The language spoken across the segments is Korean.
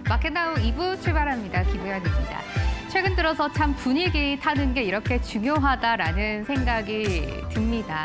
마켓나우 2부 출발합니다. 김우현입니다. 최근 들어서 참 분위기 타는 게 이렇게 중요하다라는 생각이 듭니다.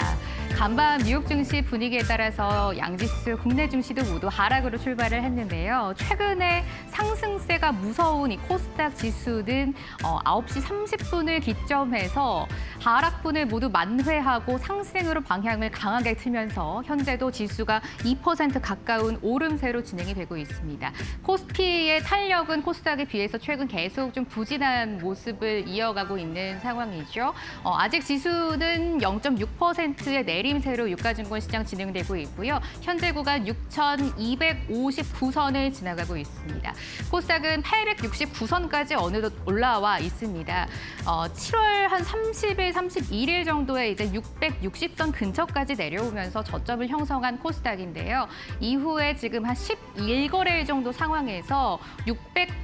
간밤 뉴욕 증시 분위기에 따라서 양지수, 국내 증시도 모두 하락으로 출발을 했는데요. 최근에 상승세가 무서운 이 코스닥 지수는 9시 30분을 기점해서 하락분을 모두 만회하고 상승으로 방향을 강하게 틀면서 현재도 지수가 2% 가까운 오름세로 진행이 되고 있습니다. 코스피의 탄력은 코스닥에 비해서 최근 계속 좀 부진한 모습을 이어가고 있는 상황이죠. 아직 지수는 0.6%의 내림세로 유가증권 시장 진행되고 있고요. 현재 구간 6,259선을 지나가고 있습니다. 코스닥은 869선까지 어느덧 올라와 있습니다. 7월 한 30일, 31일 정도에 이제 660선 근처까지 내려오면서 저점을 형성한 코스닥인데요. 이후에 지금 한 11거래일 정도 상황에서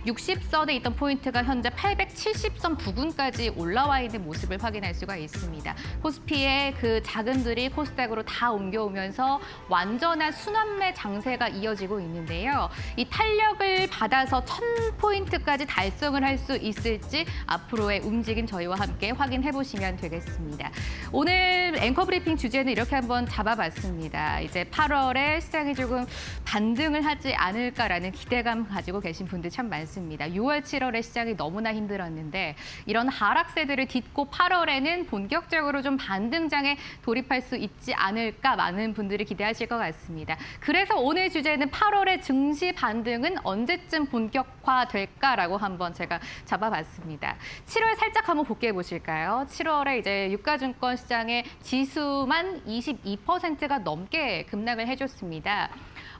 660선에 있던 포인트가 현재 870선 부근까지 올라와 있는 모습을 확인할 수가 있습니다. 코스피의 그 자금들이 코스닥으로 다 옮겨오면서 완전한 순환매 장세가 이어지고 있는데요. 이 탄력을 받아서 1000포인트까지 달성을 할 수 있을지 앞으로의 움직임 저희와 함께 확인해 보시면 되겠습니다. 오늘 앵커 브리핑 주제는 이렇게 한번 잡아봤습니다. 이제 8월에 시장이 조금 반등을 하지 않을까라는 기대감 가지고 계신 분들 참 많습니다. 6월, 7월에 시장이 너무나 힘들었는데 이런 하락세들을 딛고 8월에는 본격적으로 좀 반등장에 돌입할 수 있지 않을까 많은 분들이 기대하실 것 같습니다. 그래서 오늘 주제는 8월의 증시 반등은 언제쯤 본격화될까라고 한번 제가 잡아봤습니다. 7월 살짝 한번 복귀해 보실까요? 7월에 이제 유가증권 시장의 지수만 22%가 넘게 급락을 해줬습니다.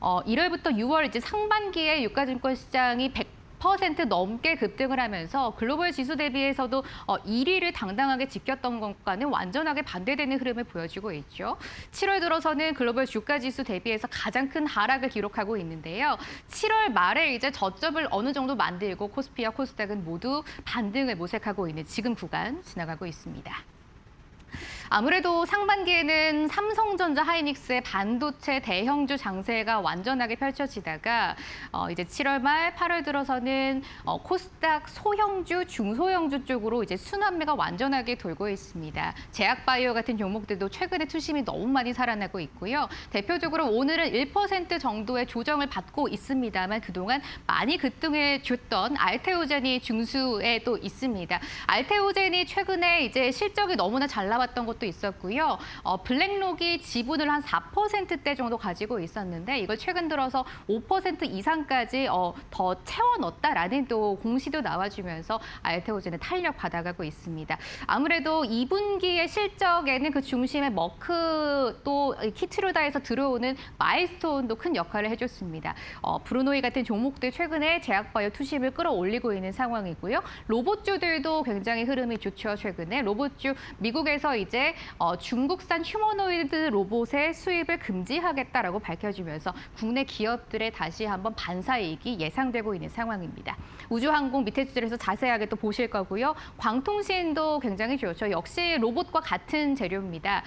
1월부터 6월 이제 상반기에 유가증권 시장이 100% 넘게 급등을 하면서 글로벌 지수 대비해서도 1위를 당당하게 지켰던 것과는 완전하게 반대되는 흐름을 보여주고 있죠. 7월 들어서는 글로벌 주가 지수 대비해서 가장 큰 하락을 기록하고 있는데요. 7월 말에 이제 저점을 어느 정도 만들고 코스피와 코스닥은 모두 반등을 모색하고 있는 지금 구간 지나가고 있습니다. 아무래도 상반기에는 삼성전자, 하이닉스의 반도체 대형주 장세가 완전하게 펼쳐지다가 이제 7월 말, 8월 들어서는 코스닥 소형주, 중소형주 쪽으로 이제 순환매가 완전하게 돌고 있습니다. 제약바이오 같은 종목들도 최근에 투심이 너무 많이 살아나고 있고요. 대표적으로 오늘은 1% 정도의 조정을 받고 있습니다만 그동안 많이 급등해 줬던 알테오젠이 중수에 또 있습니다. 알테오젠이 최근에 이제 실적이 너무나 잘 나왔던 것도 있었고요. 블랙록이 지분을 한 4%대 정도 가지고 있었는데 이걸 최근 들어서 5% 이상까지 더 채워 넣었다라는 또 공시도 나와주면서 알테오젠은 탄력 받아가고 있습니다. 아무래도 2분기의 실적에는 그 중심에 머크 또 키트루다에서 들어오는 마일스톤도 큰 역할을 해줬습니다. 브루노이 같은 종목들 최근에 제약바이오 투심을 끌어올리고 있는 상황이고요. 로봇주들도 굉장히 흐름이 좋죠. 최근에 로봇주 미국에서 이제 중국산 휴머노이드 로봇의 수입을 금지하겠다라고 밝혀주면서 국내 기업들의 다시 한번 반사이익이 예상되고 있는 상황입니다. 우주항공 밑에 주들에서 자세하게 또 보실 거고요. 광통신도 굉장히 좋죠. 역시 로봇과 같은 재료입니다.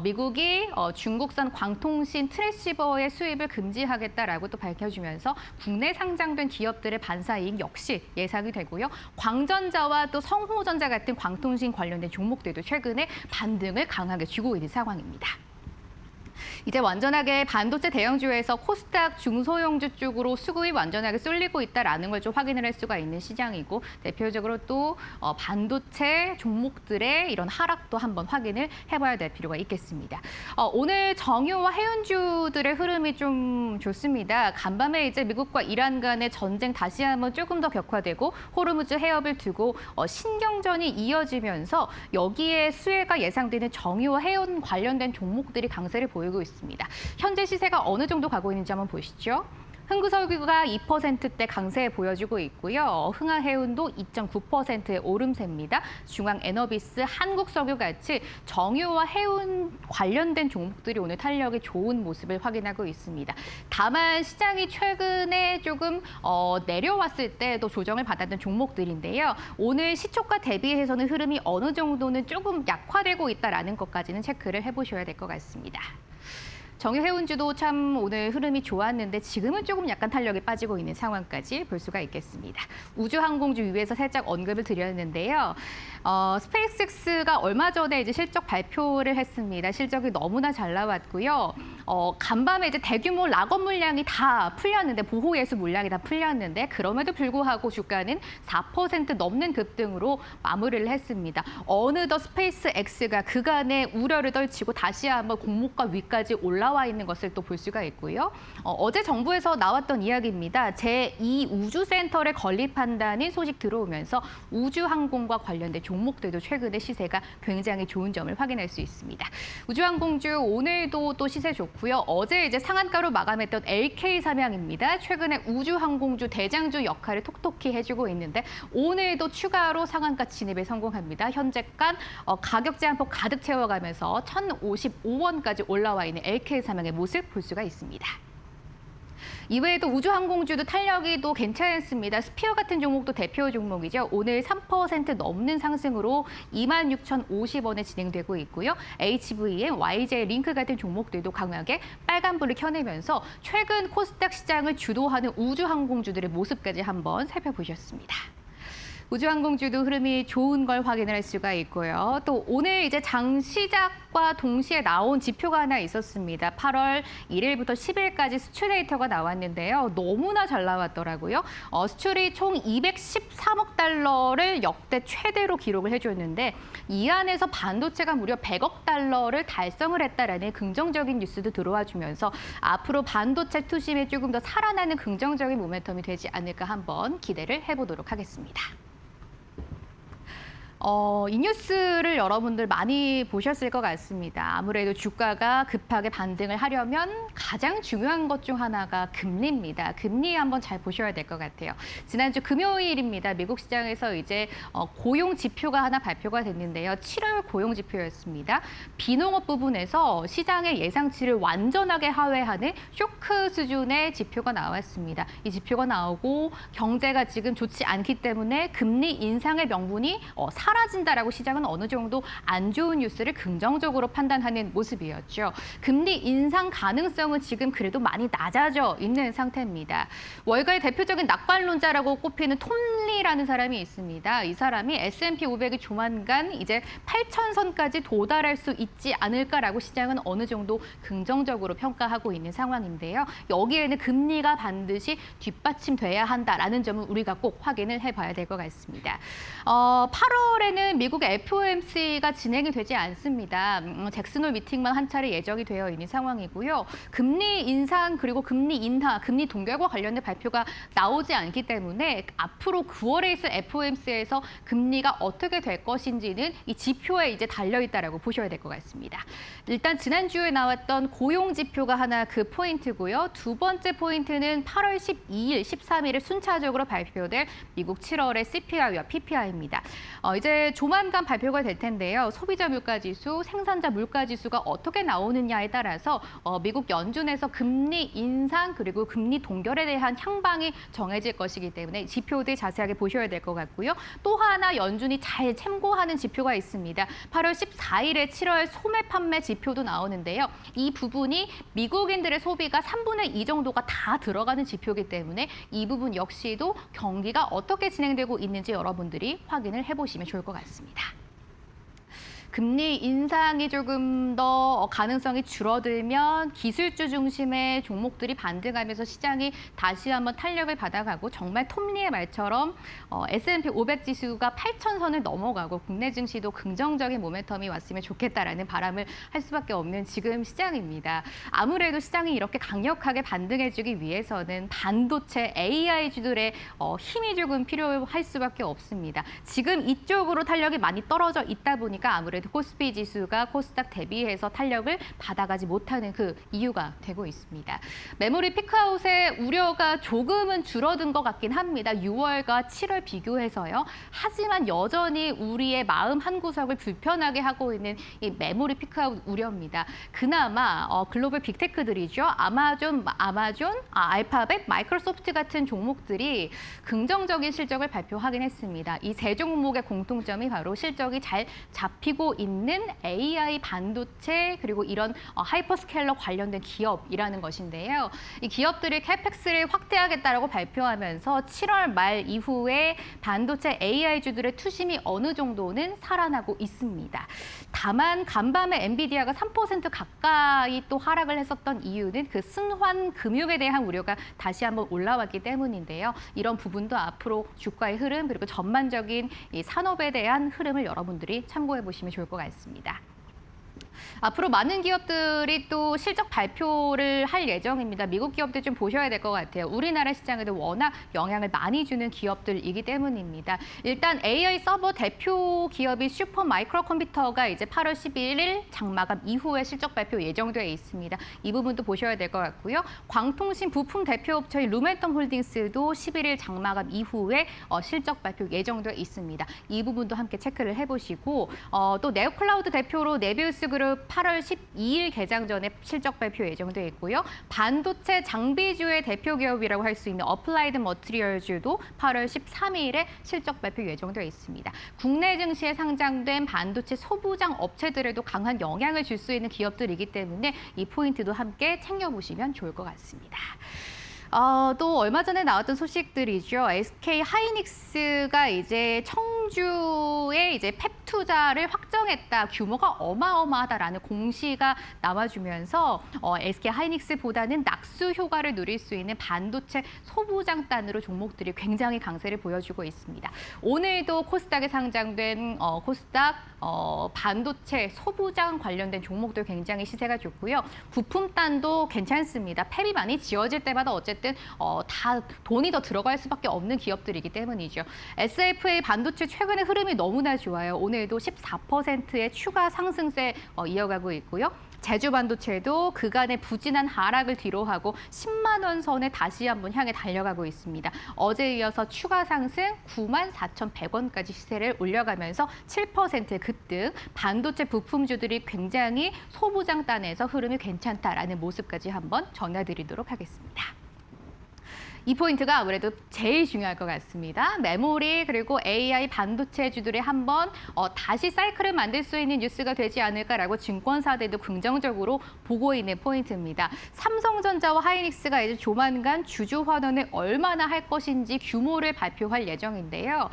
미국이 중국산 광통신 트랜시버의 수입을 금지하겠다라고 또 밝혀주면서 국내 상장된 기업들의 반사이익 역시 예상이 되고요. 광전자와 또 성호전자 같은 광통신 관련된 종목들도 최근에 반등을 강하게 주고 있는 상황입니다. 이제 완전하게 반도체 대형주에서 코스닥 중소형주 쪽으로 수급이 완전하게 쏠리고 있다라는 걸 좀 확인을 할 수가 있는 시장이고 대표적으로 또 반도체 종목들의 이런 하락도 한번 확인을 해봐야 될 필요가 있겠습니다. 오늘 정유와 해운주들의 흐름이 좀 좋습니다. 간밤에 이제 미국과 이란 간의 전쟁 다시 한번 조금 더 격화되고 호르무즈 해협을 두고 신경전이 이어지면서 여기에 수혜가 예상되는 정유와 해운 관련된 종목들이 강세를 보이고 있습니다. 현재 시세가 어느 정도 가고 있는지 한번 보시죠. 흥구석유가 2%대 강세 보여주고 있고요. 흥하해운도 2.9%의 오름세입니다. 중앙에너비스, 한국석유같이 정유와 해운 관련된 종목들이 오늘 탄력이 좋은 모습을 확인하고 있습니다. 다만 시장이 최근에 조금 내려왔을 때 또 조정을 받았던 종목들인데요. 오늘 시초가 대비해서는 흐름이 어느 정도는 조금 약화되고 있다는 것까지는 체크를 해보셔야 될 것 같습니다. 정유해운주도 참 오늘 흐름이 좋았는데 지금은 조금 약간 탄력이 빠지고 있는 상황까지 볼 수가 있겠습니다. 우주항공주 위에서 살짝 언급을 드렸는데요. 스페이스X가 얼마 전에 이제 실적 발표를 했습니다. 실적이 너무나 잘 나왔고요. 간밤에 이제 대규모 락업 물량이 다 풀렸는데 보호 예수 물량이 다 풀렸는데 그럼에도 불구하고 주가는 4% 넘는 급등으로 마무리를 했습니다. 어느덧 스페이스X가 그간의 우려를 떨치고 다시 한번 공모가 위까지 올라와 있는 것을 또 볼 수가 있고요. 어제 정부에서 나왔던 이야기입니다. 제2 우주센터를 건립한다는 소식 들어오면서 우주항공과 관련된 종목들도 최근에 시세가 굉장히 좋은 점을 확인할 수 있습니다. 우주항공주 오늘도 또 시세 좋고요. 어제 이제 상한가로 마감했던 LK 삼양입니다. 최근에 우주항공주 대장주 역할을 톡톡히 해주고 있는데 오늘도 추가로 상한가 진입에 성공합니다. 현재간 가격 제한폭 가득 채워가면서 1,055원까지 올라와 있는 LK 삼양의 모습 볼 수가 있습니다. 이외에도 우주항공주도 탄력이 또 괜찮습니다. 스피어 같은 종목도 대표 종목이죠. 오늘 3% 넘는 상승으로 26,050원에 진행되고 있고요. HVM, YJ 링크 같은 종목들도 강하게 빨간불을 켜내면서 최근 코스닥 시장을 주도하는 우주항공주들의 모습까지 한번 살펴보셨습니다. 우주항공주도 흐름이 좋은 걸 확인할 수가 있고요. 또 오늘 이제 장 시작과 동시에 나온 지표가 하나 있었습니다. 8월 1일부터 10일까지 수출 데이터가 나왔는데요. 너무나 잘 나왔더라고요. 수출이 총 213억 달러를 역대 최대로 기록을 해줬는데 이 안에서 반도체가 무려 100억 달러를 달성을 했다라는 긍정적인 뉴스도 들어와 주면서 앞으로 반도체 투심에 조금 더 살아나는 긍정적인 모멘텀이 되지 않을까 한번 기대를 해보도록 하겠습니다. 이 뉴스를 여러분들 많이 보셨을 것 같습니다. 아무래도 주가가 급하게 반등을 하려면 가장 중요한 것 중 하나가 금리입니다. 금리 한번 잘 보셔야 될 것 같아요. 지난주 금요일입니다. 미국 시장에서 이제 고용 지표가 하나 발표가 됐는데요. 7월 고용 지표였습니다. 비농업 부분에서 시장의 예상치를 완전하게 하회하는 쇼크 수준의 지표가 나왔습니다. 이 지표가 나오고 경제가 지금 좋지 않기 때문에 금리 인상의 명분이 사라진다라고 시장은 어느 정도 안 좋은 뉴스를 긍정적으로 판단하는 모습이었죠. 금리 인상 가능성은 지금 그래도 많이 낮아져 있는 상태입니다. 월가의 대표적인 낙관론자라고 꼽히는 톰리라는 사람이 있습니다. 이 사람이 S&P 500이 조만간 이제 8,000선까지 도달할 수 있지 않을까라고 시장은 어느 정도 긍정적으로 평가하고 있는 상황인데요. 여기에는 금리가 반드시 뒷받침돼야 한다라는 점은 우리가 꼭 확인을 해봐야 될 것 같습니다. 8월에는 미국의 FOMC가 진행이 되지 않습니다. 잭슨홀 미팅만 한 차례 예정이 되어 있는 상황이고요. 금리 인상 그리고 금리 인하, 금리 동결과 관련된 발표가 나오지 않기 때문에 앞으로 9월에 있을 FOMC에서 금리가 어떻게 될 것인지는 이 지표에 이제 달려있다라고 보셔야 될 것 같습니다. 일단 지난주에 나왔던 고용 지표가 하나 그 포인트고요. 두 번째 포인트는 8월 12일, 13일에 순차적으로 발표될 미국 7월의 CPI와 PPI입니다. 이제 조만간 발표가 될 텐데요. 소비자 물가지수, 생산자 물가지수가 어떻게 나오느냐에 따라서 미국 연준에서 금리 인상 그리고 금리 동결에 대한 향방이 정해질 것이기 때문에 지표들 자세하게 보셔야 될 것 같고요. 또 하나 연준이 잘 참고하는 지표가 있습니다. 8월 14일에 7월 소매 판매 지표도 나오는데요. 이 부분이 미국인들의 소비가 3분의 2 정도가 다 들어가는 지표이기 때문에 이 부분 역시도 경기가 어떻게 진행되고 있는지 여러분들이 확인을 해보시면 좋을 것 같습니다. 금리 인상이 조금 더 가능성이 줄어들면 기술주 중심의 종목들이 반등하면서 시장이 다시 한번 탄력을 받아가고 정말 톱니의 말처럼 S&P 500 지수가 8,000선을 넘어가고 국내 증시도 긍정적인 모멘텀이 왔으면 좋겠다라는 바람을 할 수밖에 없는 지금 시장입니다. 아무래도 시장이 이렇게 강력하게 반등해주기 위해서는 반도체 AI주들의 힘이 조금 필요할 수밖에 없습니다. 지금 이쪽으로 탄력이 많이 떨어져 있다 보니까 아무래도 코스피 지수가 코스닥 대비해서 탄력을 받아가지 못하는 그 이유가 되고 있습니다. 메모리 피크아웃의 우려가 조금은 줄어든 것 같긴 합니다. 6월과 7월 비교해서요. 하지만 여전히 우리의 마음 한구석을 불편하게 하고 있는 이 메모리 피크아웃 우려입니다. 그나마 글로벌 빅테크들이죠. 아마존, 알파벳, 마이크로소프트 같은 종목들이 긍정적인 실적을 발표하긴 했습니다. 이 세 종목의 공통점이 바로 실적이 잘 잡히고 대표 있는 AI 반도체 그리고 이런 하이퍼스케일러 관련된 기업이라는 것인데요. 이 기업들이 캐펙스를 확대하겠다라고 발표하면서 7월 말 이후에 반도체 AI주들의 투심이 어느 정도는 살아나고 있습니다. 다만 간밤에 엔비디아가 3% 가까이 또 하락을 했었던 이유는 그 순환 금융에 대한 우려가 다시 한번 올라왔기 때문인데요. 이런 부분도 앞으로 주가의 흐름 그리고 전반적인 이 산업에 대한 흐름을 여러분들이 참고해 보시면 좋을 것 같습니다. 앞으로 많은 기업들이 또 실적 발표를 할 예정입니다. 미국 기업들 좀 보셔야 될 것 같아요. 우리나라 시장에도 워낙 영향을 많이 주는 기업들이기 때문입니다. 일단 AI 서버 대표 기업이 슈퍼 마이크로 컴퓨터가 이제 8월 11일 장마감 이후에 실적 발표 예정되어 있습니다. 이 부분도 보셔야 될 것 같고요. 광통신 부품 대표 업체인 루멘텀 홀딩스도 11일 장마감 이후에 실적 발표 예정되어 있습니다. 이 부분도 함께 체크를 해보시고 또 네오클라우드 대표로 네비우스 그룹 8월 12일 개장 전에 실적 발표 예정돼 있고요. 반도체 장비주의 대표 기업이라고 할 수 있는 어플라이드 머티리얼즈도 8월 13일에 실적 발표 예정되어 있습니다. 국내 증시에 상장된 반도체 소부장 업체들에도 강한 영향을 줄 수 있는 기업들이기 때문에 이 포인트도 함께 챙겨보시면 좋을 것 같습니다. 또 얼마 전에 나왔던 소식들이죠. SK 하이닉스가 이제 청주에 이제 팹 투자를 확정했다. 규모가 어마어마하다라는 공시가 나와주면서 SK 하이닉스보다는 낙수 효과를 누릴 수 있는 반도체 소부장단으로 종목들이 굉장히 강세를 보여주고 있습니다. 오늘도 코스닥에 상장된 코스닥 반도체 소부장 관련된 종목들 굉장히 시세가 좋고요. 부품단도 괜찮습니다. 팹이 많이 지어질 때마다 어쨌든 다 돈이 더 들어갈 수밖에 없는 기업들이기 때문이죠. SFA 반도체 최근의 흐름이 너무나 좋아요. 오늘도 14%의 추가 상승세 이어가고 있고요. 제주 반도체도 그간의 부진한 하락을 뒤로하고 10만 원 선에 다시 한번 향해 달려가고 있습니다. 어제에 이어서 추가 상승 94,100원까지 시세를 올려가면서 7% 급등, 반도체 부품주들이 굉장히 소부장단에서 흐름이 괜찮다라는 모습까지 한번 전해드리도록 하겠습니다. 이 포인트가 아무래도 제일 중요할 것 같습니다. 메모리 그리고 AI 반도체주들이 한번 다시 사이클을 만들 수 있는 뉴스가 되지 않을까라고 증권사들도 긍정적으로 보고 있는 포인트입니다. 삼성전자와 하이닉스가 이제 조만간 주주 환원을 얼마나 할 것인지 규모를 발표할 예정인데요.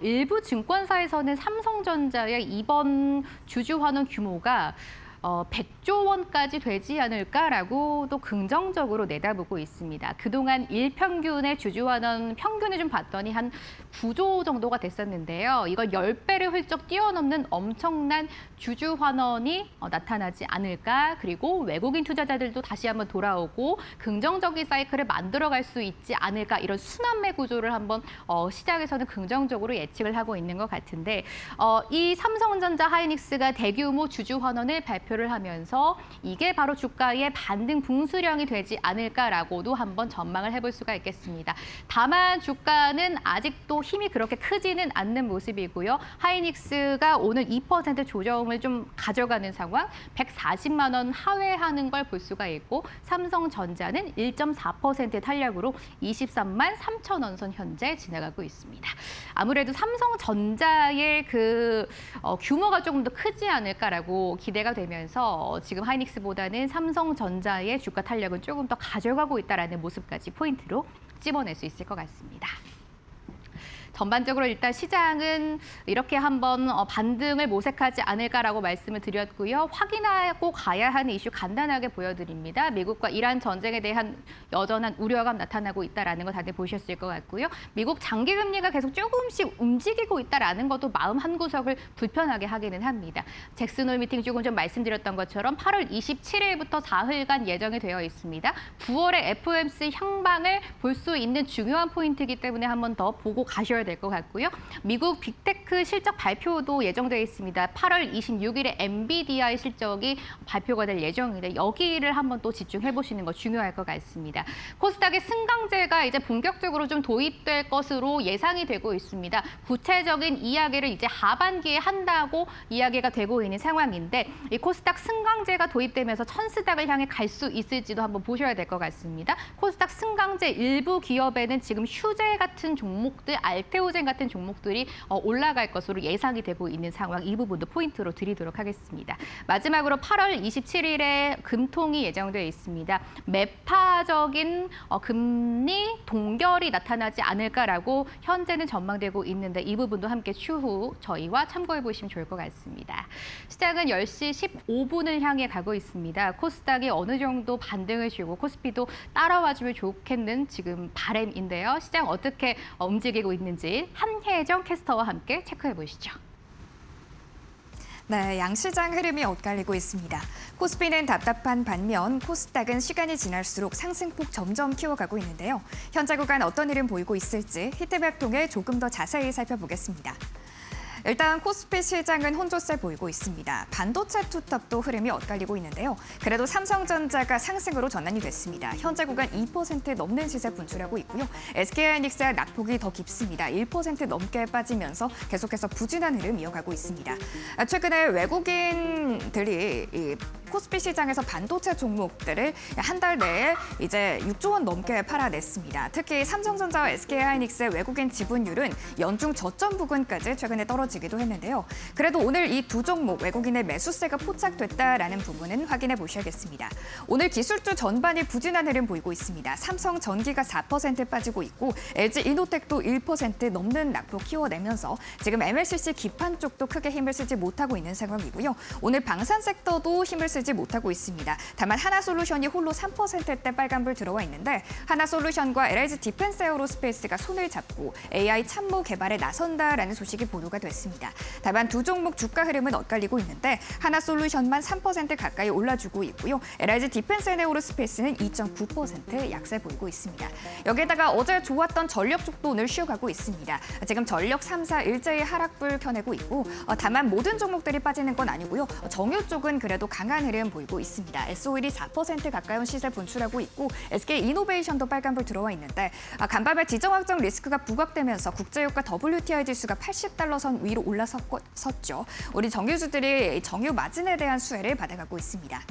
일부 증권사에서는 삼성전자의 이번 주주 환원 규모가 100조 원까지 되지 않을까라고 또 긍정적으로 내다보고 있습니다. 그동안 일평균의 주주환원 평균을 좀 봤더니 한 9조 정도가 됐었는데요. 이걸 10배를 훌쩍 뛰어넘는 엄청난 주주환원이 나타나지 않을까. 그리고 외국인 투자자들도 다시 한번 돌아오고 긍정적인 사이클을 만들어갈 수 있지 않을까. 이런 순환매 구조를 한번 시장에서는 긍정적으로 예측을 하고 있는 것 같은데 이 삼성전자 하이닉스가 대규모 주주환원을 발표를 하면서 이게 바로 주가의 반등 분수령이 되지 않을까라고도 한번 전망을 해볼 수가 있겠습니다. 다만 주가는 아직도 힘이 그렇게 크지는 않는 모습이고요. 하이닉스가 오늘 2% 조정을 좀 가져가는 상황, 140만 원 하회하는 걸 볼 수가 있고 삼성전자는 1.4% 탄력으로 23만 3천 원 선 현재 지나가고 있습니다. 아무래도 삼성전자의 그 규모가 조금 더 크지 않을까라고 기대가 되면서 지금 하이닉스보다는 삼성전자의 주가 탄력은 조금 더 가져가고 있다라는 모습까지 포인트로 찝어낼 수 있을 것 같습니다. 전반적으로 일단 시장은 이렇게 한번 반등을 모색하지 않을까라고 말씀을 드렸고요. 확인하고 가야 하는 이슈 간단하게 보여드립니다. 미국과 이란 전쟁에 대한 여전한 우려감 나타나고 있다는 거 다들 보셨을 것 같고요. 미국 장기 금리가 계속 조금씩 움직이고 있다는 것도 마음 한구석을 불편하게 하기는 합니다. 잭슨 홀 미팅 조금 좀 말씀드렸던 것처럼 8월 27일부터 사흘간 예정이 되어 있습니다. 9월에 FOMC 향방을 볼 수 있는 중요한 포인트이기 때문에 한번 더 보고 가셔야 될 것 같고요. 미국 빅테크 실적 발표도 예정되어 있습니다. 8월 26일에 엔비디아의 실적이 발표가 될 예정인데 여기를 한번 또 집중해 보시는 거 중요할 것 같습니다. 코스닥의 승강제가 이제 본격적으로 좀 도입될 것으로 예상이 되고 있습니다. 구체적인 이야기를 이제 하반기에 한다고 이야기가 되고 있는 상황인데 이 코스닥 승강제가 도입되면서 천스닥을 향해 갈 수 있을지도 한번 보셔야 될 것 같습니다. 코스닥 승강제 일부 기업에는 지금 휴재 같은 종목들, 알트 알테오젠 같은 종목들이 올라갈 것으로 예상이 되고 있는 상황, 이 부분도 포인트로 드리도록 하겠습니다. 마지막으로 8월 27일에 금통이 예정되어 있습니다. 매파적인 금리 동결이 나타나지 않을까라고 현재는 전망되고 있는데 이 부분도 함께 추후 저희와 참고해 보시면 좋을 것 같습니다. 시장은 10시 15분을 향해 가고 있습니다. 코스닥이 어느 정도 반등을 주고 코스피도 따라와주면 좋겠는 지금 바람인데요. 시장 어떻게 움직이고 있는지 한혜정 캐스터와 함께 체크해 보시죠. 네, 양시장 흐름이 엇갈리고 있습니다. 코스피는 답답한 반면 코스닥은 시간이 지날수록 상승폭 점점 키워가고 있는데요. 현재 구간 어떤 흐름 보이고 있을지 히트맵 통해 조금 더 자세히 살펴보겠습니다. 일단 코스피 시장은 혼조세 보이고 있습니다. 반도체 투톱도 흐름이 엇갈리고 있는데요. 그래도 삼성전자가 상승으로 전환이 됐습니다. 현재 구간 2% 넘는 시세 분출하고 있고요. SK하이닉스의 낙폭이 더 깊습니다. 1% 넘게 빠지면서 계속해서 부진한 흐름 이어가고 있습니다. 최근에 외국인들이 이 코스피 시장에서 반도체 종목들을 한 달 내에 이제 6조 원 넘게 팔아냈습니다. 특히 삼성전자와 SK하이닉스의 외국인 지분율은 연중 저점 부근까지 최근에 떨어지기도 했는데요. 그래도 오늘 이 두 종목 외국인의 매수세가 포착됐다라는 부분은 확인해 보셔야겠습니다. 오늘 기술주 전반이 부진한 흐름 보이고 있습니다. 삼성전기가 4% 빠지고 있고 LG이노텍도 1% 넘는 낙폭 키워내면서 지금 MLCC 기판 쪽도 크게 힘을 쓰지 못하고 있는 상황이고요. 오늘 방산 섹터도 힘을 쓰지 못하고 있습니다. 다만 하나솔루션이 홀로 3%대 빨간불 들어와 있는데 하나솔루션과 LG 디펜스 에어로스페이스가 손을 잡고 AI 참모 개발에 나선다라는 소식이 보도가 됐습니다. 다만 두 종목 주가 흐름은 엇갈리고 있는데 하나솔루션만 3% 가까이 올라주고 있고요. LG 디펜스 에어로스페이스는 2.9% 약세 보이고 있습니다. 여기에다가 어제 좋았던 전력 쪽도 오늘 쉬어가고 있습니다. 지금 전력 3사 일제히 하락불 켜내고 있고 다만 모든 종목들이 빠지는 건 아니고요. 정유 쪽은 그래도 강한 흐름 보이고 있습니다. SO일이 4% 가까운 시세 분출하고 있고 SK이노베이션도 빨간불 들어와 있는데 간밤에 지정 확정 리스크가 부각되면서 국제유가 WTI 지수가 80달러 선 위로 올라섰죠. 우리 정유주들이 정유 마진에 대한 수혜를 받아가고 있습니다.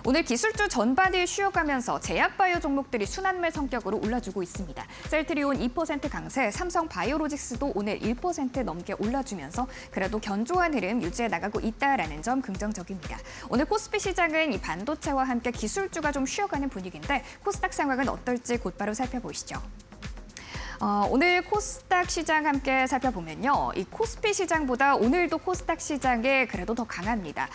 오늘 기술주 전반이 쉬어가면서 제약바이오 종목들이 순환매 성격으로 올라주고 있습니다. 셀트리온 2% 강세, 삼성바이오로직스도 오늘 1% 넘게 올라주면서 그래도 견조한 흐름 유지해 나가고 있다라는 점 긍정적입니다. 오늘 코스피 시장은 이 반도체와 함께 기술주가 좀 쉬어가는 분위기인데 코스닥 상황은 어떨지 곧바로 살펴보시죠. 오늘 코스닥 시장 함께 살펴보면요. 이 코스피 시장보다 오늘도 코스닥 시장이 그래도 더 강합니다.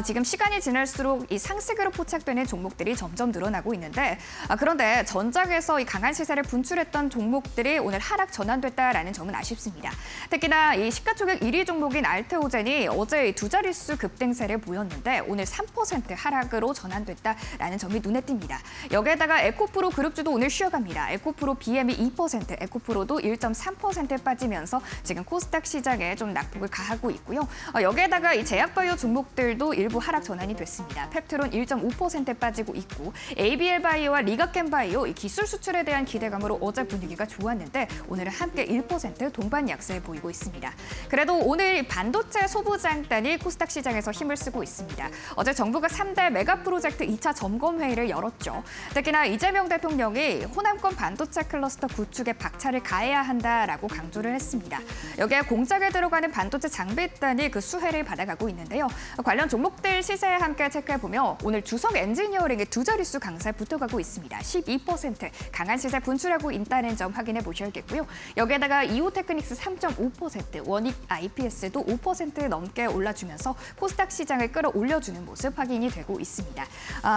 지금 시간이 지날수록 이 상승으로 포착되는 종목들이 점점 늘어나고 있는데 그런데 전장에서 이 강한 시세를 분출했던 종목들이 오늘 하락 전환됐다라는 점은 아쉽습니다. 특히나 이 시가총액 1위 종목인 알테오젠이 어제 두 자릿수 급등세를 보였는데 오늘 3% 하락으로 전환됐다라는 점이 눈에 띕니다. 여기에다가 에코프로 그룹주도 오늘 쉬어갑니다. 에코프로 BM이 2%, 에코프로도 1.3% 빠지면서 지금 코스닥 시장에 좀 낙폭을 가하고 있고요. 여기에다가 이 제약바이오 종목들도 일부 하락 전환이 됐습니다. 펩트론 1.5% 빠지고 있고 ABL바이오와 리가켄바이오 이 기술 수출에 대한 기대감으로 어제 분위기가 좋았는데 오늘은 함께 1% 동반 약세 보이고 있습니다. 그래도 오늘 반도체 소부장단이 코스닥 시장에서 힘을 쓰고 있습니다. 어제 정부가 3대 메가 프로젝트 2차 점검 회의를 열었죠. 특히나 이재명 대통령이 호남권 반도체 클러스터 구축에 박차를 가해야 한다라고 강조를 했습니다. 여기에 공장에 들어가는 반도체 장비단이 그 수혜를 받아가고 있는데요. 관련 종목들 시세에 함께 체크해보면 오늘 주석 엔지니어링의 두 자릿수 강세 붙어가고 있습니다. 12% 강한 시세 분출하고 있다는 점 확인해 보셔야겠고요. 여기에다가 이오테크닉스 3.5%, 원익 IPS도 5% 넘게 올라주면서 코스닥 시장을 끌어올려주는 모습 확인이 되고 있습니다.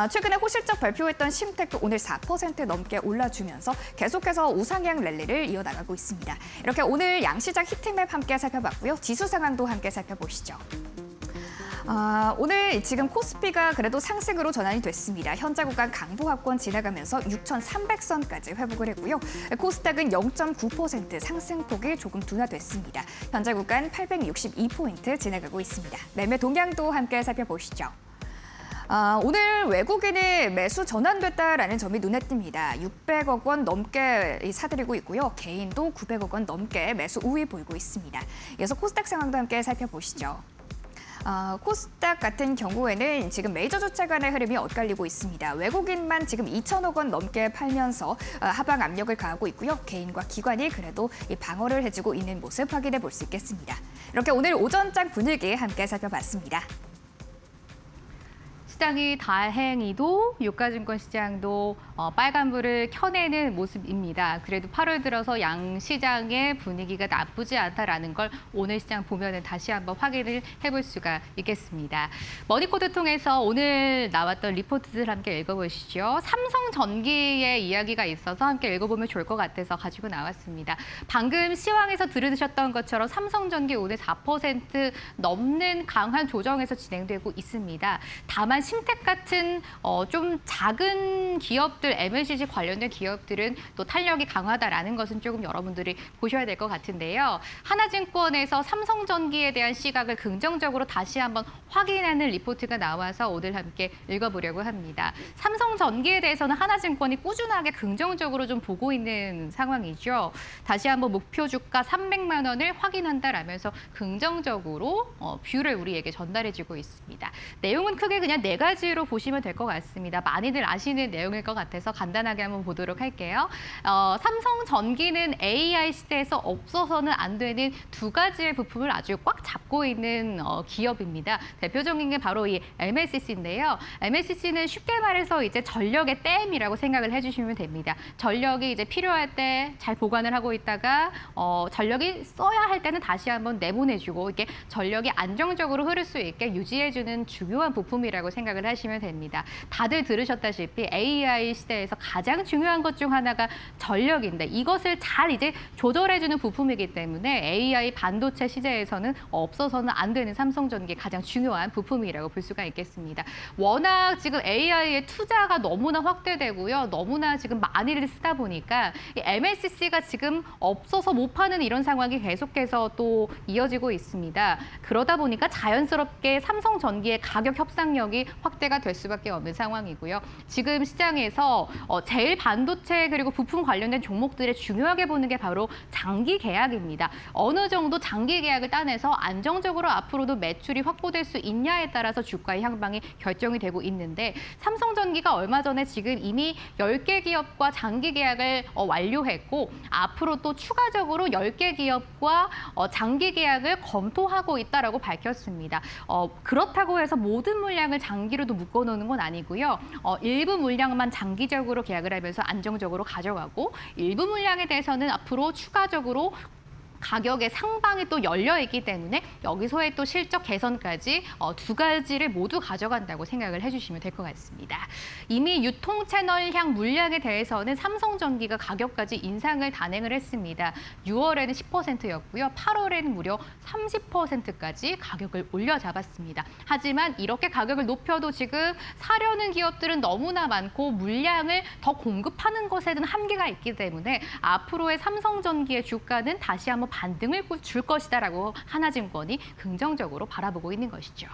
최근에 호실적 발표했던 심텍도 오늘 4% 넘게 올라주면서 계속해서 우상향 랠리를 이어나가고 있습니다. 이렇게 오늘 양시장 히트맵 함께 살펴봤고요. 지수 상황도 함께 살펴보시죠. 오늘 지금 코스피가 그래도 상승으로 전환이 됐습니다. 현재 구간 강보합권 지나가면서 6,300선까지 회복을 했고요. 코스닥은 0.9% 상승폭이 조금 둔화됐습니다. 현재 구간 862포인트 지나가고 있습니다. 매매 동향도 함께 살펴보시죠. 오늘 외국인의 매수 전환됐다라는 점이 눈에 띕니다. 600억 원 넘게 사들이고 있고요. 개인도 900억 원 넘게 매수 우위 보이고 있습니다. 이어서 코스닥 상황도 함께 살펴보시죠. 코스닥 같은 경우에는 지금 메이저 주체 간의 흐름이 엇갈리고 있습니다. 외국인만 지금 2천억 원 넘게 팔면서 하방 압력을 가하고 있고요. 개인과 기관이 그래도 이 방어를 해주고 있는 모습 확인해 볼 수 있겠습니다. 이렇게 오늘 오전장 분위기 함께 살펴봤습니다. 시장이 다행히도 유가증권 시장도 빨간불을 켜내는 모습입니다. 그래도 8월 들어서 양시장의 분위기가 나쁘지 않다라는 걸 오늘 시장 보면은 다시 한번 확인을 해볼 수가 있겠습니다. 머니코드 통해서 오늘 나왔던 리포트들 함께 읽어보시죠. 삼성전기의 이야기가 있어서 함께 읽어보면 좋을 것 같아서 가지고 나왔습니다. 방금 시황에서 들으셨던 것처럼 삼성전기 오늘 4% 넘는 강한 조정에서 진행되고 있습니다. 다만 신텍 같은 좀 작은 기업들, MLCC 관련된 기업들은 또 탄력이 강하다라는 것은 조금 여러분들이 보셔야 될 것 같은데요. 하나증권에서 삼성전기에 대한 시각을 긍정적으로 다시 한번 확인하는 리포트가 나와서 오늘 함께 읽어보려고 합니다. 삼성전기에 대해서는 하나증권이 꾸준하게 긍정적으로 좀 보고 있는 상황이죠. 다시 한번 목표 주가 300만 원을 확인한다라면서 긍정적으로 뷰를 우리에게 전달해주고 있습니다. 내용은 크게 그냥 네 가지로 보시면 될 것 같습니다. 많이들 아시는 내용일 것 같아서 간단하게 한번 보도록 할게요. 삼성전기는 AI 시대에서 없어서는 안 되는 두 가지의 부품을 아주 꽉 잡고 있는 기업입니다. 대표적인 게 바로 이 MLCC인데요. MLCC는 쉽게 말해서 이제 전력의 댐이라고 생각을 해주시면 됩니다. 전력이 이제 필요할 때 잘 보관을 하고 있다가 전력이 써야 할 때는 다시 한번 내보내주고 이렇게 전력이 안정적으로 흐를 수 있게 유지해주는 중요한 부품이라고 생각을 하시면 됩니다. 다들 들으셨다시피 AI 시대에서 가장 중요한 것 중 하나가 전력인데 이것을 잘 이제 조절해주는 부품이기 때문에 AI 반도체 시대에서는 없어서는 안 되는 삼성전기의 가장 중요한 부품이라고 볼 수가 있겠습니다. 워낙 지금 AI의 투자가 너무나 확대되고요. 너무나 지금 많이들 쓰다 보니까 이 MLCC가 지금 없어서 못 파는 이런 상황이 계속해서 또 이어지고 있습니다. 그러다 보니까 자연스럽게 삼성전기의 가격 협상력이 확대가 될 수밖에 없는 상황이고요. 지금 시장에서 제일 반도체 그리고 부품 관련된 종목들에 중요하게 보는 게 바로 장기 계약입니다. 어느 정도 장기 계약을 따내서 안정적으로 앞으로도 매출이 확보될 수 있냐에 따라서 주가의 향방이 결정이 되고 있는데 삼성전기가 얼마 전에 지금 이미 10개 기업과 장기 계약을 완료했고 앞으로 또 추가적으로 10개 기업과 장기 계약을 검토하고 있다라고 밝혔습니다. 그렇다고 해서 모든 물량을 장기로도 묶어놓는 건 아니고요. 일부 물량만 장기적으로 계약을 하면서 안정적으로 가져가고 일부 물량에 대해서는 앞으로 추가적으로 가격의 상방이 또 열려 있기 때문에 여기서의 또 실적 개선까지 두 가지를 모두 가져간다고 생각을 해주시면 될 것 같습니다. 이미 유통 채널향 물량에 대해서는 삼성전기가 가격까지 인상을 단행을 했습니다. 6월에는 10%였고요. 8월에는 무려 30%까지 가격을 올려 잡았습니다. 하지만 이렇게 가격을 높여도 지금 사려는 기업들은 너무나 많고 물량을 더 공급하는 것에는 한계가 있기 때문에 앞으로의 삼성전기의 주가는 다시 한번 반등을 줄 것이다라고 하나증권이 긍정적으로 바라보고 있는 것이죠.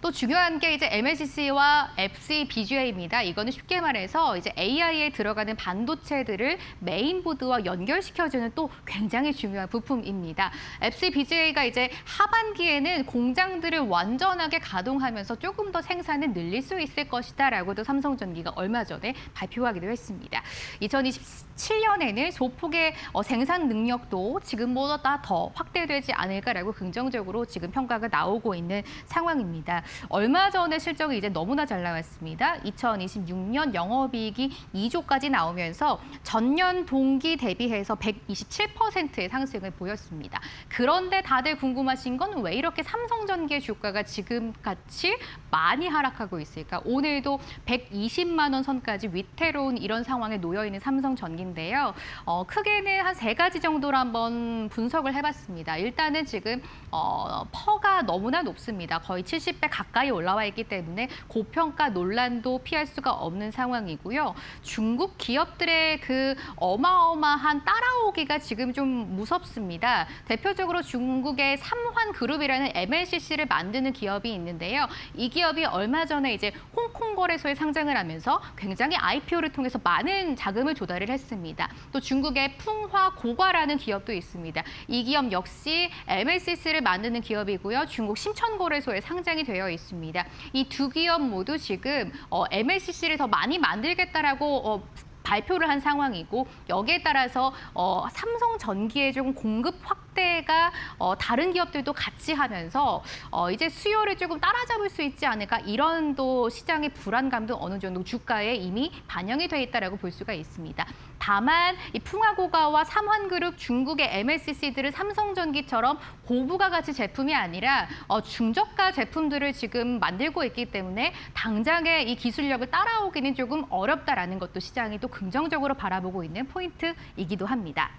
또 중요한 게 이제 MLCC와 FCBGA입니다. 이거는 쉽게 말해서 이제 AI에 들어가는 반도체들을 메인보드와 연결시켜주는 또 굉장히 중요한 부품입니다. FCBGA가 이제 하반기에는 공장들을 완전하게 가동하면서 조금 더 생산을 늘릴 수 있을 것이다라고도 삼성전기가 얼마 전에 발표하기도 했습니다. 2027년에는 소폭의 생산 능력도 지금보다 더 확대되지 않을까라고 긍정적으로 지금 평가가 나오고 있는 상황입니다. 얼마 전에 실적이 이제 너무나 잘 나왔습니다. 2026년 영업이익이 2조까지 나오면서 전년 동기 대비해서 127%의 상승을 보였습니다. 그런데 다들 궁금하신 건 왜 이렇게 삼성전기의 주가가 지금같이 많이 하락하고 있을까? 오늘도 120만 원 선까지 위태로운 이런 상황에 놓여 있는 삼성전기인데요. 크게는 한 세 가지 정도로 한번 분석을 해봤습니다. 일단은 지금 퍼가 너무나 높습니다. 거의 70% 30배 가까이 올라와 있기 때문에 고평가 논란도 피할 수가 없는 상황이고요. 중국 기업들의 그 어마어마한 따라오기가 지금 좀 무섭습니다. 대표적으로 중국의 삼환그룹이라는 MLCC를 만드는 기업이 있는데요. 이 기업이 얼마 전에 이제 홍콩 거래소에 상장을 하면서 굉장히 IPO를 통해서 많은 자금을 조달을 했습니다. 또 중국의 풍화고과라는 기업도 있습니다. 이 기업 역시 MLCC를 만드는 기업이고요. 중국 심천거래소에 상장이 되어 있습니다. 이 두 기업 모두 지금 MLCC를 더 많이 만들겠다라고 발표를 한 상황이고 여기에 따라서 삼성전기의 좀 공급 확대가 다른 기업들도 같이 하면서 이제 수요를 조금 따라잡을 수 있지 않을까 이런 또 시장의 불안감도 어느 정도 주가에 이미 반영이 돼 있다라고 볼 수가 있습니다. 다만 이 풍화고가와 삼환그룹 중국의 MLCC들은 삼성전기처럼 고부가 가치 제품이 아니라 중저가 제품들을 지금 만들고 있기 때문에 당장의 이 기술력을 따라오기는 조금 어렵다라는 것도 시장이 또 긍정적으로 바라보고 있는 포인트이기도 합니다.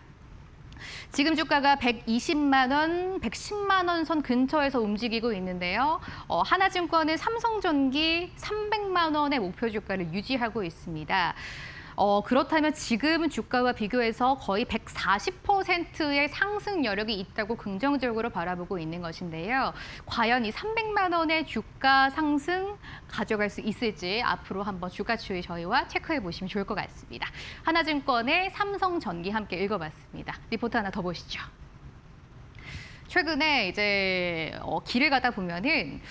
지금 주가가 120만 원, 110만 원 선 근처에서 움직이고 있는데요. 하나증권은 삼성전기 300만 원의 목표 주가를 유지하고 있습니다. 그렇다면 지금 주가와 비교해서 거의 140%의 상승 여력이 있다고 긍정적으로 바라보고 있는 것인데요. 과연 이 300만 원의 주가 상승 가져갈 수 있을지 앞으로 한번 주가 추이 저희와 체크해 보시면 좋을 것 같습니다. 하나증권의 삼성전기 함께 읽어봤습니다. 리포트 하나 더 보시죠. 최근에 이제 길을 가다 보면은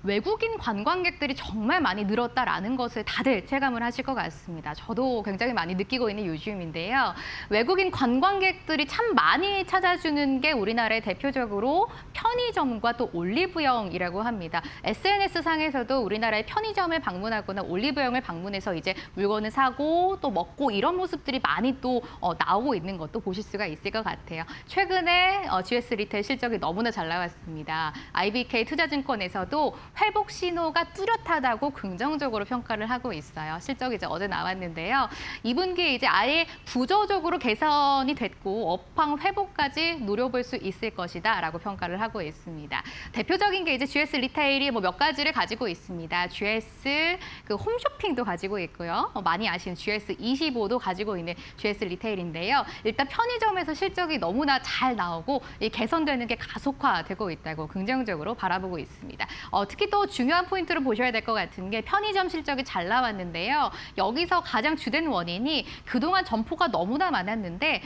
외국인 관광객들이 정말 많이 늘었다라는 것을 다들 체감을 하실 것 같습니다. 저도 굉장히 많이 느끼고 있는 요즘인데요. 외국인 관광객들이 참 많이 찾아주는 게 우리나라의 대표적으로 편의점과 또 올리브영이라고 합니다. SNS 상에서도 우리나라의 편의점을 방문하거나 올리브영을 방문해서 이제 물건을 사고 또 먹고 이런 모습들이 많이 또 나오고 있는 것도 보실 수가 있을 것 같아요. 최근에 GS 리테일 실적이 너무나 잘 나왔습니다. IBK 투자증권에서도 회복 신호가 뚜렷하다고 긍정적으로 평가를 하고 있어요. 실적이 이제 어제 나왔는데요. 2분기에 이제 아예 구조적으로 개선이 됐고 업황 회복까지 노려볼 수 있을 것이다라고 평가를 하고 있습니다. 대표적인 게 이제 GS 리테일이 몇 가지를 가지고 있습니다. GS 그 홈쇼핑도 가지고 있고요. 많이 아시는 GS25도 가지고 있는 GS 리테일인데요. 일단 편의점에서 실적이 너무나 잘 나오고 이 개선되는 게 가속화되고 있다고 긍정적으로 바라보고 있습니다. 특히 또 중요한 포인트로 보셔야 될 것 같은 게 편의점 실적이 잘 나왔는데요. 여기서 가장 주된 원인이 그동안 점포가 너무나 많았는데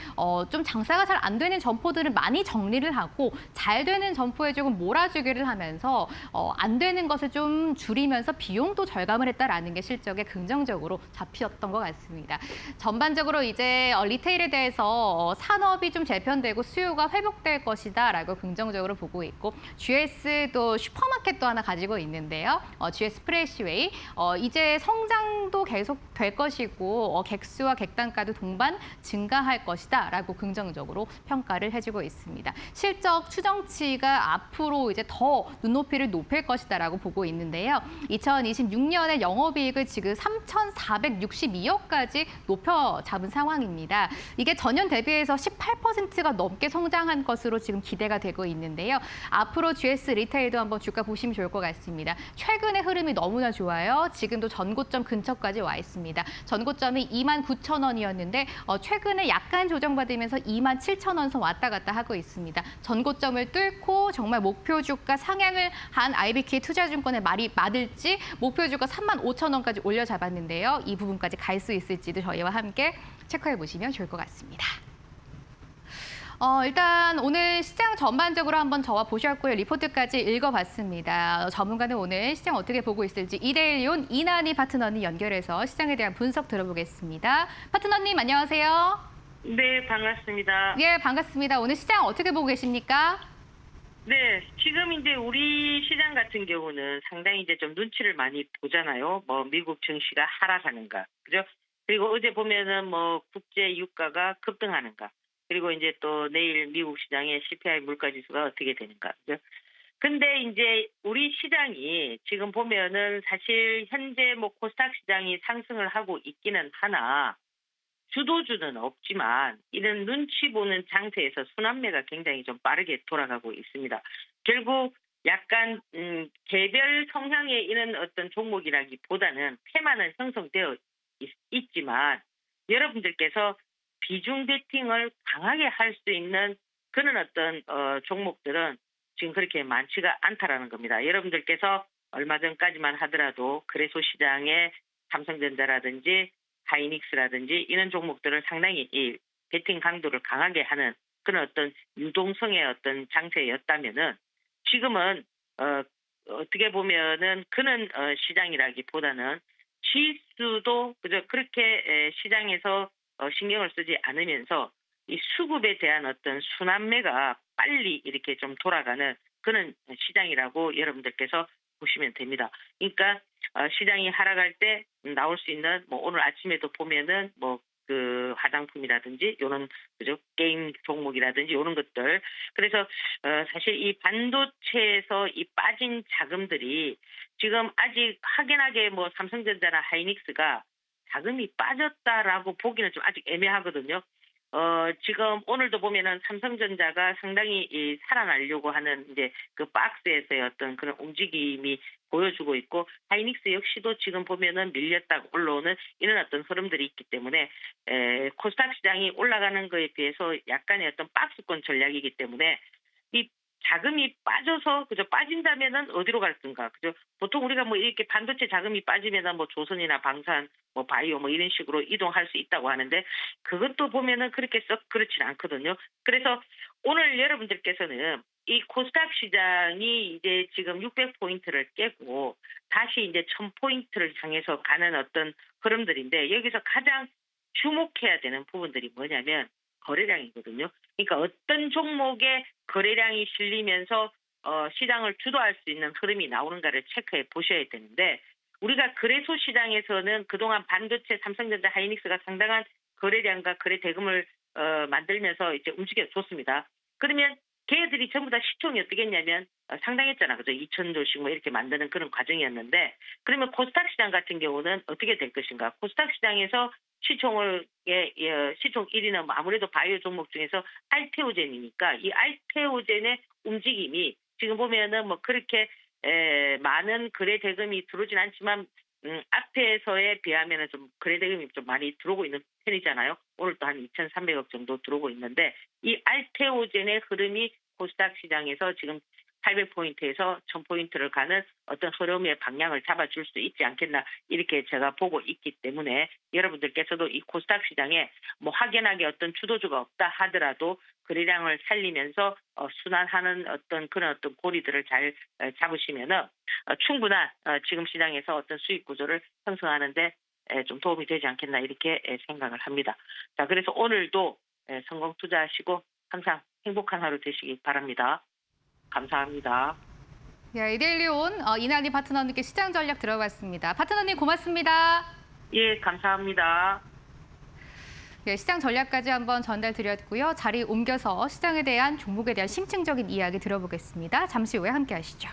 좀 장사가 잘 안 되는 점포들을 많이 정리를 하고 잘 되는 점포에 조금 몰아주기를 하면서 안 되는 것을 좀 줄이면서 비용도 절감을 했다라는 게 실적에 긍정적으로 잡혔던 것 같습니다. 전반적으로 이제 리테일에 대해서 산업이 좀 재편되고 수요가 회복될 것이다라고 긍정적으로 보고 있고 GS도 슈퍼마켓도 하나 가지고 있는데요. GS 프레시웨이 이제 성장도 계속 될 것이고 객수와 객단가도 동반 증가할 것이다라고 긍정적으로 평가를 해주고 있습니다. 실적 추정치가 앞으로 이제 더 눈높이를 높일 것이다라고 보고 있는데요. 2026년에 영업이익을 지금 3,462억까지 높여 잡은 상황입니다. 이게 전년 대비해서 18%가 넘게 성장한 것으로 지금 기대가 되고 있는데요. 앞으로 GS 리테일도 한번 주가 보시면 좋을 것 같습니다. 최근의 흐름이 너무나 좋아요. 지금도 전고점 근처까지 와 있습니다. 전고점이 29,000원이었는데 최근에 약간 조정받으면서 27,000원 선 왔다 갔다 하고 있습니다. 전고점을 뚫고 정말 목표 주가 상향을 한 IBK 투자증권의 말이 맞을지 목표 주가 35,000원까지 올려 잡았는데요. 이 부분까지 갈 수 있을지도 저희와 함께 체크해 보시면 좋을 것 같습니다. 일단 오늘 시장 전반적으로 한번 저와 보셨고요. 리포트까지 읽어봤습니다. 전문가는 오늘 시장 어떻게 보고 있을지 2대1온 이난희 파트너님 연결해서 시장에 대한 분석 들어보겠습니다. 파트너님 안녕하세요. 네, 반갑습니다. 예, 반갑습니다. 오늘 시장 어떻게 보고 계십니까? 네, 지금 이제 우리 시장 같은 경우는 상당히 이제 좀 눈치를 많이 보잖아요. 미국 증시가 하락하는가, 그죠? 그리고 어제 보면은 국제 유가가 급등하는가, 그리고 이제 또 내일 미국 시장의 CPI 물가지수가 어떻게 되는가, 그죠? 근데 이제 우리 시장이 지금 보면은 사실 현재 코스닥 시장이 상승을 하고 있기는 하나 주도주는 없지만 이런 눈치 보는 장세에서 순환매가 굉장히 좀 빠르게 돌아가고 있습니다. 결국 약간 개별 성향에 있는 어떤 종목이라기보다는 테마는 형성되어 있지만 여러분들께서 비중 베팅을 강하게 할 수 있는 그런 어떤 종목들은 지금 그렇게 많지가 않다라는 겁니다. 여러분들께서 얼마 전까지만 하더라도 거래소 시장에 삼성전자라든지 하이닉스라든지 이런 종목들을 상당히 이 베팅 강도를 강하게 하는 그런 어떤 유동성의 어떤 장세였다면은 지금은 어떻게 보면은 그런 시장이라기보다는 지수도 그저 그렇게 시장에서 신경을 쓰지 않으면서 이 수급에 대한 어떤 순환매가 빨리 이렇게 좀 돌아가는 그런 시장이라고 여러분들께서 보시면 됩니다. 그러니까 시장이 하락할 때 나올 수 있는 뭐 오늘 아침에도 보면은 뭐 그 화장품이라든지 이런 그죠 게임 종목이라든지 이런 것들 그래서 사실 이 반도체에서 이 빠진 자금들이 지금 아직 확연하게 뭐 삼성전자나 하이닉스가 자금이 빠졌다라고 보기는 좀 아직 애매하거든요. 지금 오늘도 보면은 삼성전자가 상당히 살아나려고 하는 이제 그 박스에서의 어떤 그런 움직임이 보여주고 있고 하이닉스 역시도 지금 보면은 밀렸다가 올라오는 이런 어떤 흐름들이 있기 때문에 코스닥 시장이 올라가는 거에 비해서 약간의 어떤 박스권 전략이기 때문에 이 자금이 빠져서 그저 빠진다면은 어디로 갈 건가? 그죠? 보통 우리가 뭐 이렇게 반도체 자금이 빠지면은 뭐 조선이나 방산, 뭐 바이오 뭐 이런 식으로 이동할 수 있다고 하는데 그것도 보면은 그렇게 썩 그렇진 않거든요. 그래서 오늘 여러분들께서는 이 코스닥 시장이 이제 지금 600포인트를 깨고 다시 이제 1000포인트를 향해서 가는 어떤 흐름들인데 여기서 가장 주목해야 되는 부분들이 뭐냐면 거래량이거든요. 그러니까 어떤 종목에 거래량이 실리면서 시장을 주도할 수 있는 흐름이 나오는가를 체크해 보셔야 되는데 우리가 거래소 시장에서는 그동안 반도체, 삼성전자, 하이닉스가 상당한 거래량과 거래 대금을 만들면서 이제 움직여 줬습니다. 그러면 걔들이 전부 다 시총이 어떻게 했냐면 상당했잖아. 그죠? 2,000조씩 뭐 이렇게 만드는 그런 과정이었는데 그러면 코스닥 시장 같은 경우는 어떻게 될 것인가? 코스닥 시장에서 시총 1위는 아무래도 바이오 종목 중에서 알테오젠이니까 이 알테오젠의 움직임이 지금 보면은 뭐 그렇게 많은 거래 대금이 들어오진 않지만 앞에서에 비하면은 좀 거래 대금이 좀 많이 들어오고 있는 편이잖아요. 오늘 또 한 2,300억 정도 들어오고 있는데 이 알테오젠의 흐름이 코스닥 시장에서 지금 800포인트에서 1000포인트를 가는 어떤 흐름의 방향을 잡아줄 수 있지 않겠나 이렇게 제가 보고 있기 때문에 여러분들께서도 이 코스닥 시장에 뭐 확연하게 어떤 주도주가 없다 하더라도 거래량을 살리면서 순환하는 어떤 그런 어떤 고리들을 잘 잡으시면은 충분한 지금 시장에서 어떤 수익 구조를 형성하는데 좀 도움이 되지 않겠나 이렇게 생각을 합니다. 자, 그래서 오늘도 성공 투자하시고 항상 행복한 하루 되시기 바랍니다. 감사합니다. 네, 이데일리온 이난희 파트너님께 시장 전략 들어봤습니다. 파트너님 고맙습니다. 예, 감사합니다. 네, 시장 전략까지 한번 전달드렸고요. 자리 옮겨서 시장에 대한 종목에 대한 심층적인 이야기 들어보겠습니다. 잠시 후에 함께 하시죠.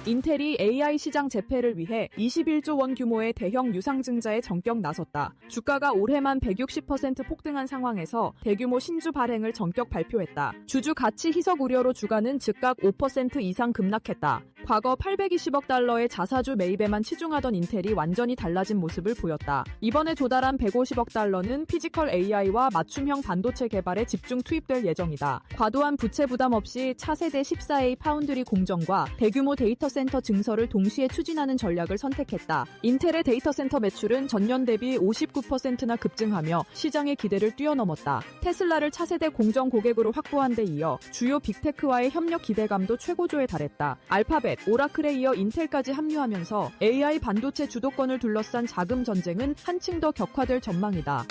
인텔이 AI 시장 재패를 위해 21조 원 규모의 대형 유상증자에 전격 나섰다. 주가가 올해만 160% 폭등한 상황에서 대규모 신주 발행을 전격 발표했다. 주주 가치 희석 우려로 주가는 즉각 5% 이상 급락했다. 과거 820억 달러의 자사주 매입에만 치중하던 인텔이 완전히 달라진 모습을 보였다. 이번에 조달한 150억 달러는 피지컬 AI와 맞춤형 반도체 개발에 집중 투입될 예정이다. 과도한 부채 부담 없이 차세대 14A 파운드리 공정과 대규모 데이터 센터 증설을 동시에 추진하는 전략을 선택했다. 인텔의 데이터 센터 매출은 전년 대비 59%나 급증하며 시장의 기대를 뛰어넘었다. 테슬라를 차세대 공정 고객으로 확보한 데 이어 주요 빅테크와의 협력 기대감도 최고조에 달했다. 알파벳, 오라클에 이어 인텔까지 합류하면서 AI 반도체 주도권을 둘러싼 자금 전쟁은 한층 더 격화될 전망이다.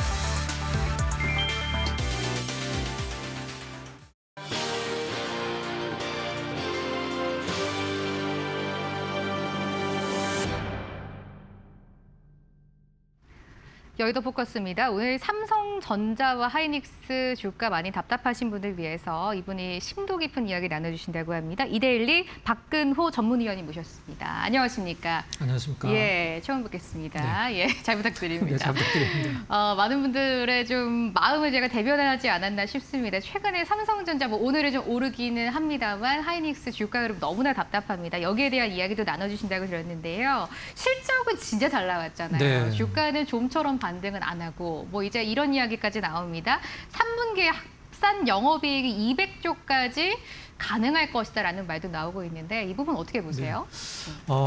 여의도 포커스입니다. 오늘 삼성전자와 하이닉스 주가 많이 답답하신 분들 위해서 이분이 심도 깊은 이야기 나눠주신다고 합니다. 이데일리 박근호 전문위원님 모셨습니다. 안녕하십니까? 안녕하십니까? 예, 처음 뵙겠습니다. 예, 잘 부탁드립니다. 네, 잘 부탁드립니다. 많은 분들의 좀 마음을 제가 대변하지 않았나 싶습니다. 최근에 삼성전자 오늘은 좀 오르기는 합니다만 하이닉스 주가 흐름 너무나 답답합니다. 여기에 대한 이야기도 나눠주신다고 들었는데요. 실적은 진짜 잘 나왔잖아요. 네. 주가는 좀처럼 반등은 안 하고 이제 이런 이야기까지 나옵니다. 3분기에 합산 영업이익이 200조까지 가능할 것이다라는 말도 나오고 있는데 이 부분 어떻게 보세요?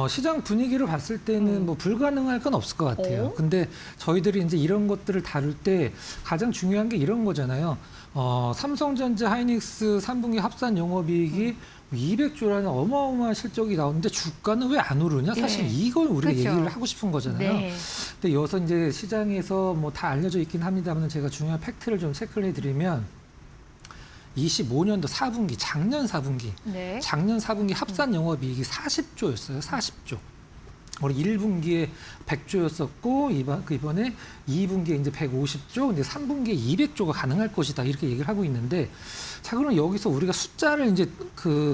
시장 분위기를 봤을 때는 불가능할 건 없을 것 같아요. 근데 저희들이 이제 이런 것들을 다룰 때 가장 중요한 게 이런 거잖아요. 삼성전자, 하이닉스 3분기 합산 영업이익이 200조라는 어마어마한 실적이 나오는데 주가는 왜 안 오르냐? 사실 네. 이걸 우리가 그렇죠. 얘기를 하고 싶은 거잖아요. 네. 근데 여기서 이제 시장에서 다 알려져 있긴 합니다만 제가 중요한 팩트를 좀 체크를 해드리면 25년도 4분기, 작년 4분기, 네. 작년 4분기 합산 영업이익이 40조였어요. 40조. 우리 1분기에 100조였었고 이번에 2분기에 이제 150조, 근데 3분기에 200조가 가능할 것이다 이렇게 얘기를 하고 있는데, 자 그럼 여기서 우리가 숫자를 이제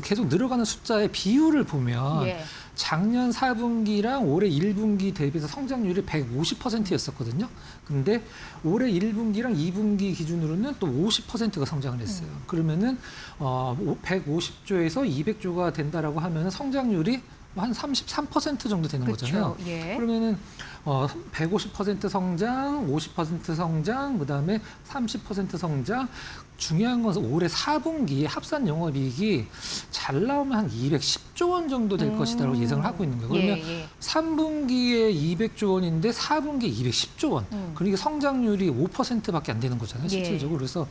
계속 늘어가는 숫자의 비율을 보면 예. 작년 4분기랑 올해 1분기 대비해서 성장률이 150%였었거든요. 근데 올해 1분기랑 2분기 기준으로는 또 50%가 성장을 했어요. 그러면은 150조에서 200조가 된다라고 하면은 성장률이 한 33% 정도 되는 거잖아요. 예. 그러면은 150% 성장, 50% 성장, 그다음에 30% 성장. 중요한 것은 올해 4분기에 합산 영업이익이 잘 나오면 한 210조 원 정도 될 것이다라고 예상을 하고 있는 거예요. 그러면 예. 3분기에 200조 원인데 4분기에 210조 원. 그러니까 성장률이 5%밖에 안 되는 거잖아요, 실질적으로. 그래서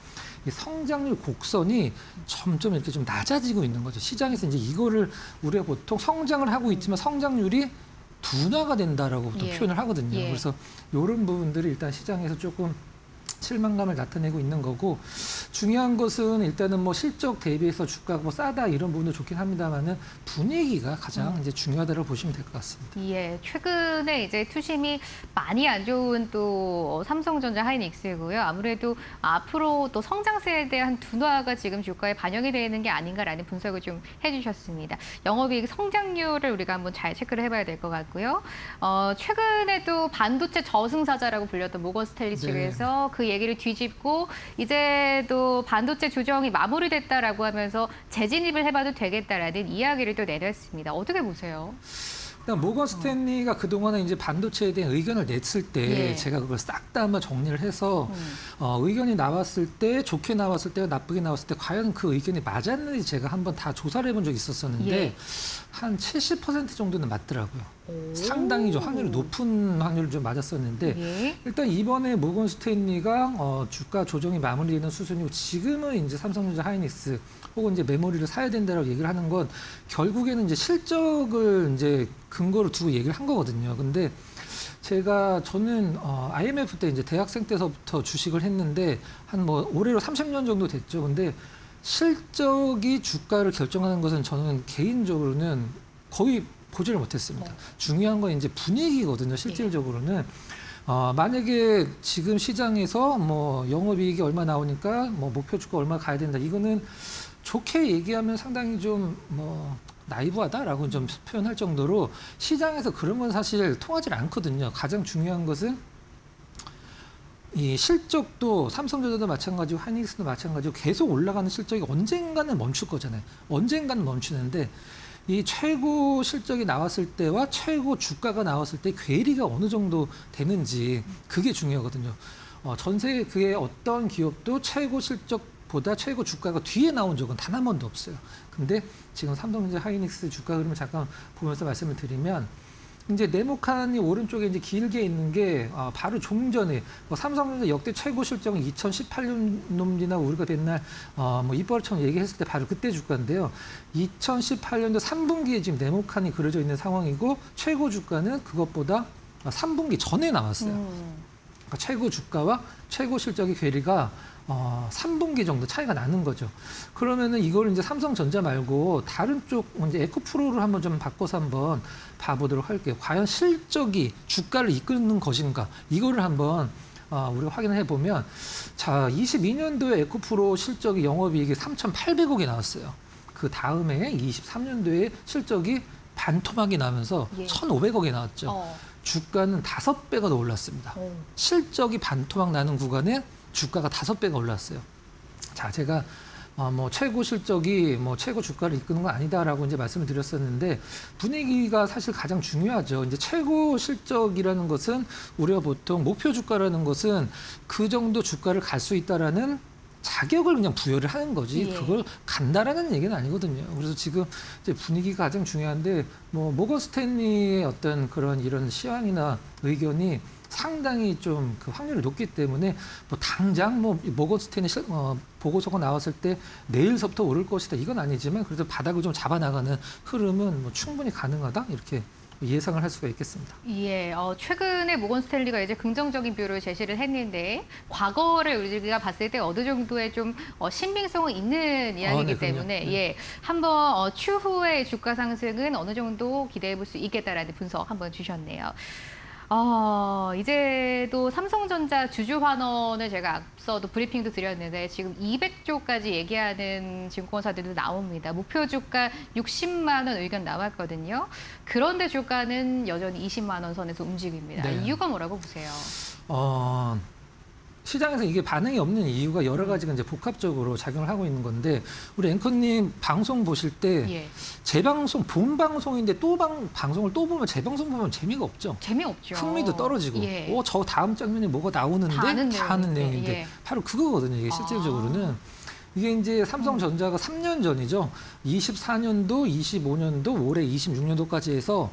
이 성장률 곡선이 점점 이렇게 좀 낮아지고 있는 거죠. 시장에서 이제 이거를 우리가 보통 성장을 하고 있지만 성장률이 둔화가 된다라고 보통 표현을 하거든요. 예. 그래서 이런 부분들이 일단 시장에서 조금 실망감을 나타내고 있는 거고, 중요한 것은 일단은 실적 대비해서 주가가 싸다 이런 부분도 좋긴 합니다만은 분위기가 가장 이제 중요하다고 보시면 될 것 같습니다. 예, 최근에 이제 투심이 많이 안 좋은 또 삼성전자, 하이닉스고요. 아무래도 앞으로 또 성장세에 대한 둔화가 지금 주가에 반영이 되는 게 아닌가라는 분석을 좀 해주셨습니다. 영업이익 성장률을 우리가 한번 잘 체크를 해봐야 될 것 같고요. 최근에도 반도체 저승사자라고 불렸던 모건 스탠리 측에서 그 얘기를 뒤집고 이제 또 반도체 조정이 마무리됐다라고 하면서 재진입을 해봐도 되겠다라는 이야기를 또 내놨습니다. 어떻게 보세요? 모건 스탠리가 그동안에 이제 반도체에 대한 의견을 냈을 때 제가 그걸 싹 다 한번 정리를 해서 의견이 나왔을 때 좋게 나왔을 때와 나쁘게 나왔을 때 과연 그 의견이 맞았는지 제가 한번 다 조사를 해본 적이 있었었는데 한 70% 정도는 맞더라고요. 상당히 좀 확률이 높은 확률을 좀 맞았었는데 일단 이번에 모건 스탠리가 주가 조정이 마무리되는 수순이고 지금은 이제 삼성전자, 하이닉스 혹은 이제 메모리를 사야 된다라고 얘기를 하는 건 결국에는 이제 실적을 이제 근거로 두고 얘기를 한 거거든요. 근데 저는 IMF 때 이제 대학생 때서부터 주식을 했는데 한 올해로 30년 정도 됐죠. 근데 실적이 주가를 결정하는 것은 저는 개인적으로는 거의 보지를 못했습니다. 중요한 건 이제 분위기거든요. 실질적으로는. 만약에 지금 시장에서 영업이익이 얼마 나오니까 목표 주가 얼마 가야 된다. 이거는 좋게 얘기하면 상당히 좀 나이브하다라고 좀 표현할 정도로 시장에서 그런 건 사실 통하지 않거든요. 가장 중요한 것은 이 실적도 삼성전자도 마찬가지고 하이닉스도 마찬가지고 계속 올라가는 실적이 언젠가는 멈출 거잖아요. 언젠가는 멈추는데 이 최고 실적이 나왔을 때와 최고 주가가 나왔을 때 괴리가 어느 정도 되는지 그게 중요하거든요. 전 세계 그의 어떤 기업도 최고 실적보다 최고 주가가 뒤에 나온 적은 단 한 번도 없어요. 근데 지금 삼성전자 하이닉스 주가 흐름을 잠깐 보면서 말씀을 드리면 이제 네모칸이 오른쪽에 이제 길게 있는 게 바로 종전에 삼성전자 역대 최고 실적은 2018년도나 우리가 옛날 입버릇처럼 얘기했을 때 바로 그때 주가인데요. 2018년도 3분기에 지금 네모칸이 그려져 있는 상황이고 최고 주가는 그것보다 3분기 전에 나왔어요. 그러니까 최고 주가와 최고 실적의 괴리가 3분기 정도 차이가 나는 거죠. 그러면은 이걸 이제 삼성전자 말고 다른 쪽 이제 에코프로를 한번 좀 바꿔서 한번 봐보도록 할게요. 과연 실적이 주가를 이끄는 것인가? 이거를 한번 우리가 확인해 보면 자, 22년도에 에코프로 실적이 영업이익이 3,800억이 나왔어요. 그 다음에 23년도에 실적이 반토막이 나면서 1,500억이 나왔죠. 주가는 5배가 더 올랐습니다. 실적이 반토막 나는 구간에 주가가 5배가 올랐어요. 자, 제가 최고 실적이 최고 주가를 이끄는 건 아니다라고 이제 말씀을 드렸었는데 분위기가 사실 가장 중요하죠. 이제 최고 실적이라는 것은 우리가 보통 목표 주가라는 것은 그 정도 주가를 갈 수 있다라는 자격을 그냥 부여를 하는 거지 그걸 간다라는 얘기는 아니거든요. 그래서 지금 이제 분위기가 가장 중요한데 모건 스탠리의 어떤 그런 이런 시황이나 의견이 상당히 좀 그 확률이 높기 때문에 당장 모건 스탠리 보고서가 나왔을 때 내일서부터 오를 것이다 이건 아니지만 그래도 바닥을 좀 잡아나가는 흐름은 충분히 가능하다 이렇게 예상을 할 수가 있겠습니다. 예, 최근에 모건 스탠리가 이제 긍정적인 뷰를 제시를 했는데 과거를 우리가 봤을 때 어느 정도의 좀 신빙성은 있는 이야기이기 네, 때문에 네. 예, 한번 추후의 주가 상승은 어느 정도 기대해 볼 수 있겠다라는 분석 한번 주셨네요. 이제도 삼성전자 주주 환원을 제가 앞서도 브리핑도 드렸는데 지금 200조까지 얘기하는 증권사들도 나옵니다. 목표 주가 60만 원 의견 나왔거든요. 그런데 주가는 여전히 20만 원 선에서 움직입니다. 네. 이유가 뭐라고 보세요? 시장에서 이게 반응이 없는 이유가 여러 가지가 이제 복합적으로 작용을 하고 있는 건데 우리 앵커님 방송 보실 때 재방송 본 방송인데 또 방송을 또 보면 재방송 보면 재미가 없죠. 재미없죠. 흥미도 떨어지고 저 다음 장면이 뭐가 나오는데 다 아는 내용인데 바로 그거거든요. 이게 실질적으로는 이게 이제 삼성전자가 3년 전이죠. 24년도, 25년도, 올해 26년도까지 해서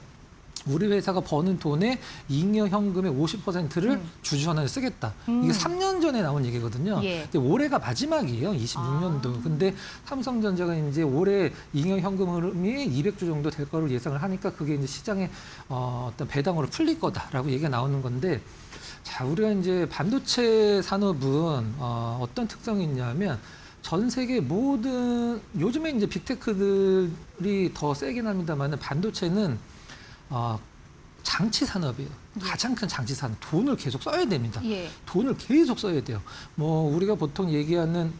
우리 회사가 버는 돈의 잉여 현금의 50%를 주주환원에 쓰겠다. 이게 3년 전에 나온 얘기거든요. 근데 올해가 마지막이에요. 26년도. 근데 삼성전자가 이제 올해 잉여 현금 흐름이 200조 정도 될 거를 예상을 하니까 그게 이제 시장에 어떤 배당으로 풀릴 거다라고 얘기가 나오는 건데 자, 우리가 이제 반도체 산업은 어떤 특성이 있냐면 전 세계 모든 요즘에 이제 빅테크들이 더 세긴 합니다만 반도체는 장치 산업이에요. 가장 큰 장치 산업. 돈을 계속 써야 됩니다. 돈을 계속 써야 돼요. 우리가 보통 얘기하는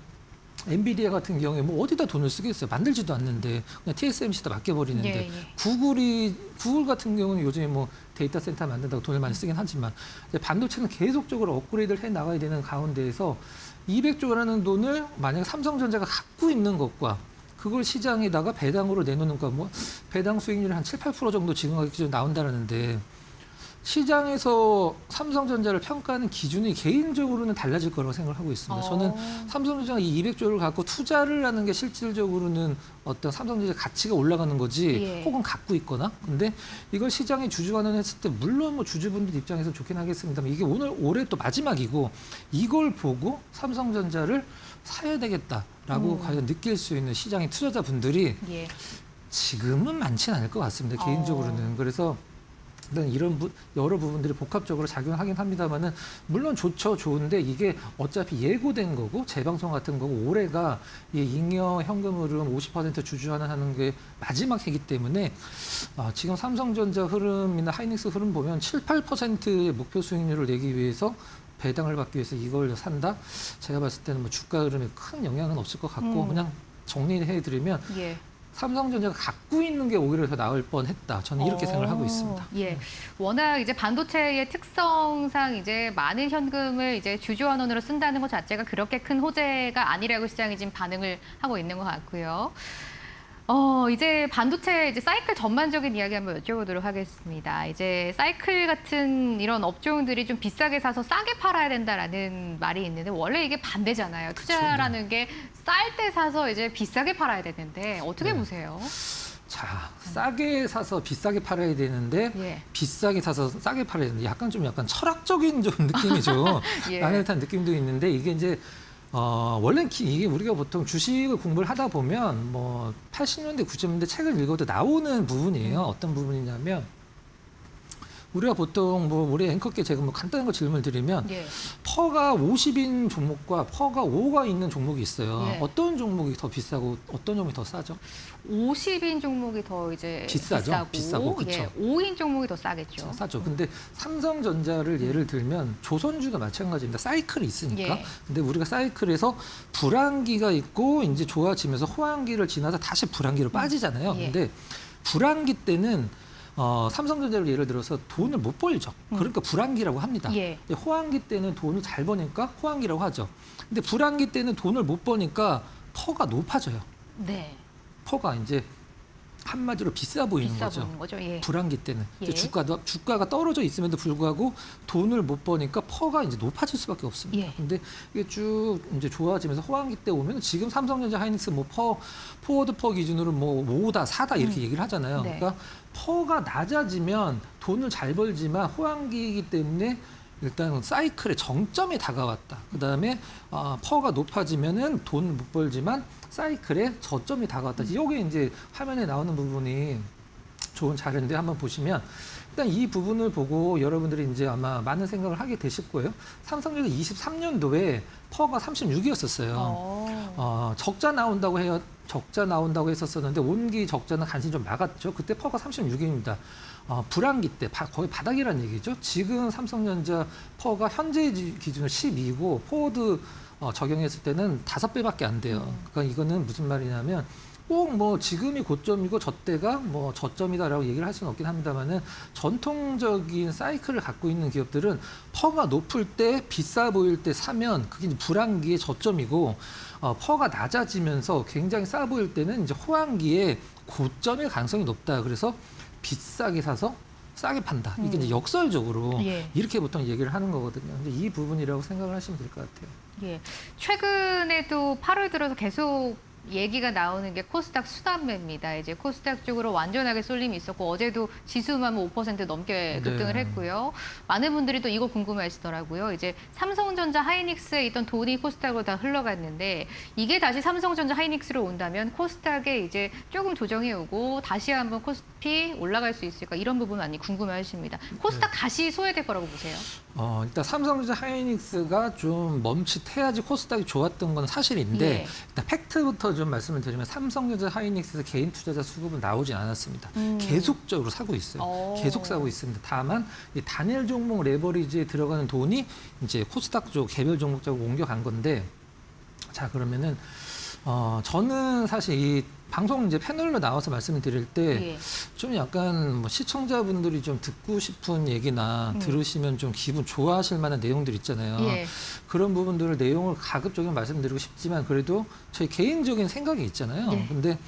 엔비디아 같은 경우에 어디다 돈을 쓰겠어요. 만들지도 않는데 그냥 TSMC에다 맡겨버리는데 구글 같은 경우는 요즘에 데이터 센터 만든다고 돈을 많이 쓰긴 하지만 반도체는 계속적으로 업그레이드를 해 나가야 되는 가운데에서 200조라는 돈을 만약에 삼성전자가 갖고 있는 것과 그걸 시장에다가 배당으로 내놓는 거 배당 수익률이 한 7, 8% 정도 지금 기준 나온다는데 시장에서 삼성전자를 평가하는 기준이 개인적으로는 달라질 거라고 생각을 하고 있습니다. 저는 삼성전자가 이 200조를 갖고 투자를 하는 게 실질적으로는 어떤 삼성전자 가치가 올라가는 거지 혹은 갖고 있거나 근데 이걸 시장에 주주환원 했을 때 물론 주주분들 입장에서 좋긴 하겠습니다만 이게 올해 또 마지막이고 이걸 보고 삼성전자를 사야 되겠다라고 과연 느낄 수 있는 시장의 투자자분들이 지금은 많지는 않을 것 같습니다. 개인적으로는. 그래서 이런 여러 부분들이 복합적으로 작용하긴 합니다만은 물론 좋은데 이게 어차피 예고된 거고 재방송 같은 거고 올해가 이 잉여 현금 흐름 50% 주주환원하는 게 마지막 해기 때문에 지금 삼성전자 흐름이나 하이닉스 흐름 보면 7, 8%의 목표 수익률을 내기 위해서 배당을 받기 위해서 이걸 산다? 제가 봤을 때는 주가 흐름에 큰 영향은 없을 것 같고 그냥 정리해드리면 삼성전자가 갖고 있는 게 오히려 더 나을 뻔했다. 저는 이렇게 생각을 하고 있습니다. 예, 워낙 이제 반도체의 특성상 이제 많은 현금을 이제 주주환원으로 쓴다는 것 자체가 그렇게 큰 호재가 아니라고 시장이 지금 반응을 하고 있는 것 같고요. 이제 반도체 이제 사이클 전반적인 이야기 한번 여쭤보도록 하겠습니다. 이제 사이클 같은 이런 업종들이 좀 비싸게 사서 싸게 팔아야 된다라는 말이 있는데 원래 이게 반대잖아요. 투자라는 게 쌀 때 사서 이제 비싸게 팔아야 되는데 어떻게 네. 보세요? 자, 싸게 사서 비싸게 팔아야 되는데 예. 비싸게 사서 싸게 팔아야 되는데 약간 철학적인 좀 느낌이죠. 예. 라는 듯한 느낌도 있는데 이게 이제 원래 이게 우리가 보통 주식을 공부를 하다 보면 뭐 80년대, 90년대 책을 읽어도 나오는 부분이에요. 어떤 부분이냐면 우리가 보통 뭐 우리 앵커께 제가 뭐 간단한 거 질문을 드리면 예. 퍼가 50인 종목과 퍼가 5가 있는 종목이 있어요. 예. 어떤 종목이 더 비싸고 어떤 종목이 더 싸죠? 50인 종목이 더 이제 비싸죠. 비싸고, 그쵸. 예, 5인 종목이 더 싸겠죠. 싸죠. 근데 삼성전자를 예를 들면 조선주도 마찬가지입니다. 사이클이 있으니까. 예. 근데 우리가 사이클에서 불황기가 있고 이제 좋아지면서 호황기를 지나서 다시 불황기로 빠지잖아요. 예. 근데 불황기 때는 삼성전자를 예를 들어서 돈을 못 벌죠. 그러니까 불황기라고 합니다. 예. 근데 호황기 때는 돈을 잘 버니까 호황기라고 하죠. 근데 불황기 때는 돈을 못 버니까 퍼가 높아져요. 네. 퍼가 이제 한마디로 비싸 보이는 비싸 거죠. 보이는 거죠. 예. 불황기 때는 이제 예. 주가가 떨어져 있음에도 불구하고 돈을 못 버니까 퍼가 이제 높아질 수밖에 없습니다. 예. 근데 이게 쭉 이제 좋아지면서 호황기 때 오면 지금 삼성전자 하이닉스 뭐 포워드 퍼 기준으로 뭐 5다 4다 이렇게 얘기를 하잖아요. 네. 그러니까 퍼가 낮아지면 돈을 잘 벌지만 호황기이기 때문에 일단 사이클의 정점에 다가왔다. 그다음에 퍼가 높아지면은 돈을 못 벌지만 사이클의 저점이 다가왔다. 이게 이제 화면에 나오는 부분이 좋은 자료인데 한번 보시면 일단 이 부분을 보고 여러분들이 이제 아마 많은 생각을 하게 되실 거예요. 삼성전자 23년도에 퍼가 36이었었어요. 적자 나온다고 했었었는데 온기 적자는 간신히 좀 막았죠. 그때 퍼가 36입니다. 불황기 때 거의 바닥이라는 얘기죠. 지금 삼성전자 퍼가 현재 기준으로 12이고 포워드 적용했을 때는 5배밖에 안 돼요. 그러니까 이거는 무슨 말이냐면 꼭 뭐 지금이 고점이고 저때가 뭐 저점이다라고 얘기를 할 수는 없긴 합니다만은 전통적인 사이클을 갖고 있는 기업들은 퍼가 높을 때 비싸 보일 때 사면 그게 이제 불황기의 저점이고 퍼가 낮아지면서 굉장히 싸 보일 때는 이제 호황기의 고점일 가능성이 높다. 그래서 비싸게 사서 싸게 판다. 이게 이제 역설적으로 예. 이렇게 보통 얘기를 하는 거거든요. 근데 이 부분이라고 생각을 하시면 될 것 같아요. 예. 최근에도 8월 들어서 계속 얘기가 나오는 게 코스닥 수담매입니다. 이제 코스닥 쪽으로 완전하게 쏠림이 있었고 어제도 지수만 5% 넘게 급등을 네. 했고요. 많은 분들이 또 이거 궁금해하시더라고요. 이제 삼성전자 하이닉스에 있던 돈이 코스닥으로 다 흘러갔는데 이게 다시 삼성전자 하이닉스로 온다면 코스닥에 이제 조금 조정해 오고 다시 한번 코스피 올라갈 수 있을까 이런 부분 많이 궁금해하십니다. 코스닥 다시 소외될 거라고 보세요? 일단 삼성전자 하이닉스가 좀 멈칫해야지 코스닥이 좋았던 건 사실인데 예. 일단 팩트부터 좀 말씀을 드리면 삼성전자 하이닉스에서 개인 투자자 수급은 나오지 않았습니다. 계속적으로 사고 있어요. 계속 사고 있습니다. 다만 이 단일 종목 레버리지에 들어가는 돈이 이제 코스닥 쪽 개별 종목 쪽으로 옮겨간 건데 자 그러면은 저는 사실 이 방송 이제 패널로 나와서 말씀을 드릴 때 좀 예. 약간 뭐 시청자분들이 좀 듣고 싶은 얘기나 들으시면 좀 기분 좋아하실 만한 내용들 있잖아요. 예. 그런 부분들을 내용을 가급적이면 말씀드리고 싶지만 그래도 저희 개인적인 생각이 있잖아요. 네. 근데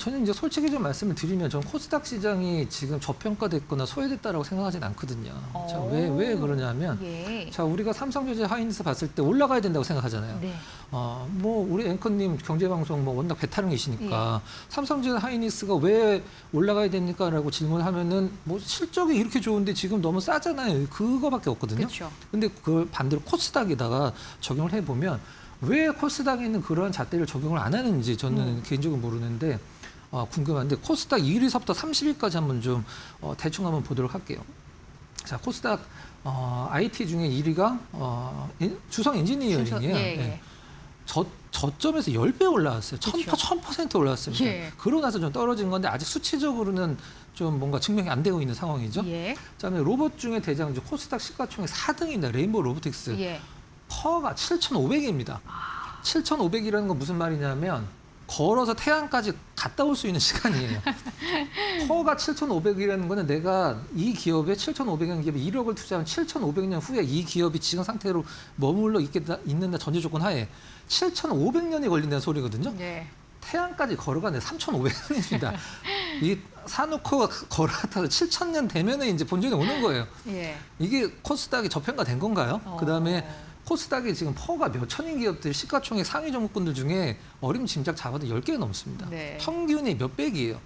저는 이제 솔직히 좀 말씀을 드리면 전 코스닥 시장이 지금 저평가됐거나 소외됐다라고 생각하진 않거든요. 자, 왜 그러냐면 예. 자, 우리가 삼성전자 하이닉스 봤을 때 올라가야 된다고 생각하잖아요. 네. 뭐 우리 앵커님 경제방송 뭐 워낙 베테랑이시니까 삼성전자 하이닉스가 왜 올라가야 됩니까라고 질문하면은 뭐 실적이 이렇게 좋은데 지금 너무 싸잖아요. 그거밖에 없거든요. 그렇죠. 근데 그걸 반대로 코스닥에다가 적용을 해보면 왜 코스닥에 있는 그런 잣대를 적용을 안 하는지 저는 개인적으로 모르는데 궁금한데 코스닥 1위서부터 30위까지 한번 좀 대충 한번 보도록 할게요. 자, 코스닥 IT 중에 1위가 주성 엔지니어링이에요. 예. 네. 저점에서 10배 올라왔어요. 그렇죠. 1000% 올라왔습니다. 예. 그러고 나서 좀 떨어진 건데 아직 수치적으로는 좀 뭔가 증명이 안 되고 있는 상황이죠. 예. 그다음에 로봇 중에 대장주 코스닥 시가총액 4등입니다. 레인보우 로보틱스. 예. 퍼가 7,500입니다. 7,500이라는 건 무슨 말이냐면 걸어서 태양까지 갔다 올 수 있는 시간이에요. 퍼가 7,500이라는 거는 내가 이 기업에 7,500년 기업에 1억을 투자하면 7,500년 후에 이 기업이 지금 상태로 머물러 있는다 전제 조건 하에 7,500년이 걸린다는 소리거든요. 네. 태양까지 걸어가는데 3,500년입니다. 이 사놓고 걸어타서 7,000년 되면은 이제 본전에 오는 거예요. 예. 이게 코스닥이 저평가된 건가요? 그다음에 코스닥이 지금 퍼가 몇 천인 기업들 시가총액 상위 종목군들 중에 어림짐작 잡아도 10개 넘습니다. 네. 평균이 몇 백이에요.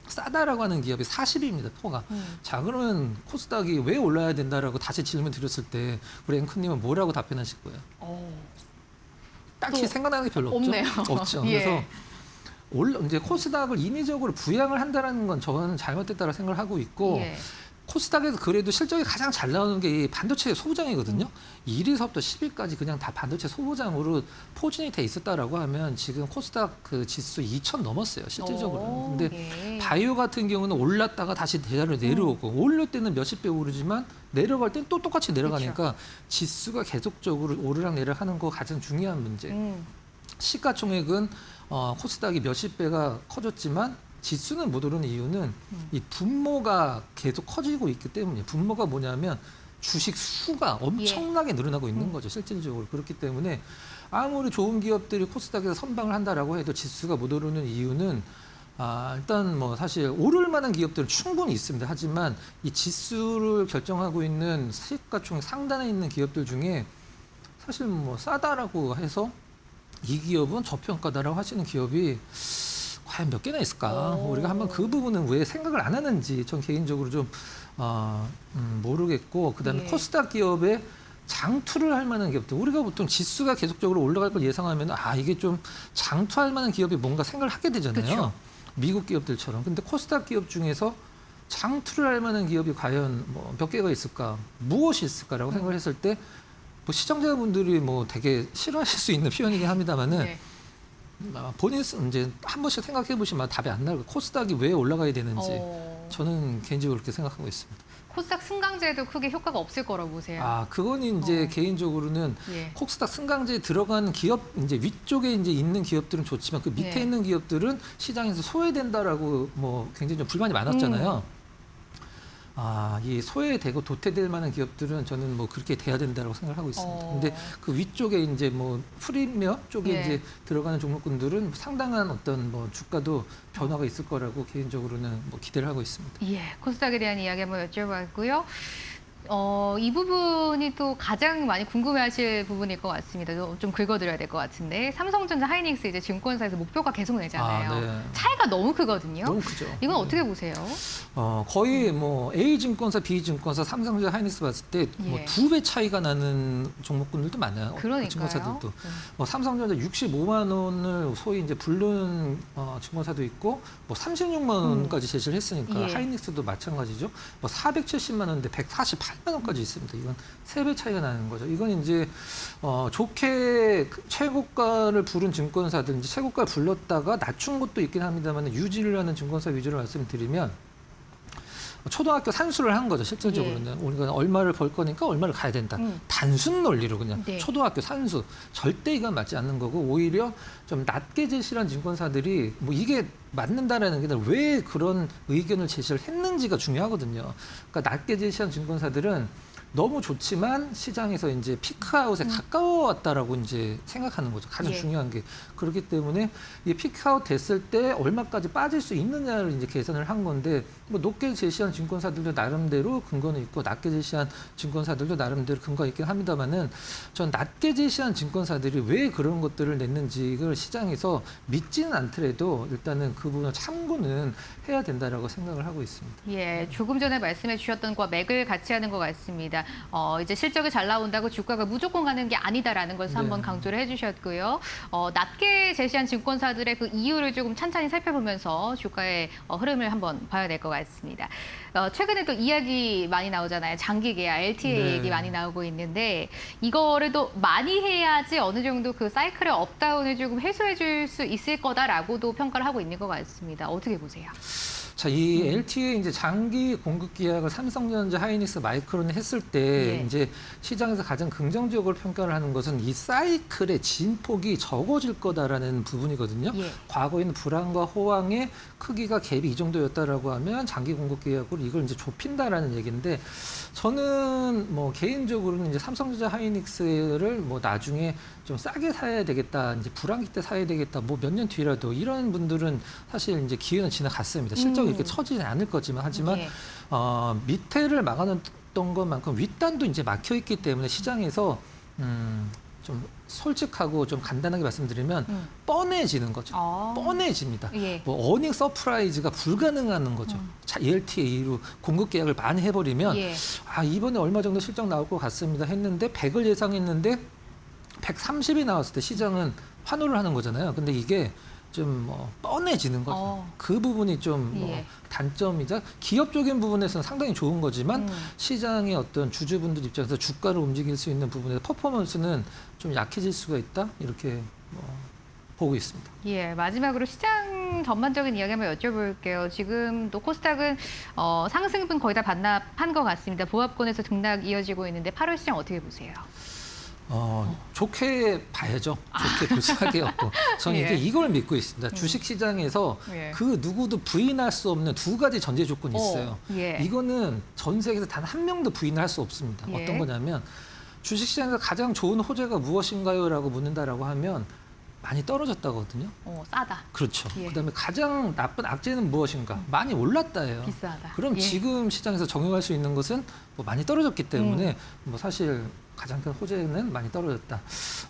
싸다라고 하는 기업이 40입니다, 퍼가. 자, 그러면 코스닥이 왜 올라야 된다라고 다시 질문 드렸을 때 우리 앵커님은 뭐라고 답변하실 거예요? 딱히 또 생각나는 게 별로 없죠. 없네요. 없죠. 예. 그래서 이제 코스닥을 인위적으로 부양을 한다는 건 저는 잘못됐다고 생각을 하고 있고 예. 코스닥에서 그래도 실적이 가장 잘 나오는 게 이 반도체 소부장이거든요. 1위서부터 10위까지 그냥 다 반도체 소부장으로 포진이 돼 있었다라고 하면 지금 코스닥 그 지수 2,000 넘었어요, 실질적으로. 근데 예. 바이오 같은 경우는 올랐다가 다시 대자로 내려오고 오를 때는 몇십 배 오르지만 내려갈 땐 또 똑같이 내려가니까 지수가 계속적으로 오르락내리락 하는 거 가장 중요한 문제. 시가총액은 코스닥이 몇십 배가 커졌지만 지수는 못 오르는 이유는 이 분모가 계속 커지고 있기 때문이에요. 분모가 뭐냐면 주식 수가 엄청나게 늘어나고 있는 거죠, 실질적으로. 그렇기 때문에 아무리 좋은 기업들이 코스닥에서 선방을 한다라고 해도 지수가 못 오르는 이유는 일단 뭐 사실 오를 만한 기업들은 충분히 있습니다. 하지만 이 지수를 결정하고 있는 시가총액 상단에 있는 기업들 중에 사실 뭐 싸다라고 해서 이 기업은 저평가다라고 하시는 기업이 과연 몇 개나 있을까? 우리가 한번 그 부분은 왜 생각을 안 하는지 전 개인적으로 좀 모르겠고, 그다음에 예. 코스닥 기업에 장투를 할 만한 기업들, 우리가 보통 지수가 계속적으로 올라갈 걸 예상하면 이게 좀 장투할 만한 기업이 뭔가 생각을 하게 되잖아요. 그쵸. 미국 기업들처럼. 근데 코스닥 기업 중에서 장투를 할 만한 기업이 과연 뭐 몇 개가 있을까? 무엇이 있을까라고 생각을 했을 때 뭐 시청자분들이 뭐 되게 싫어하실 수 있는 표현이긴 합니다만은 네. 본인 이제 한 번씩 생각해 보시면 답이 안 나올 거예요. 코스닥이 왜 올라가야 되는지 저는 개인적으로 그렇게 생각하고 있습니다. 코스닥 승강제도 크게 효과가 없을 거라고 보세요. 그건 이제 개인적으로는 예. 코스닥 승강제에 들어간 기업 이제 위쪽에 이제 있는 기업들은 좋지만 그 밑에 예. 있는 기업들은 시장에서 소외된다라고 뭐 굉장히 좀 불만이 많았잖아요. 이 소외되고 도태될 만한 기업들은 저는 뭐 그렇게 돼야 된다고 생각을 하고 있습니다. 근데 그 위쪽에 이제 뭐 프리미엄 쪽에 예. 이제 들어가는 종목군들은 상당한 어떤 뭐 주가도 변화가 있을 거라고 개인적으로는 뭐 기대를 하고 있습니다. 예, 코스닥에 대한 이야기 한번 여쭤봤고요. 이 부분이 또 가장 많이 궁금해하실 부분일 것 같습니다. 좀 긁어드려야 될 것 같은데 삼성전자, 하이닉스 이제 증권사에서 목표가 계속 내잖아요. 네. 차이가 너무 크거든요. 너무 크죠. 이건 어떻게 보세요? 거의 뭐 A증권사, B증권사, 삼성전자, 하이닉스 봤을 때 뭐 예. 2배 차이가 나는 종목군들도 많아요. 그러니까요. 증권사들도. 뭐 삼성전자 65만 원을 소위 이제 부른 증권사도 있고 뭐 36만 원까지 제시를 했으니까 예. 하이닉스도 마찬가지죠. 뭐 470만 원인데 148만 원까지 있습니다. 이건 3배 차이가 나는 거죠. 이건 이제 좋게 최고가를 부른 증권사들, 이제 최고가를 불렀다가 낮춘 것도 있긴 합니다만 유지를 하는 증권사 위주로 말씀드리면 초등학교 산수를 한 거죠. 실질적으로는 우리가 얼마를 벌 거니까 얼마를 가야 된다. 단순 논리로 그냥 네. 초등학교 산수. 절대 이건 맞지 않는 거고 오히려 좀 낮게 제시한 증권사들이 뭐 이게 맞는다라는 게 아니라 왜 그런 의견을 제시를 했는지가 중요하거든요. 그러니까 낮게 제시한 증권사들은 너무 좋지만 시장에서 이제 피크아웃에 가까워왔다라고 이제 생각하는 거죠. 가장 예. 중요한 게. 그렇기 때문에 이 피크아웃 됐을 때 얼마까지 빠질 수 있느냐를 이제 계산을 한 건데 뭐 높게 제시한 증권사들도 나름대로 근거는 있고 낮게 제시한 증권사들도 나름대로 근거가 있긴 합니다만은 전 낮게 제시한 증권사들이 왜 그런 것들을 냈는지를 시장에서 믿지는 않더라도 일단은 그 부분을 참고는 해야 된다라고 생각을 하고 있습니다. 예, 조금 전에 말씀해 주셨던 것과 맥을 같이 하는 것 같습니다. 이제 실적이 잘 나온다고 주가가 무조건 가는 게 아니다라는 것을 네. 한번 강조를 해주셨고요. 낮게 제시한 증권사들의 그 이유를 조금 찬찬히 살펴보면서 주가의 흐름을 한번 봐야 될 것 같습니다. 최근에 또 이야기 많이 나오잖아요. 장기 계약, LTA 네. 얘기 많이 나오고 있는데 이거를 또 많이 해야지 어느 정도 그 사이클의 업다운을 조금 해소해 줄 수 있을 거다라고도 평가를 하고 있는 것 같습니다. 어떻게 보세요? 자, 이 LTE 이제 장기 공급 계약을 삼성전자, 하이닉스, 마이크론이 했을 때 예. 이제 시장에서 가장 긍정적으로 평가를 하는 것은 이 사이클의 진폭이 적어질 거다라는 부분이거든요. 예. 과거에는 불황과 호황의 크기가 갭이 이 정도였다라고 하면 장기 공급 계약으로 이걸 이제 좁힌다라는 얘기인데 저는 뭐 개인적으로는 이제 삼성전자, 하이닉스를 뭐 나중에 좀 싸게 사야 되겠다, 이제 불황기 때 사야 되겠다, 뭐 몇 년 뒤라도 이런 분들은 사실 이제 기회는 지나갔습니다. 실적이 이렇게 처지지 않을 거지만 하지만 예. 밑에를 막아놨던 것만큼 윗단도 이제 막혀 있기 때문에 시장에서 좀 솔직하고 좀 간단하게 말씀드리면 뻔해지는 거죠. 뻔해집니다. 예. 뭐 어닝 서프라이즈가 불가능한 거죠. 자, LTA로 공급 계약을 많이 해버리면 예. 아 이번에 얼마 정도 실적 나올 것 같습니다 했는데 100을 예상했는데 130이 나왔을 때 시장은 환호를 하는 거잖아요. 근데 이게 좀 뭐 뻔해지는 거죠. 그 부분이 좀 뭐 예. 단점이자 기업적인 부분에서는 상당히 좋은 거지만 시장의 어떤 주주분들 입장에서 주가를 움직일 수 있는 부분에서 퍼포먼스는 좀 약해질 수가 있다 이렇게 뭐 보고 있습니다. 예, 마지막으로 시장 전반적인 이야기 한번 여쭤볼게요. 지금도 코스닥은 상승분 거의 다 반납한 것 같습니다. 보합권에서 등락 이어지고 있는데 8월 시장 어떻게 보세요? 좋게 봐야죠. 좋게 볼 수밖에 없고. 저는 예. 이제 이걸 믿고 있습니다. 주식시장에서 예. 그 누구도 부인할 수 없는 두 가지 전제 조건이 있어요. 예. 이거는 전 세계에서 단 한 명도 부인할 수 없습니다. 예. 어떤 거냐면 주식시장에서 가장 좋은 호재가 무엇인가요? 라고 묻는다라고 하면 많이 떨어졌다거든요. 싸다. 그렇죠. 예. 그다음에 가장 나쁜 악재는 무엇인가? 많이 올랐다예요. 비싸다. 그럼 예. 지금 시장에서 적용할 수 있는 것은 뭐 많이 떨어졌기 때문에 뭐 사실 가장 큰 호재는 많이 떨어졌다.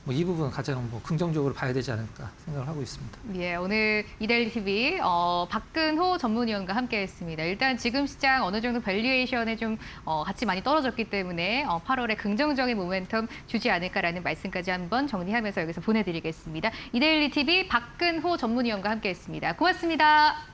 뭐 이 부분 가장 뭐 긍정적으로 봐야 되지 않을까 생각을 하고 있습니다. 예, 오늘 이데일리 TV 박근호 전문위원과 함께했습니다. 일단 지금 시장 어느 정도 밸류에이션에 좀 같이 많이 떨어졌기 때문에 8월에 긍정적인 모멘텀 주지 않을까라는 말씀까지 한번 정리하면서 여기서 보내드리겠습니다. 이데일리 TV 박근호 전문위원과 함께했습니다. 고맙습니다.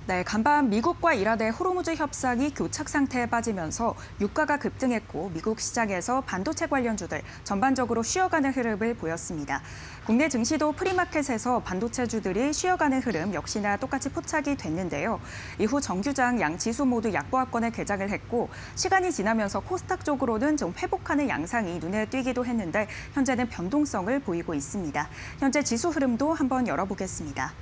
네, 간밤 미국과 이란의 호르무즈 협상이 교착 상태에 빠지면서 유가가 급등했고 미국 시장에서 반도체 관련주들 전반적으로 쉬어가는 흐름을 보였습니다. 국내 증시도 프리마켓에서 반도체주들이 쉬어가는 흐름 역시나 똑같이 포착이 됐는데요. 이후 정규장 양 지수 모두 약보합권에 개장을 했고 시간이 지나면서 코스닥 쪽으로는 좀 회복하는 양상이 눈에 띄기도 했는데 현재는 변동성을 보이고 있습니다. 현재 지수 흐름도 한번 열어보겠습니다.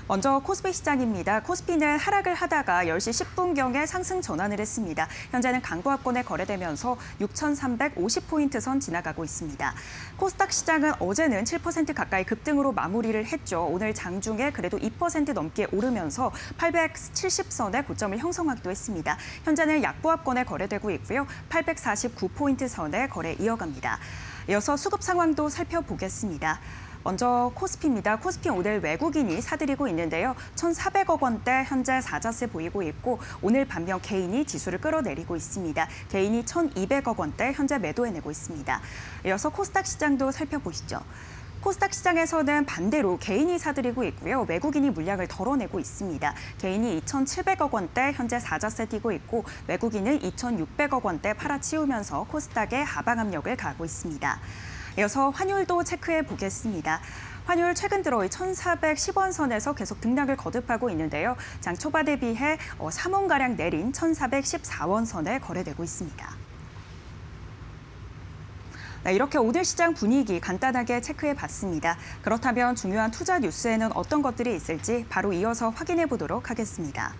먼저 코스피 시장입니다. 코스피는 하락을 하다가 10시 10분경에 상승 전환을 했습니다. 현재는 강보합권에 거래되면서 6,350포인트 선 지나가고 있습니다. 코스닥 시장은 어제는 7% 가까이 급등으로 마무리를 했죠. 오늘 장중에 그래도 2% 넘게 오르면서 870선의 고점을 형성하기도 했습니다. 현재는 약보합권에 거래되고 있고요. 849포인트 선의 거래 이어갑니다. 이어서 수급 상황도 살펴보겠습니다. 먼저 코스피입니다. 코스피 오늘 외국인이 사들이고 있는데요. 1,400억 원대 현재 사자세 보이고 있고 오늘 반면 개인이 지수를 끌어내리고 있습니다. 개인이 1,200억 원대 현재 매도해내고 있습니다. 이어서 코스닥 시장도 살펴보시죠. 코스닥 시장에서는 반대로 개인이 사들이고 있고요. 외국인이 물량을 덜어내고 있습니다. 개인이 2,700억 원대 현재 사자세 띄고 있고 외국인은 2,600억 원대 팔아치우면서 코스닥에 하방 압력을 가하고 있습니다. 이어서 환율도 체크해 보겠습니다. 환율 최근 들어 1,410원 선에서 계속 등락을 거듭하고 있는데요. 장 초반에 비해 3원가량 내린 1,414원 선에 거래되고 있습니다. 네, 이렇게 오늘 시장 분위기 간단하게 체크해 봤습니다. 그렇다면 중요한 투자 뉴스에는 어떤 것들이 있을지 바로 이어서 확인해 보도록 하겠습니다.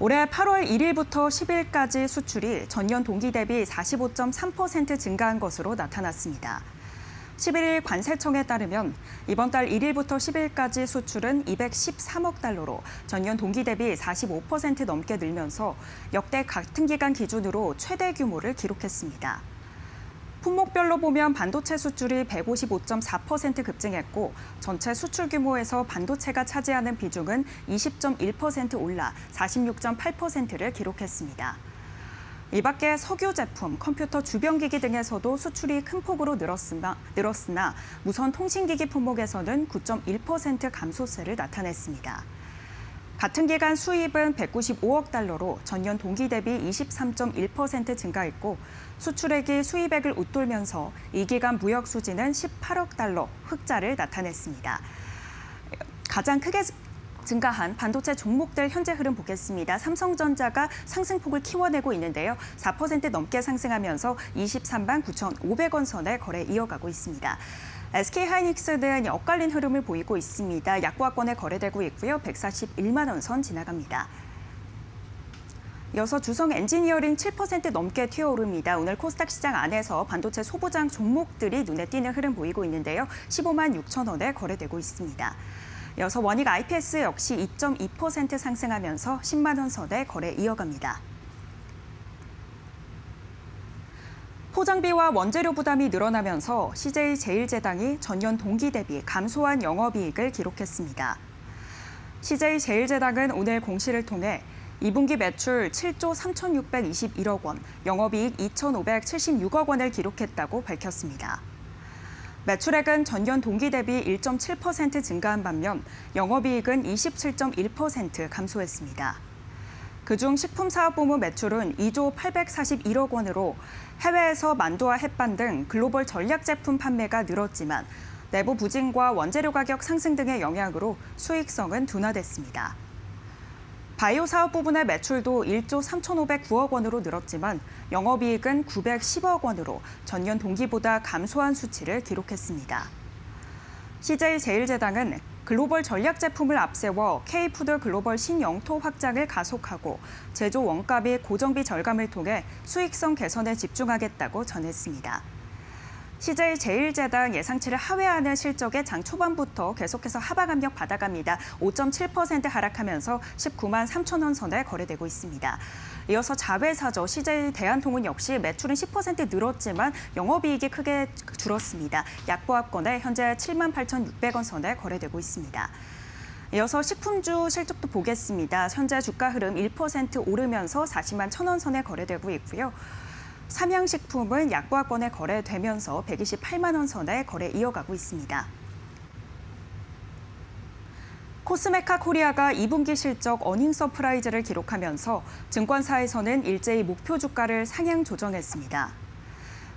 올해 8월 1일부터 10일까지 수출이 전년 동기 대비 45.3% 증가한 것으로 나타났습니다. 11일 관세청에 따르면 이번 달 1일부터 10일까지 수출은 213억 달러로 전년 동기 대비 45% 넘게 늘면서 역대 같은 기간 기준으로 최대 규모를 기록했습니다. 품목별로 보면 반도체 수출이 155.4% 급증했고 전체 수출 규모에서 반도체가 차지하는 비중은 20.1% 올라 46.8%를 기록했습니다. 이 밖에 석유 제품, 컴퓨터 주변기기 등에서도 수출이 큰 폭으로 늘었으나 무선 통신기기 품목에서는 9.1% 감소세를 나타냈습니다. 같은 기간 수입은 195억 달러로 전년 동기 대비 23.1% 증가했고 수출액이 수입액을 웃돌면서 이 기간 무역 수지는 18억 달러 흑자를 나타냈습니다. 가장 크게 증가한 반도체 종목들 현재 흐름 보겠습니다. 삼성전자가 상승폭을 키워내고 있는데요. 4% 넘게 상승하면서 23만 9,500원 선에 거래 이어가고 있습니다. SK하이닉스는 엇갈린 흐름을 보이고 있습니다. 약보합권에 거래되고 있고요. 141만 원 선 지나갑니다. 이어서 주성 엔지니어링 7% 넘게 튀어오릅니다. 오늘 코스닥 시장 안에서 반도체 소부장 종목들이 눈에 띄는 흐름 보이고 있는데요. 15만 6천 원에 거래되고 있습니다. 이어서 원익 IPS 역시 2.2% 상승하면서 10만 원 선에 거래 이어갑니다. 포장비와 원재료 부담이 늘어나면서 CJ제일제당이 전년 동기 대비 감소한 영업이익을 기록했습니다. CJ제일제당은 오늘 공시를 통해 2분기 매출 7조 3,621억 원, 영업이익 2,576억 원을 기록했다고 밝혔습니다. 매출액은 전년 동기 대비 1.7% 증가한 반면 영업이익은 27.1% 감소했습니다. 그중 식품사업부문 매출은 2조 841억 원으로 해외에서 만두와 햇반 등 글로벌 전략 제품 판매가 늘었지만 내부 부진과 원재료 가격 상승 등의 영향으로 수익성은 둔화됐습니다. 바이오 사업 부분의 매출도 1조 3,509억 원으로 늘었지만 영업이익은 910억 원으로 전년 동기보다 감소한 수치를 기록했습니다. CJ제일제당은 글로벌 전략 제품을 앞세워 K푸드 글로벌 신영토 확장을 가속하고 제조 원가 및 고정비 절감을 통해 수익성 개선에 집중하겠다고 전했습니다. CJ제일제당 예상치를 하회하는 실적에 장 초반부터 계속해서 하방 압력 받아갑니다. 5.7% 하락하면서 19만 3천 원 선에 거래되고 있습니다. 이어서 자회사죠. CJ대한통운 역시 매출은 10% 늘었지만 영업이익이 크게 줄었습니다. 약보합권에 현재 7만 8,600원 선에 거래되고 있습니다. 이어서 식품주 실적도 보겠습니다. 현재 주가 흐름 1% 오르면서 40만 1,000원 선에 거래되고 있고요. 삼양식품은 약보합권에 거래되면서 128만 원 선에 거래 이어가고 있습니다. 코스메카 코리아가 2분기 실적 어닝 서프라이즈를 기록하면서 증권사에서는 일제히 목표 주가를 상향 조정했습니다.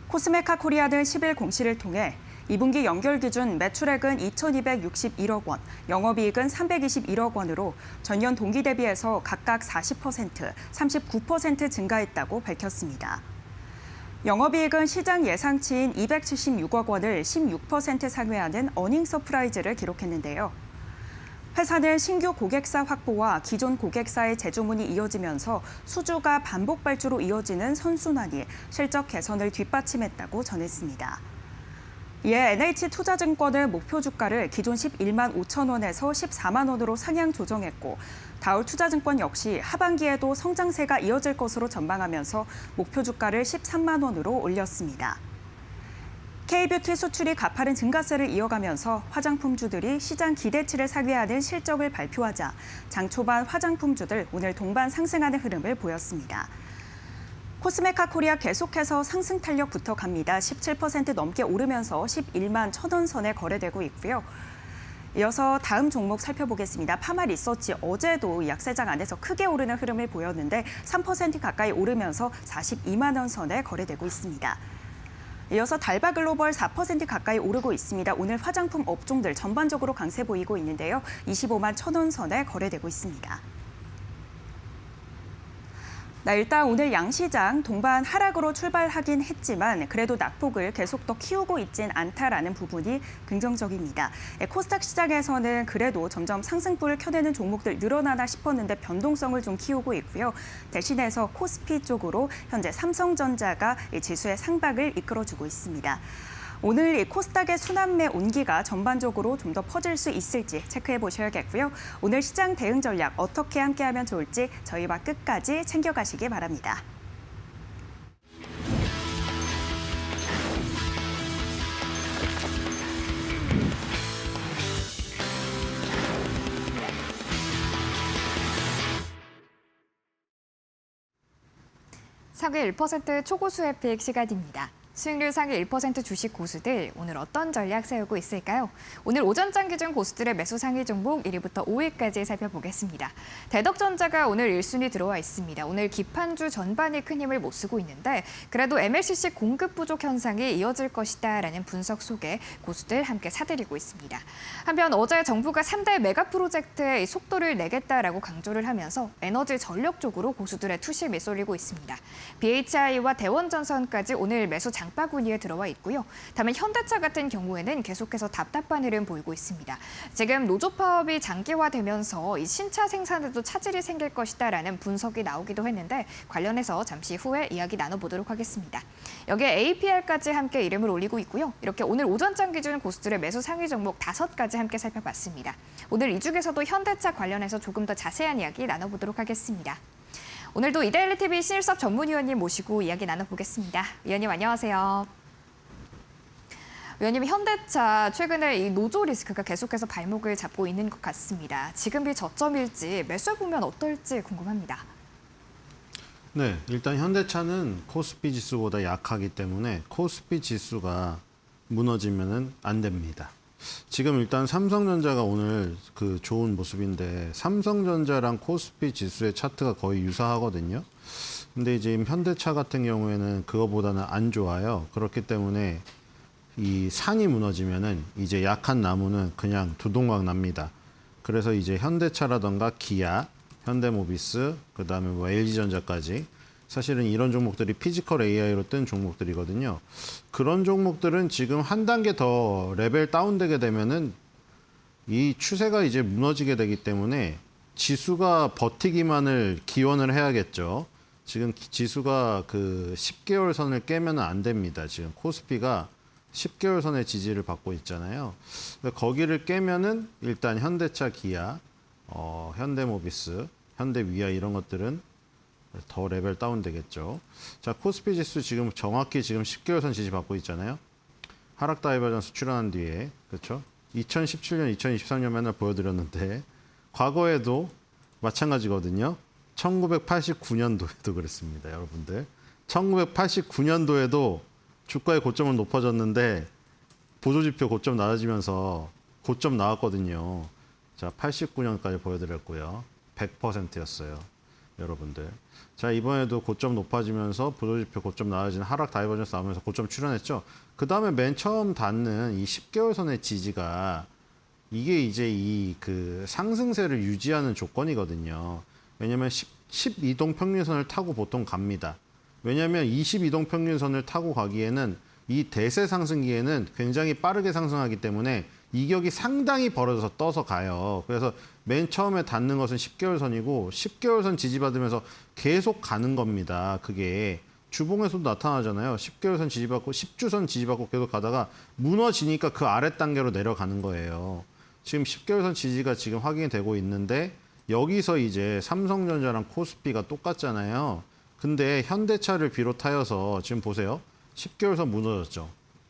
코스메카 코리아는 10일 공시를 통해 2분기 연결 기준 매출액은 2,261억 원, 영업이익은 321억 원으로 전년 동기 대비해서 각각 40%, 39% 증가했다고 밝혔습니다. 영업이익은 시장 예상치인 276억 원을 16% 상회하는 어닝 서프라이즈를 기록했는데요. 회사는 신규 고객사 확보와 기존 고객사의 재주문이 이어지면서 수주가 반복 발주로 이어지는 선순환이 실적 개선을 뒷받침했다고 전했습니다. 이에 NH투자증권은 목표 주가를 기존 11만 5천 원에서 14만 원으로 상향 조정했고 다울투자증권 역시 하반기에도 성장세가 이어질 것으로 전망하면서 목표 주가를 13만 원으로 올렸습니다. K뷰티 수출이 가파른 증가세를 이어가면서 화장품주들이 시장 기대치를 상회하는 실적을 발표하자 장 초반 화장품주들 오늘 동반 상승하는 흐름을 보였습니다. 코스메카 코리아 계속해서 상승 탄력 붙어갑니다. 17% 넘게 오르면서 11만 1,000원 선에 거래되고 있고요. 이어서 다음 종목 살펴보겠습니다. 파마리서치 어제도 약세장 안에서 크게 오르는 흐름을 보였는데 3% 가까이 오르면서 42만 원 선에 거래되고 있습니다. 이어서 달바글로벌 4% 가까이 오르고 있습니다. 오늘 화장품 업종들 전반적으로 강세 보이고 있는데요. 25만 1,000원 선에 거래되고 있습니다. 일단 오늘 양시장 동반 하락으로 출발하긴 했지만 그래도 낙폭을 계속 더 키우고 있진 않다라는 부분이 긍정적입니다. 코스닥 시장에서는 그래도 점점 상승불을 켜내는 종목들 늘어나나 싶었는데 변동성을 좀 키우고 있고요. 대신해서 코스피 쪽으로 현재 삼성전자가 이 지수의 상박을 이끌어주고 있습니다. 오늘 이 코스닥의 순환매 온기가 전반적으로 좀 더 퍼질 수 있을지 체크해 보셔야겠고요. 오늘 시장 대응 전략 어떻게 함께하면 좋을지 저희와 끝까지 챙겨가시기 바랍니다. 상위 1% 초고수의 픽 시간입니다. 수익률 상위 1% 주식 고수들 오늘 어떤 전략 세우고 있을까요? 오늘 오전장 기준 고수들의 매수 상위 종목 1위부터 5위까지 살펴보겠습니다. 대덕전자가 오늘 1순위 들어와 있습니다. 오늘 기판주 전반이 큰 힘을 못 쓰고 있는데 그래도 MLCC 공급 부족 현상이 이어질 것이다라는 분석 속에 고수들 함께 사들이고 있습니다. 한편 어제 정부가 3대 메가 프로젝트의 속도를 내겠다라고 강조를 하면서 에너지 전력 쪽으로 고수들의 투심이 쏠리고 있습니다. BHI와 대원전선까지 오늘 매수 장바구니에 들어와 있고요. 다만 현대차 같은 경우에는 계속해서 답답한 흐름 보이고 있습니다. 지금 노조 파업이 장기화되면서 이 신차 생산에도 차질이 생길 것이다라는 분석이 나오기도 했는데 관련해서 잠시 후에 이야기 나눠보도록 하겠습니다. 여기에 APR까지 함께 이름을 올리고 있고요. 이렇게 오늘 오전장 기준 고수들의 매수 상위 종목 5가지 함께 살펴봤습니다. 오늘 이 중에서도 현대차 관련해서 조금 더 자세한 이야기 나눠보도록 하겠습니다. 오늘도 이데일리TV 신일섭 전문위원님 모시고 이야기 나눠보겠습니다. 위원님 안녕하세요. 위원님, 현대차 최근에 이 노조 리스크가 계속해서 발목을 잡고 있는 것 같습니다. 지금이 저점일지 매수해보면 어떨지 궁금합니다. 네, 일단 현대차는 코스피 지수보다 약하기 때문에 코스피 지수가 무너지면은 안 됩니다. 지금 일단 삼성전자가 오늘 그 좋은 모습인데 삼성전자랑 코스피 지수의 차트가 거의 유사하거든요. 근데 이제 현대차 같은 경우에는 그거보다는 안 좋아요. 그렇기 때문에 이 산이 무너지면은 이제 약한 나무는 그냥 두동강 납니다. 그래서 이제 현대차라던가 기아, 현대모비스, 그다음에 뭐 LG전자까지 사실은 이런 종목들이 피지컬 AI로 뜬 종목들이거든요. 그런 종목들은 지금 한 단계 더 레벨 다운되게 되면은 이 추세가 이제 무너지게 되기 때문에 지수가 버티기만을 기원을 해야겠죠. 지금 지수가 그 10개월 선을 깨면 안 됩니다. 지금 코스피가 10개월 선의 지지를 받고 있잖아요. 거기를 깨면은 일단 현대차, 기아, 현대모비스, 현대위아 이런 것들은 더 레벨 다운 되겠죠. 자, 코스피 지수 지금 정확히 지금 10개월 선 지지 받고 있잖아요. 하락 다이버전스 출현한 뒤에, 그렇죠? 2017년, 2023년 맨날 보여드렸는데 과거에도 마찬가지거든요. 1989년도에도 그랬습니다, 여러분들. 1989년도에도 주가의 고점은 높아졌는데 보조지표 고점 낮아지면서 고점 나왔거든요. 자, 89년까지 보여드렸고요. 100%였어요. 여러분들. 자, 이번에도 고점 높아지면서 보조지표 고점 낮아지는 하락 다이버전스 나오면서 고점 출현했죠. 그 다음에 맨 처음 닿는 이 10개월 선의 지지가 이게 이제 이 그 상승세를 유지하는 조건이거든요. 왜냐면 12동 평균선을 타고 보통 갑니다. 왜냐하면 22동 평균선을 타고 가기에는 이 대세 상승기에는 굉장히 빠르게 상승하기 때문에 이격이 상당히 벌어져서 떠서 가요. 그래서 맨 처음에 닿는 것은 10개월 선이고 10개월 선 지지받으면서 계속 가는 겁니다. 그게 주봉에서도 나타나잖아요. 10개월 선 지지받고 10주선 지지받고 계속 가다가 무너지니까 그 아래 단계로 내려가는 거예요. 지금 10개월 선 지지가 지금 확인이 되고 있는데 여기서 이제 삼성전자랑 코스피가 똑같잖아요. 근데 현대차를 비롯하여서 지금 보세요. 10개월 선 무너졌죠.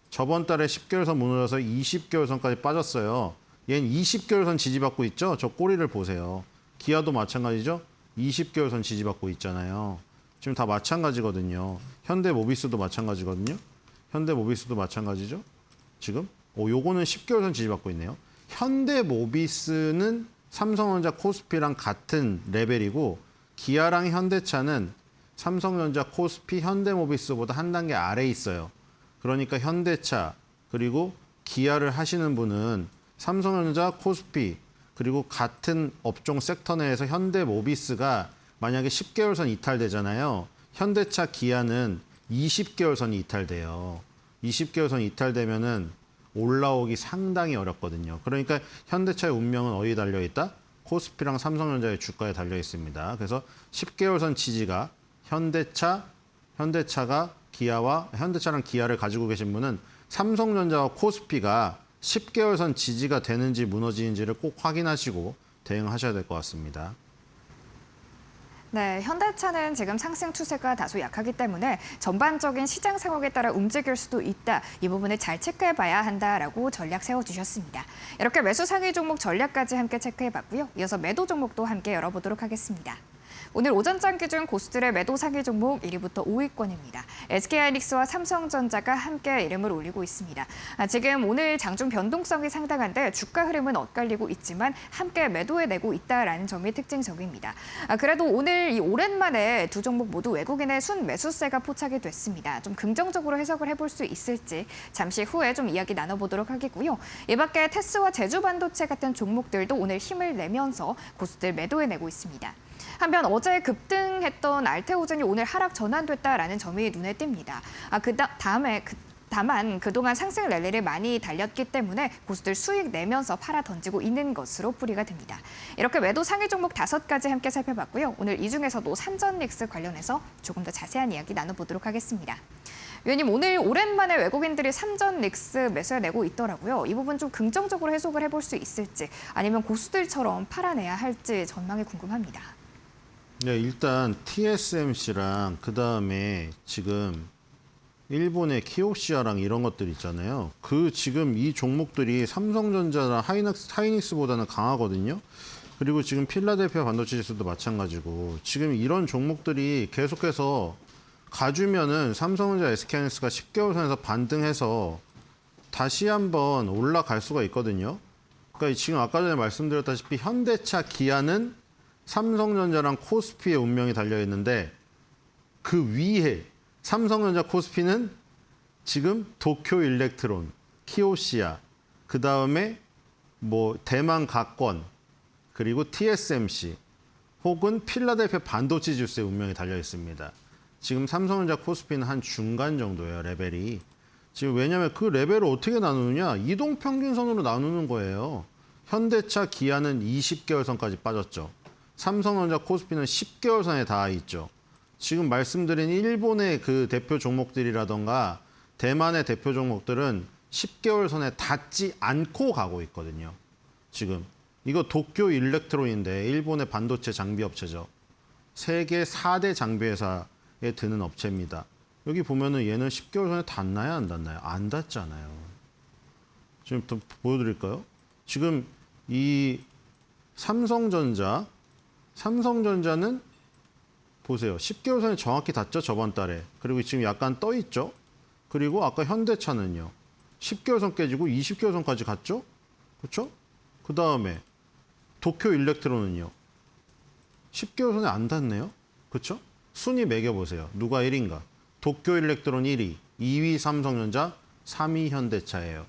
저번 달에 10개월 선 무너져서 20개월 선까지 빠졌어요. 얘는 20개월 선 지지받고 있죠. 저 꼬리를 보세요. 기아도 마찬가지죠. 20개월 선 지지받고 있잖아요. 지금 다 마찬가지거든요. 현대모비스도 마찬가지거든요. 현대모비스도 마찬가지죠. 지금 요거는 10개월 선 지지받고 있네요. 현대모비스는 삼성전자 코스피랑 같은 레벨이고 기아랑 현대차는 삼성전자 코스피 현대모비스보다 한 단계 아래에 있어요. 그러니까 현대차 그리고 기아를 하시는 분은 삼성전자 코스피 그리고 같은 업종 섹터 내에서 현대모비스가 만약에 10개월 선 이탈되잖아요. 현대차, 기아는 20개월 선이 이탈돼요. 20개월 선이 이탈되면은 올라오기 상당히 어렵거든요. 그러니까 현대차의 운명은 어디에 달려 있다? 코스피랑 삼성전자의 주가에 달려 있습니다. 그래서 10개월 선 지지가 현대차랑 기아를 가지고 계신 분은 삼성전자와 코스피가 10개월 선 지지가 되는지 무너지는지를 꼭 확인하시고 대응하셔야 될 것 같습니다. 네, 현대차는 지금 상승 추세가 다소 약하기 때문에 전반적인 시장 상황에 따라 움직일 수도 있다. 이 부분을 잘 체크해봐야 한다라고 전략 세워주셨습니다. 이렇게 매수 상위 종목 전략까지 함께 체크해봤고요. 이어서 매도 종목도 함께 열어보도록 하겠습니다. 오늘 오전장 기준 고수들의 매도 상위 종목 1위부터 5위권입니다. SK하이닉스와 삼성전자가 함께 이름을 올리고 있습니다. 지금 오늘 장중 변동성이 상당한데 주가 흐름은 엇갈리고 있지만 함께 매도해내고 있다라는 점이 특징적입니다. 그래도 오늘 이 오랜만에 두 종목 모두 외국인의 순매수세가 포착이 됐습니다. 좀 긍정적으로 해석을 해볼 수 있을지 잠시 후에 좀 이야기 나눠보도록 하겠고요. 이 밖에 테스와 제주반도체 같은 종목들도 오늘 힘을 내면서 고수들 매도해내고 있습니다. 한편 어제 급등했던 알테오젠이 오늘 하락 전환됐다라는 점이 눈에 띕니다. 다만 그동안 상승 랠리를 많이 달렸기 때문에 고수들 수익 내면서 팔아 던지고 있는 것으로 풀이가 됩니다. 이렇게 매도 상위 종목 5가지 함께 살펴봤고요. 오늘 이 중에서도 산전닉스 관련해서 조금 더 자세한 이야기 나눠보도록 하겠습니다. 위원님, 오늘 오랜만에 외국인들이 삼전닉스 매수해내고 있더라고요. 이 부분 좀 긍정적으로 해석을 해볼 수 있을지 아니면 고수들처럼 팔아내야 할지 전망이 궁금합니다. 네, 일단 TSMC랑 그다음에 지금 일본의 키오시아랑 이런 것들 있잖아요. 지금 이 종목들이 삼성전자나 하이닉스보다는 강하거든요. 그리고 지금 필라델피아 반도체 지수도 마찬가지고 지금 이런 종목들이 계속해서 가주면은 삼성전자, SK하이닉스가 10개월 선에서 반등해서 다시 한번 올라갈 수가 있거든요. 그러니까 지금 아까 전에 말씀드렸다시피 현대차, 기아는 삼성전자랑 코스피의 운명이 달려 있는데 그 위에 삼성전자, 코스피는 지금 도쿄일렉트론, 키오시아, 그 다음에 뭐 대만 가권, 그리고 TSMC 혹은 필라델피아 반도체 지수의 운명이 달려 있습니다. 지금 삼성전자, 코스피는 한 중간 정도예요, 레벨이. 지금 왜냐하면 그 레벨을 어떻게 나누느냐? 이동평균선으로 나누는 거예요. 현대차, 기아는 20개월 선까지 빠졌죠. 삼성전자, 코스피는 10개월 선에 닿아 있죠. 지금 말씀드린 일본의 그 대표 종목들이라던가 대만의 대표 종목들은 10개월 선에 닿지 않고 가고 있거든요. 지금 이거 도쿄 일렉트론인데 일본의 반도체 장비 업체죠. 세계 4대 장비 회사에 드는 업체입니다. 여기 보면은 얘는 10개월 선에 닿나요, 안 닿나요? 안 닿잖아요. 지금 또 보여드릴까요? 지금 이 삼성전자는 보세요. 10개월 선에 정확히 닿죠, 저번 달에. 그리고 지금 약간 떠 있죠. 그리고 아까 현대차는요. 10개월 선 깨지고 20개월 선까지 갔죠. 그렇죠? 그 다음에 도쿄 일렉트론은요. 10개월 선에 안 닿네요. 그렇죠? 순위 매겨보세요. 누가 1위인가? 도쿄 일렉트론 1위, 2위 삼성전자, 3위 현대차예요.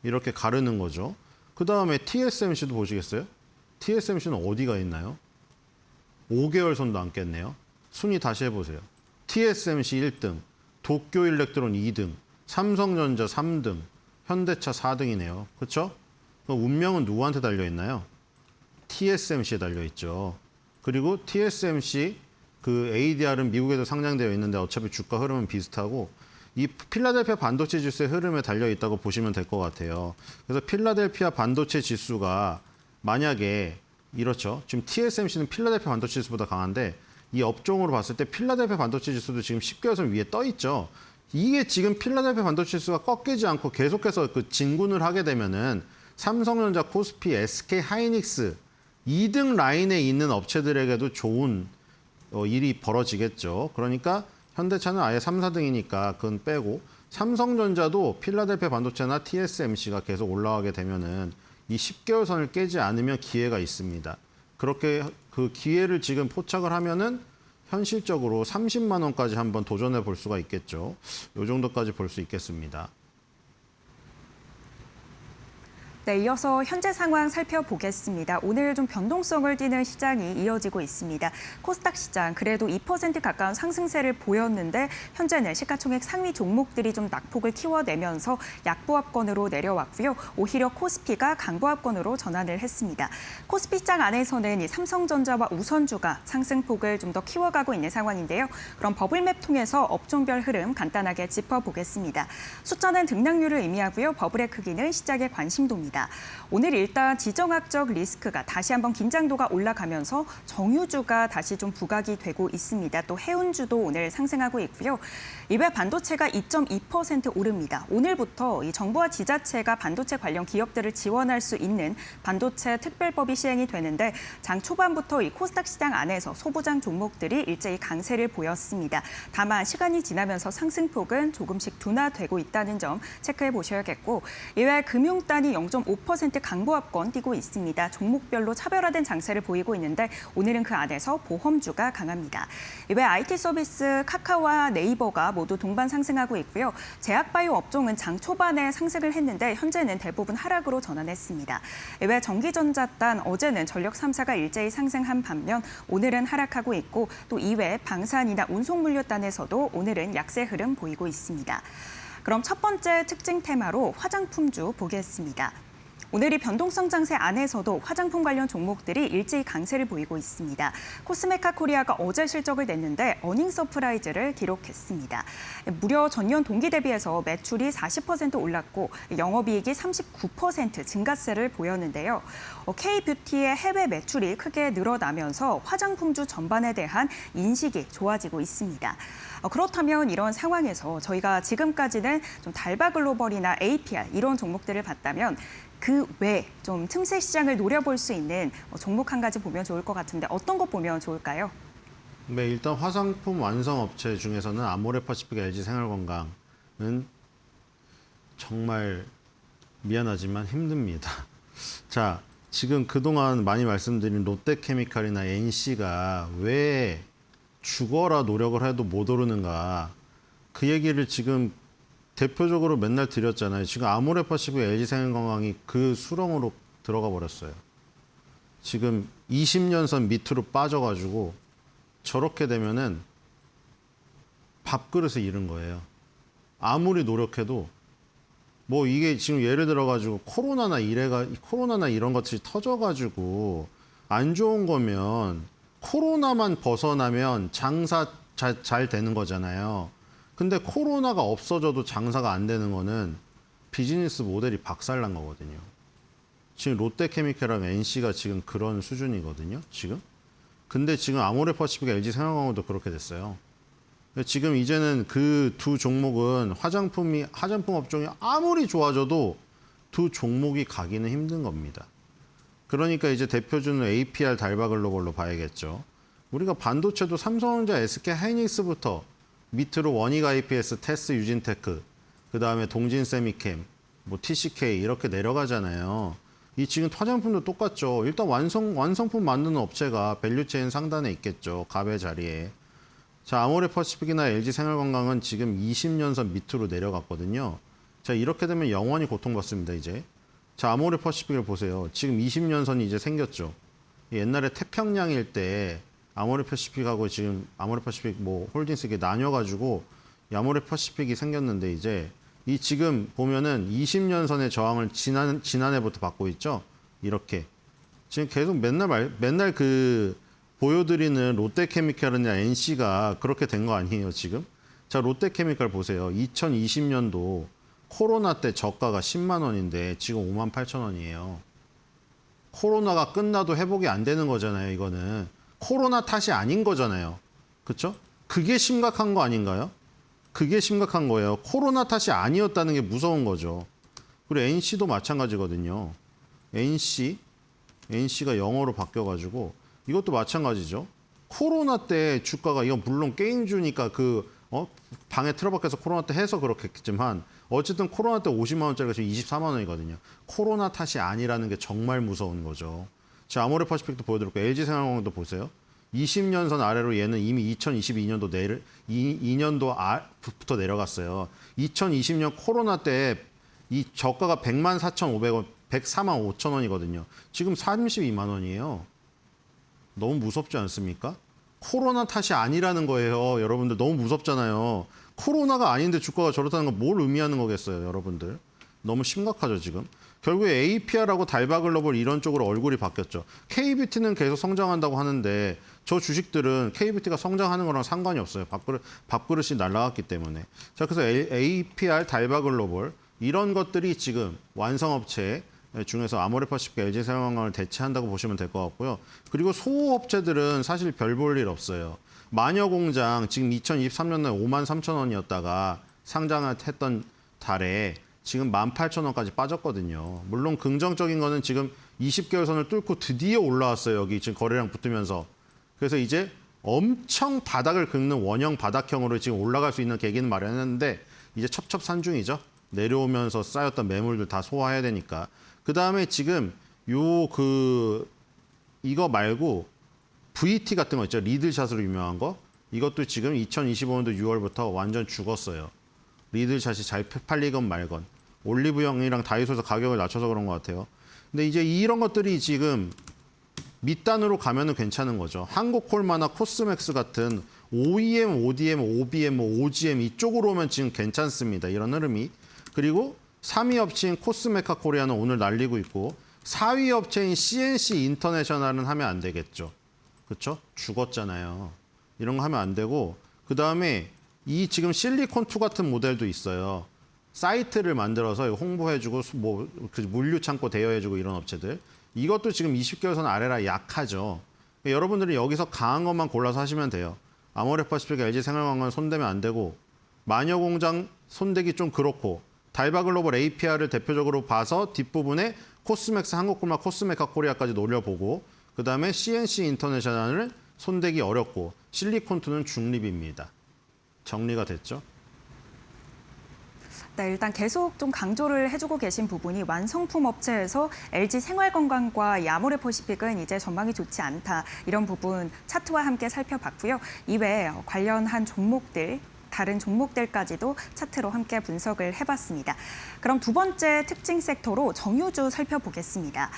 이렇게 가르는 거죠. 그 다음에 TSMC도 보시겠어요? TSMC는 어디가 있나요? 5개월 선도 안 깼네요. 순위 다시 해보세요. TSMC 1등, 도쿄 일렉트론 2등, 삼성전자 3등, 현대차 4등이네요. 그렇죠? 운명은 누구한테 달려있나요? TSMC에 달려있죠. 그리고 TSMC 그 ADR은 미국에도 상장되어 있는데 어차피 주가 흐름은 비슷하고 이 필라델피아 반도체 지수의 흐름에 달려있다고 보시면 될 것 같아요. 그래서 필라델피아 반도체 지수가 만약에 이렇죠. 지금 TSMC는 필라델피아 반도체 지수보다 강한데 이 업종으로 봤을 때 필라델피아 반도체 지수도 지금 10개월 선 위에 떠 있죠. 이게 지금 필라델피아 반도체 지수가 꺾이지 않고 계속해서 그 진군을 하게 되면은 삼성전자, 코스피, SK 하이닉스 2등 라인에 있는 업체들에게도 좋은 일이 벌어지겠죠. 그러니까 현대차는 아예 3, 4등이니까 그건 빼고 삼성전자도 필라델피아 반도체나 TSMC가 계속 올라가게 되면은 이 10개월 선을 깨지 않으면 기회가 있습니다. 그렇게 그 기회를 지금 포착을 하면은 현실적으로 30만 원까지 한번 도전해 볼 수가 있겠죠. 이 정도까지 볼 수 있겠습니다. 네, 이어서 현재 상황 살펴보겠습니다. 오늘 좀 변동성을 띠는 시장이 이어지고 있습니다. 코스닥 시장 그래도 2% 가까운 상승세를 보였는데 현재는 시가총액 상위 종목들이 좀 낙폭을 키워내면서 약보합권으로 내려왔고요. 오히려 코스피가 강보합권으로 전환을 했습니다. 코스피 시장 안에서는 이 삼성전자와 우선주가 상승폭을 좀 더 키워가고 있는 상황인데요. 그럼 버블맵 통해서 업종별 흐름 간단하게 짚어보겠습니다. 숫자는 등락률을 의미하고요. 버블의 크기는 시장의 관심도입니다. 오늘 일단 지정학적 리스크가 다시 한번 긴장도가 올라가면서 정유주가 다시 좀 부각이 되고 있습니다. 또 해운주도 오늘 상승하고 있고요. 이외 반도체가 2.2% 오릅니다. 오늘부터 이 정부와 지자체가 반도체 관련 기업들을 지원할 수 있는 반도체 특별법이 시행이 되는데 장 초반부터 이 코스닥 시장 안에서 소부장 종목들이 일제히 강세를 보였습니다. 다만 시간이 지나면서 상승폭은 조금씩 둔화되고 있다는 점 체크해 보셔야겠고 이외 금융단이 0.5% 강보합권 띄고 있습니다. 종목별로 차별화된 장세를 보이고 있는데 오늘은 그 안에서 보험주가 강합니다. 이외 IT 서비스 카카오와 네이버가 모두 동반 상승하고 있고요. 제약바이오 업종은 장 초반에 상승을 했는데 현재는 대부분 하락으로 전환했습니다. 이외 전기전자단 어제는 전력 3사가 일제히 상승한 반면 오늘은 하락하고 있고 또 이외 방산이나 운송물류단에서도 오늘은 약세 흐름 보이고 있습니다. 그럼 첫 번째 특징 테마로 화장품주 보겠습니다. 오늘이 변동성 장세 안에서도 화장품 관련 종목들이 일제히 강세를 보이고 있습니다. 코스메카 코리아가 어제 실적을 냈는데 어닝 서프라이즈를 기록했습니다. 무려 전년 동기 대비해서 매출이 40% 올랐고 영업이익이 39% 증가세를 보였는데요. K-뷰티의 해외 매출이 크게 늘어나면서 화장품주 전반에 대한 인식이 좋아지고 있습니다. 그렇다면 이런 상황에서 저희가 지금까지는 좀 달바글로벌이나 APR 이런 종목들을 봤다면 그 외 좀 틈새 시장을 노려볼 수 있는 종목 한 가지 보면 좋을 것 같은데 어떤 것 보면 좋을까요? 네, 일단 화장품 완성 업체 중에서는 아모레퍼시픽, LG생활건강은 정말 미안하지만 힘듭니다. 자, 지금 그동안 많이 말씀드린 롯데케미칼이나 NC가 왜 죽어라 노력을 해도 못 오르는가 그 얘기를 지금 대표적으로 맨날 드렸잖아요. 지금 아모레퍼시픽, LG생활건강이 그 수렁으로 들어가 버렸어요. 지금 20년선 밑으로 빠져가지고 저렇게 되면은 밥그릇을 잃은 거예요. 아무리 노력해도 뭐 이게 지금 예를 들어가지고 코로나나 이런 것들이 터져가지고 안 좋은 거면 코로나만 벗어나면 장사 잘 되는 거잖아요. 근데 코로나가 없어져도 장사가 안 되는 거는 비즈니스 모델이 박살난 거거든요. 지금 롯데케미칼이랑 NC가 지금 그런 수준이거든요. 지금. 근데 지금 아모레퍼시픽, LG생활건강도 그렇게 됐어요. 지금 이제는 그 두 종목은 화장품 업종이 아무리 좋아져도 두 종목이 가기는 힘든 겁니다. 그러니까 이제 대표주는 APR 달바글로벌로 봐야겠죠. 우리가 반도체도 삼성전자, SK 하이닉스부터 밑으로 원익 IPS, 테스, 유진테크, 그 다음에 동진세미캠, 뭐 TCK 이렇게 내려가잖아요. 이 지금 화장품도 똑같죠. 일단 완성품 만드는 업체가 밸류체인 상단에 있겠죠. 갑의 자리에. 자, 아모레퍼시픽이나 LG생활건강은 지금 20년선 밑으로 내려갔거든요. 자, 이렇게 되면 영원히 고통받습니다, 이제. 자, 아모레퍼시픽을 보세요. 지금 20년선이 이제 생겼죠. 옛날에 태평양일 때 아모레퍼시픽하고 지금 아모레퍼시픽 뭐 홀딩스 이게 나뉘어가지고 아모레퍼시픽이 생겼는데 이제 이 지금 보면은 20년선의 저항을 지난해부터 받고 있죠. 이렇게 지금 계속 맨날 그 보여드리는 롯데케미칼이나 NC가 그렇게 된 거 아니에요 지금? 자, 롯데케미칼 보세요. 2020년도 코로나 때 저가가 10만 원인데 지금 5만 8천 원이에요. 코로나가 끝나도 회복이 안 되는 거잖아요. 이거는 코로나 탓이 아닌 거잖아요. 그렇죠? 그게 심각한 거 아닌가요? 그게 심각한 거예요. 코로나 탓이 아니었다는 게 무서운 거죠. 그리고 NC도 마찬가지거든요. NC가 영어로 바뀌어가지고 이것도 마찬가지죠. 코로나 때 주가가 이건 물론 게임주니까 방에 틀어박혀서 코로나 때 해서 그렇겠지만 어쨌든 코로나 때 50만 원짜리가 지금 24만 원이거든요. 코로나 탓이 아니라는 게 정말 무서운 거죠. 자, 아모레퍼시픽도 보여드렸고 LG생활건강도 보세요. 20년선 아래로 얘는 이미 2022년도 2년도부터 내려갔어요. 2020년 코로나 때 이 저가가 104,500원, 104만 5천 원이거든요. 지금 32만 원이에요. 너무 무섭지 않습니까? 코로나 탓이 아니라는 거예요. 여러분들 너무 무섭잖아요. 코로나가 아닌데 주가가 저렇다는 건 뭘 의미하는 거겠어요, 여러분들. 너무 심각하죠, 지금. 결국에 APR하고 달바글로벌 이런 쪽으로 얼굴이 바뀌었죠. K뷰티는 계속 성장한다고 하는데 저 주식들은 K뷰티가 성장하는 거랑 상관이 없어요. 밥그릇이 날아갔기 때문에. 자, 그래서 APR, 달바글로벌 이런 것들이 지금 완성업체 중에서 아모레퍼시픽, LG생활건강을 대체한다고 보시면 될 것 같고요. 그리고 소호업체들은 사실 별 볼 일 없어요. 마녀공장 지금 2023년에 5만 3천 원이었다가 상장했던 달에 지금 18,000원까지 빠졌거든요. 물론 긍정적인 거는 지금 20개월 선을 뚫고 드디어 올라왔어요. 여기 지금 거래량 붙으면서. 그래서 이제 엄청 바닥을 긁는 원형 바닥형으로 지금 올라갈 수 있는 계기는 마련했는데 이제 첩첩산중이죠. 내려오면서 쌓였던 매물들 다 소화해야 되니까. 그다음에 지금 이거 말고 VT 같은 거 있죠. 리들샷으로 유명한 거. 이것도 지금 2025년도 6월부터 완전 죽었어요. 리들샷이 잘 팔리건 말건. 올리브영이랑 다이소에서 가격을 낮춰서 그런 것 같아요. 근데 이제 이런 것들이 지금 밑단으로 가면은 괜찮은 거죠. 한국콜마나 코스맥스 같은 OEM, ODM, OBM, OGM 이쪽으로 오면 지금 괜찮습니다. 이런 흐름이. 그리고 3위 업체인 코스메카 코리아는 오늘 날리고 있고 4위 업체인 CNC 인터내셔널은 하면 안 되겠죠. 그렇죠? 죽었잖아요. 이런 거 하면 안 되고 그다음에 이 지금 실리콘2 같은 모델도 있어요. 사이트를 만들어서 홍보해주고 물류 창고 대여해주고 이런 업체들. 이것도 지금 20개월 선 아래라 약하죠. 여러분들이 여기서 강한 것만 골라서 하시면 돼요. 아모레퍼시픽, LG생활건강은 손대면 안 되고 마녀공장 손대기 좀 그렇고 달바글로벌 APR을 대표적으로 봐서 뒷부분에 코스맥스, 한국콜마, 코스메카 코리아까지 노려보고 그다음에 CNC 인터내셔널을 손대기 어렵고 실리콘2는 중립입니다. 정리가 됐죠? 네, 일단 계속 좀 강조를 해주고 계신 부분이 완성품 업체에서 LG생활건강과 이 아모레퍼시픽은 이제 전망이 좋지 않다. 이런 부분 차트와 함께 살펴봤고요. 이외에 관련한 종목들, 다른 종목들까지도 차트로 함께 분석을 해봤습니다. 그럼 두 번째 특징 섹터로 정유주 살펴보겠습니다.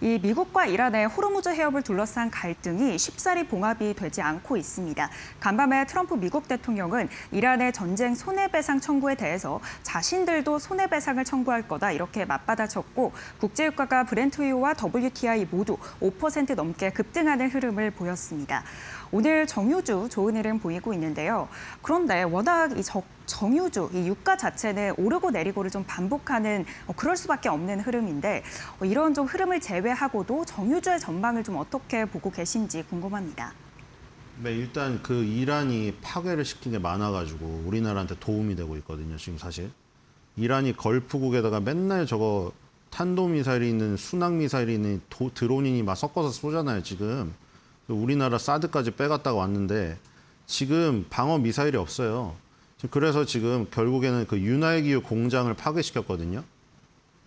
이 미국과 이란의 호르무즈 해협을 둘러싼 갈등이 쉽사리 봉합이 되지 않고 있습니다. 간밤에 트럼프 미국 대통령은 이란의 전쟁 손해배상 청구에 대해서 자신들도 손해배상을 청구할 거다 이렇게 맞받아쳤고 국제유가가 브렌트유와 WTI 모두 5% 넘게 급등하는 흐름을 보였습니다. 오늘 정유주 좋은 흐름 보이고 있는데요. 그런데 워낙 이 정유주, 이 유가 자체는 오르고 내리고를 좀 반복하는 그럴 수밖에 없는 흐름인데 이런 좀 흐름을 제외하고도 정유주의 전망을 좀 어떻게 보고 계신지 궁금합니다. 네, 일단 그 이란이 파괴를 시킨 게 많아가지고 우리나라한테 도움이 되고 있거든요. 지금 사실 이란이 걸프국에다가 맨날 저거 탄도미사일이 있는 순항미사일이 있는 드론이니 막 섞어서 쏘잖아요. 지금 우리나라 사드까지 빼갔다가 왔는데 지금 방어 미사일이 없어요. 그래서 지금 결국에는 그 윤활기유 공장을 파괴시켰거든요.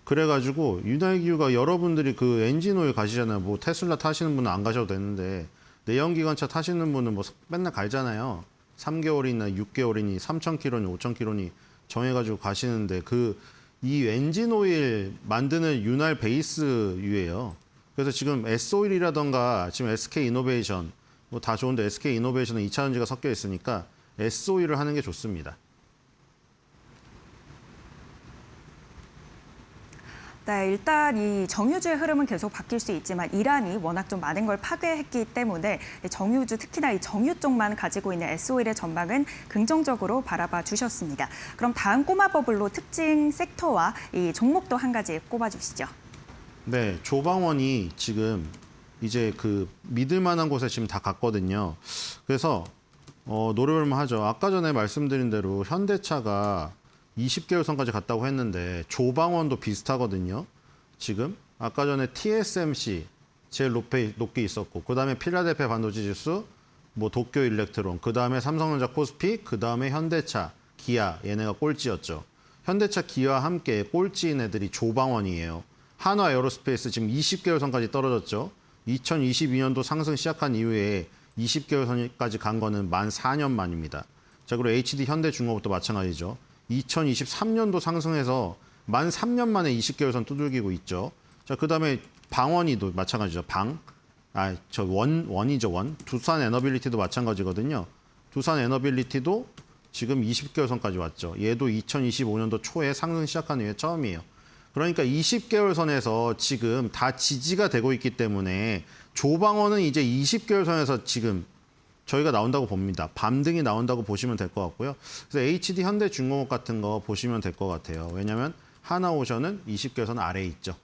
그래가지고 윤활기유가 여러분들이 그 엔진오일 가시잖아요. 뭐 테슬라 타시는 분은 안 가셔도 되는데 내연기관차 타시는 분은 뭐 맨날 갈잖아요. 3개월이나 6개월이니 3,000km니 5,000km니 정해가지고 가시는데 이 엔진오일 만드는 윤활 베이스유예요. 그래서 지금 S오일이라던가 지금 SK이노베이션 뭐 다 좋은데 SK이노베이션은 2차전지가 섞여 있으니까 S오일을 하는 게 좋습니다. 네, 일단 이 정유주의 흐름은 계속 바뀔 수 있지만 이란이 워낙 좀 많은 걸 파괴했기 때문에 정유주, 특히나 이 정유 쪽만 가지고 있는 S오일의 전망은 긍정적으로 바라봐 주셨습니다. 그럼 다음 꼬마 버블로 특징 섹터와 이 종목도 한 가지 꼽아 주시죠. 네, 조방원이 지금 이제 그 믿을 만한 곳에 지금 다 갔거든요. 그래서 노려볼만 하죠. 아까 전에 말씀드린 대로 현대차가 20개월 선까지 갔다고 했는데 조방원도 비슷하거든요. 지금 아까 전에 TSMC 제일 높게 있었고 그다음에 필라델피아 반도체 지수, 뭐 도쿄 일렉트론, 그다음에 삼성전자 코스피, 그다음에 현대차, 기아 얘네가 꼴찌였죠. 현대차, 기아와 함께 꼴찌인 애들이 조방원이에요. 한화 에어로스페이스 지금 20개월 선까지 떨어졌죠. 2022년도 상승 시작한 이후에 20개월 선까지 간 거는 만 4년 만입니다. 자, 그리고 HD 현대중공업도 마찬가지죠. 2023년도 상승해서 만 3년 만에 20개월 선 두들기고 있죠. 자, 그다음에 방원이도 마찬가지죠. 원이죠, 원. 두산 에너빌리티도 마찬가지거든요. 두산 에너빌리티도 지금 20개월 선까지 왔죠. 얘도 2025년도 초에 상승 시작한 이후에 처음이에요. 그러니까 20개월 선에서 지금 다 지지가 되고 있기 때문에 조방원은 이제 20개월 선에서 지금 저희가 나온다고 봅니다. 밤등이 나온다고 보시면 될 것 같고요. 그래서 HD 현대중공업 같은 거 보시면 될 것 같아요. 왜냐하면 하나오션은 20개월 선 아래에 있죠.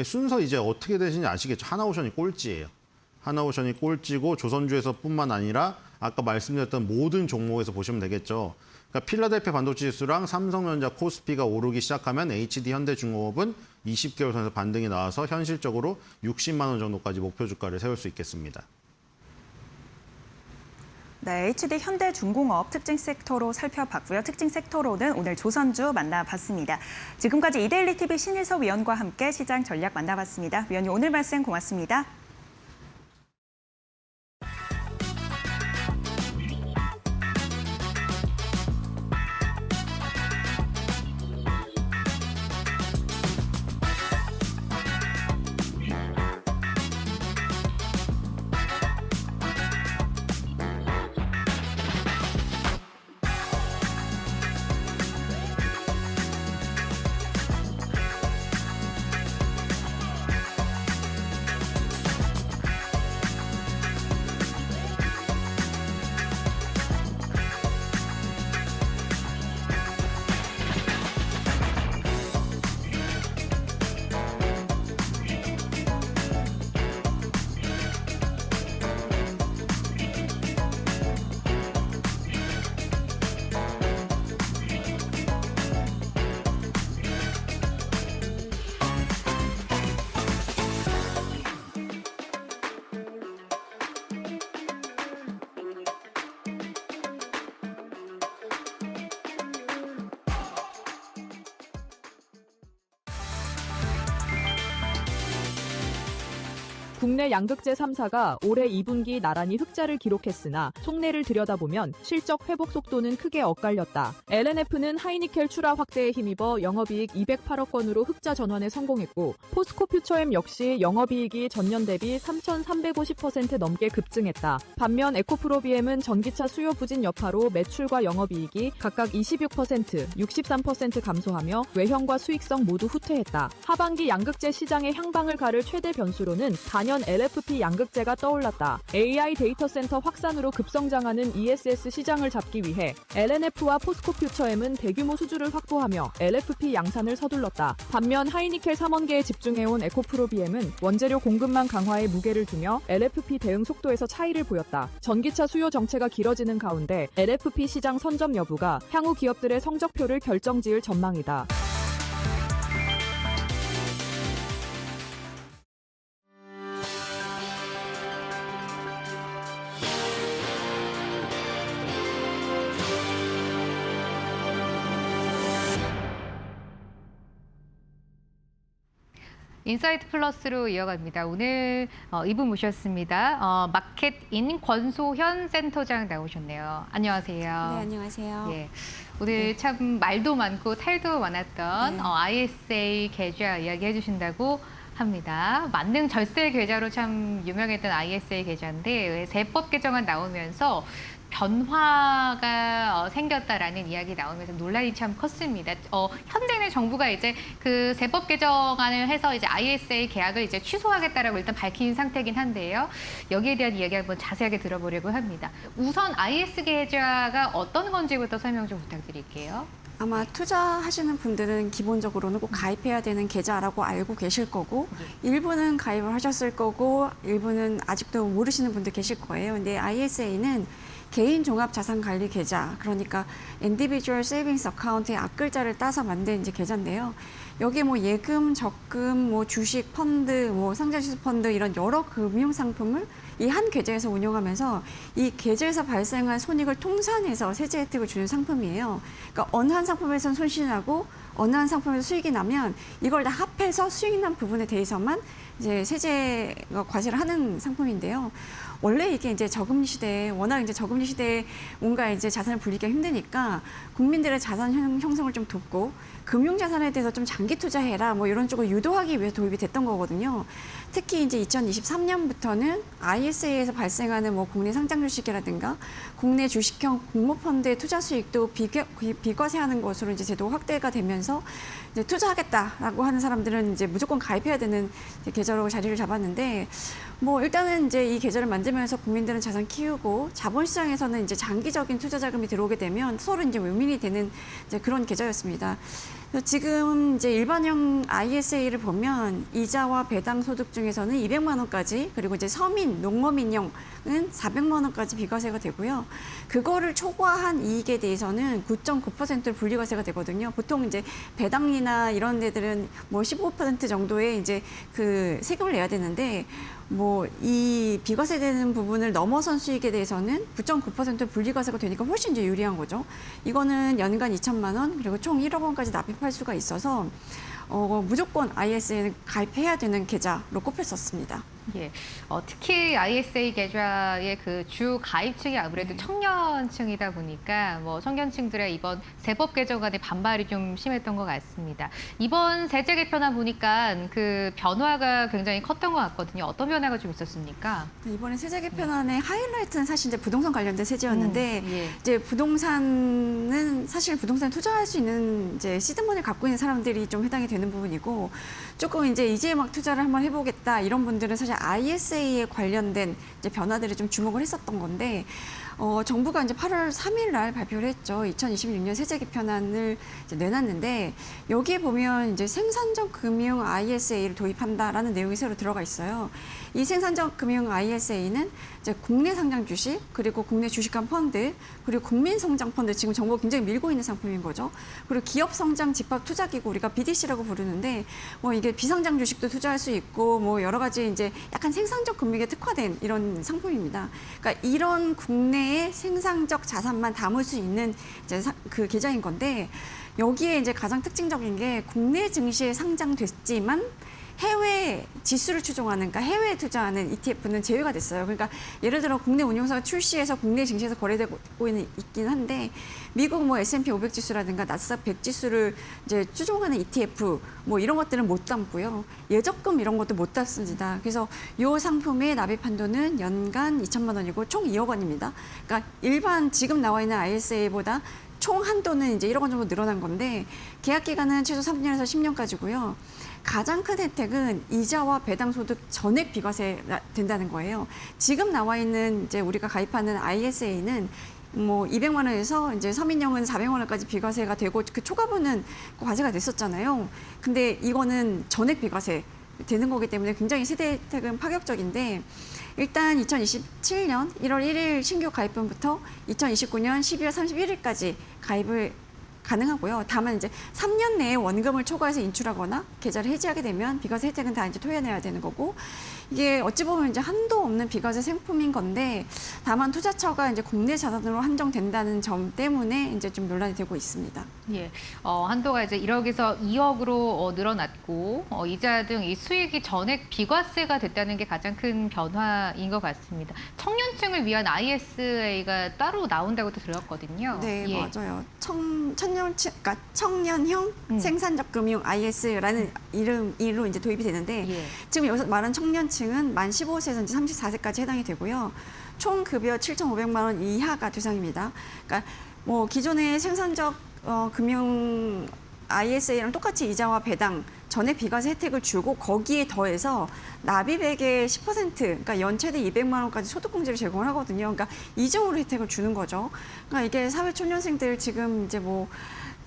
순서 이제 어떻게 되시는지 아시겠죠? 하나오션이 꼴찌예요. 하나오션이 꼴찌고 조선주에서뿐만 아니라 아까 말씀드렸던 모든 종목에서 보시면 되겠죠. 그러니까 필라델피아 반도체 지수랑 삼성전자, 코스피가 오르기 시작하면 HD 현대중공업은 20개월 선에서 반등이 나와서 현실적으로 60만 원 정도까지 목표 주가를 세울 수 있겠습니다. 네, HD 현대중공업 특징 섹터로 살펴봤고요. 특징 섹터로는 오늘 조선주 만나봤습니다. 지금까지 이데일리 TV 신일서 위원과 함께 시장 전략 만나봤습니다. 위원님 오늘 말씀 고맙습니다. 국내 양극재 3사가 올해 2분기 나란히 흑자를 기록했으나 속내를 들여다보면 실적 회복 속도는 크게 엇갈렸다. LNF는 하이니켈 출하 확대에 힘입어 영업이익 208억 원으로 흑자 전환에 성공했고 포스코 퓨처엠 역시 영업이익이 전년 대비 3,350% 넘게 급증했다. 반면 에코프로비엠은 전기차 수요 부진 여파로 매출과 영업이익이 각각 26%, 63% 감소하며 외형과 수익성 모두 후퇴했다. 하반기 양극재 시장의 향방을 가를 최대 변수로는 단연 LFP 양극재가 떠올랐다. AI 데이터 센터 확산으로 급성장하는 ESS 시장을 잡기 위해 LNF와 포스코 퓨처엠은 대규모 수주를 확보하며 LFP 양산을 서둘렀다. 반면 하이니켈 3원계에 집중해온 에코프로비엠은 원재료 공급망 강화에 무게를 두며 LFP 대응 속도에서 차이를 보였다. 전기차 수요 정체가 길어지는 가운데 LFP 시장 선점 여부가 향후 기업들의 성적표를 결정지을 전망이다. 인사이트 플러스로 이어갑니다. 오늘 이분 모셨습니다. 마켓인 권소현 센터장 나오셨네요. 안녕하세요. 네, 안녕하세요. 예, 오늘 참 말도 많고 탈도 많았던 네. ISA 계좌 이야기 해주신다고 합니다. 만능 절세 계좌로 참 유명했던 ISA 계좌인데 세법 개정안 나오면서 변화가 생겼다라는 이야기 나오면서 논란이 참 컸습니다. 현재는 정부가 이제 그 세법 개정안을 해서 이제 ISA 계약을 이제 취소하겠다라고 일단 밝힌 상태긴 한데요. 여기에 대한 이야기 한번 자세하게 들어보려고 합니다. 우선 IS 계좌가 어떤 건지부터 설명 좀 부탁드릴게요. 아마 투자하시는 분들은 기본적으로는 꼭 가입해야 되는 계좌라고 알고 계실 거고 일부는 가입을 하셨을 거고 일부는 아직도 모르시는 분들 계실 거예요. 근데 ISA는 개인 종합 자산 관리 계좌, 그러니까 Individual Savings Account의 앞글자를 따서 만든 이제 계좌인데요. 여기에 뭐 예금, 적금, 뭐 주식, 펀드, 뭐 상장시세 펀드 이런 여러 금융 상품을 이 한 계좌에서 운용하면서 이 계좌에서 발생한 손익을 통산해서 세제 혜택을 주는 상품이에요. 그러니까 어느 한 상품에서는 손실이 나고 어느 한 상품에서 수익이 나면 이걸 다 합해서 수익 난 부분에 대해서만 이제 세제 과세를 하는 상품인데요. 원래 이게 이제 저금리 시대에 워낙 이제 저금리 시대에 뭔가 이제 자산을 불리기가 힘드니까 국민들의 자산 형성을 좀 돕고 금융자산에 대해서 좀 장기 투자해라 뭐 이런 쪽을 유도하기 위해 도입이 됐던 거거든요. 특히 이제 2023년부터는 ISA에서 발생하는 뭐 국내 상장 주식이라든가 국내 주식형 공모펀드의 투자 수익도 비과세하는 것으로 이제 제도가 확대가 되면서 이제 투자하겠다라고 하는 사람들은 이제 무조건 가입해야 되는 이제 계좌로 자리를 잡았는데 뭐 일단은 이제 이 계좌를 만들면서 국민들은 자산 키우고 자본시장에서는 이제 장기적인 투자 자금이 들어오게 되면 서로 이제 윈윈이 되는 이제 그런 계좌였습니다. 그래서 지금 이제 일반형 ISA를 보면 이자와 배당 소득 중에서는 200만 원까지 그리고 이제 서민, 농어민형은 400만 원까지 비과세가 되고요. 그거를 초과한 이익에 대해서는 9.9%를 분리과세가 되거든요. 보통 이제 배당이나 이런 데들은 뭐 15% 정도의 이제 그 세금을 내야 되는데 뭐 이 비과세되는 부분을 넘어선 수익에 대해서는 9.9% 분리과세가 되니까 훨씬 이제 유리한 거죠. 이거는 연간 2천만 원 그리고 총 1억 원까지 납입할 수가 있어서 무조건 ISA는 가입해야 되는 계좌로 꼽혔었습니다. 예, 특히 ISA 계좌의 그 주 가입층이 아무래도 청년층이다 보니까 뭐 청년층들의 이번 세법 개정안의 반발이 좀 심했던 것 같습니다. 이번 세제 개편안 보니까 그 변화가 굉장히 컸던 것 같거든요. 어떤 변화가 좀 있었습니까? 이번에 세제 개편안의 하이라이트는 사실 이제 부동산 관련된 세제였는데 예. 이제 부동산은 사실 부동산 투자할 수 있는 이제 시드머니를 갖고 있는 사람들이 좀 해당이 되는 부분이고 조금 이제 막 투자를 한번 해보겠다 이런 분들은 사실 ISA에 관련된 이제 변화들을 좀 주목을 했었던 건데 정부가 이제 8월 3일 날 발표를 했죠. 2026년 세제 개편안을 이제 내놨는데 여기에 보면 이제 생산적 금융 ISA를 도입한다라는 내용이 새로 들어가 있어요. 이 생산적 금융 ISA는 이제 국내 상장 주식 그리고 국내 주식한 펀드 그리고 국민 성장 펀드 지금 정부가 굉장히 밀고 있는 상품인 거죠. 그리고 기업 성장 집합 투자 기구 우리가 BDC라고 부르는데 뭐 이게 비상장 주식도 투자할 수 있고 뭐 여러 가지 이제 약간 생산적 금융에 특화된 이런 상품입니다. 그러니까 이런 국내의 생산적 자산만 담을 수 있는 이제 그 계좌인 건데 여기에 이제 가장 특징적인 게 국내 증시에 상장됐지만 해외 지수를 추종하는, 그러니까 해외에 투자하는 ETF는 제외가 됐어요. 그러니까 예를 들어 국내 운용사가 출시해서 국내 증시에서 거래되고 있긴 한데 미국 뭐 S&P 500 지수라든가 나스닥 100 지수를 이제 추종하는 ETF 뭐 이런 것들은 못 담고요. 예적금 이런 것도 못 담습니다. 그래서 이 상품의 납입 한도는 연간 2천만 원이고 총 2억 원입니다. 그러니까 일반 지금 나와 있는 ISA보다 총 한도는 이제 1억 원 정도 늘어난 건데 계약 기간은 최소 3년에서 10년까지고요. 가장 큰 혜택은 이자와 배당 소득 전액 비과세 된다는 거예요. 지금 나와 있는 이제 우리가 가입하는 ISA는 뭐 200만 원에서 이제 서민형은 400만 원까지 비과세가 되고 그 초과분은 과세가 됐었잖아요. 근데 이거는 전액 비과세 되는 거기 때문에 굉장히 세대 혜택은 파격적인데 일단 2027년 1월 1일 신규 가입분부터 2029년 12월 31일까지 가입을 가능하고요. 다만 이제 3년 내에 원금을 초과해서 인출하거나 계좌를 해지하게 되면 비과세 혜택은 다 이제 토해내야 되는 거고 이게 어찌 보면 이제 한도 없는 비과세 상품인 건데 다만 투자처가 이제 국내 자산으로 한정된다는 점 때문에 이제 좀 논란이 되고 있습니다. 예, 한도가 이제 1억에서 2억으로 늘어났고 이자 등 이 수익이 전액 비과세가 됐다는 게 가장 큰 변화인 것 같습니다. 청년층을 위한 ISA가 따로 나온다고도 들었거든요. 네, 예. 맞아요. 그러니까 청년형 생산적 금융 IS라는 이름으로 이제 도입이 되는데 예. 지금 여기서 말한 청년층은 만 15세에서 이제 34세까지 해당이 되고요. 총 급여 7,500만 원 이하가 대상입니다. 그러니까 뭐 기존의 생산적 금융 ISA랑 똑같이 이자와 배당 전액 비과세 혜택을 주고 거기에 더해서 납입액의 10% 그러니까 연 최대 200만 원까지 소득공제를 제공을 하거든요. 그러니까 이중으로 혜택을 주는 거죠. 그러니까 이게 사회초년생들 지금 이제 뭐